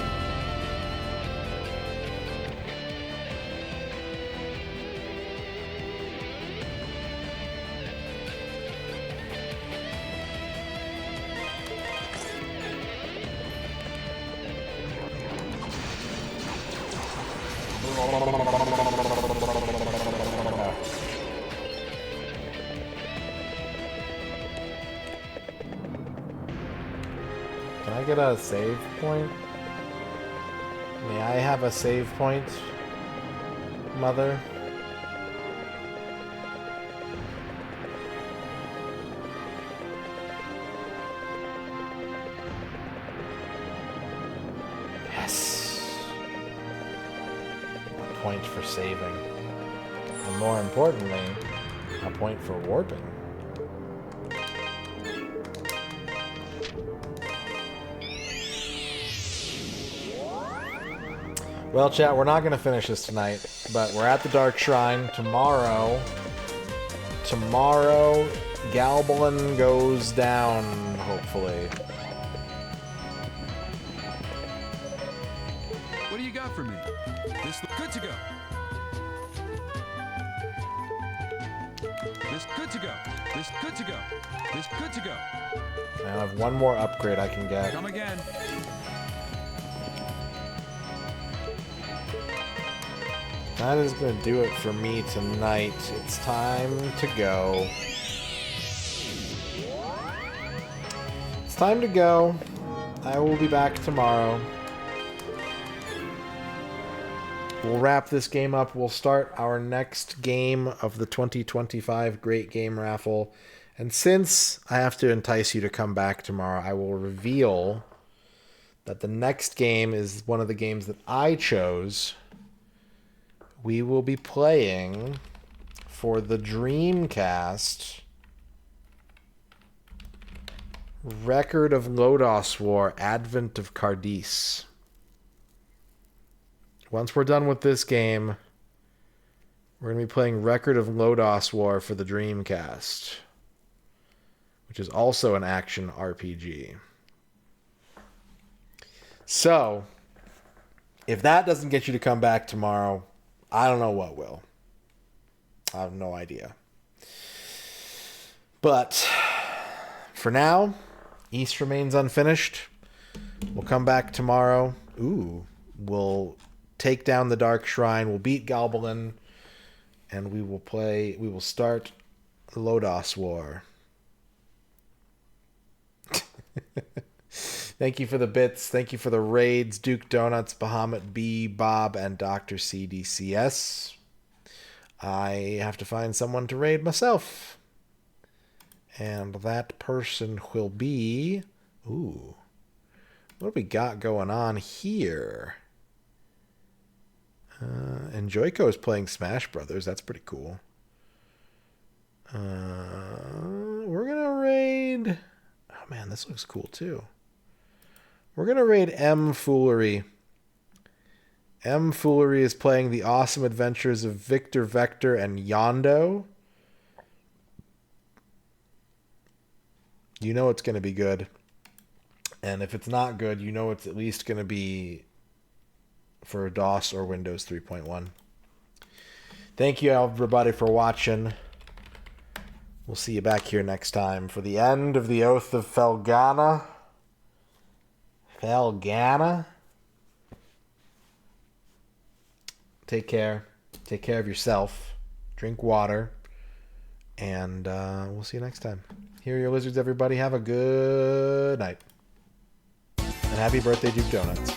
Can I get a save point? May I have a save point, Mother? Yes. A point for saving. And more importantly, a point for warping. Well, chat, we're not going to finish this tonight, but we're at the Dark Shrine tomorrow. Tomorrow, Galbalin goes down, hopefully. What do you got for me? This good to go. This good to go. This good to go. This good to go. I have one more upgrade I can get. Come again. That is going to do it for me tonight. It's time to go. It's time to go. I will be back tomorrow. We'll wrap this game up. We'll start our next game of the 2025 Great Game Raffle. And since I have to entice you to come back tomorrow, I will reveal that the next game is one of the games that I chose. We will be playing for the Dreamcast Record of Lodos War, Advent of Cardis. Once we're done with this game, we're going to be playing Record of Lodos War for the Dreamcast, which is also an action RPG. So, if that doesn't get you to come back tomorrow, I don't know what will. I have no idea. But for now, East remains unfinished. We'll come back tomorrow. We'll take down the Dark Shrine. We'll beat Galbalin. And we will start Lodos War. Thank you for the bits. Thank you for the raids. Duke Donuts, Bahamut B, Bob, and Dr. CDCS. I have to find someone to raid myself. And that person will be... Ooh. What do we got going on here? And Joico is playing Smash Brothers. That's pretty cool. We're going to raid... Oh man, this looks cool too. We're going to raid M. Foolery. M. Foolery is playing The Awesome Adventures of Victor Vector and Yondo. You know it's going to be good. And if it's not good, you know it's at least going to be for DOS or Windows 3.1. Thank you, everybody, for watching. We'll see you back here next time for the end of the Oath of Felghana. Felghana. Take care. Take care of yourself. Drink water. And we'll see you next time. Here are your lizards, everybody. Have a good night. And happy birthday, Duke Donuts.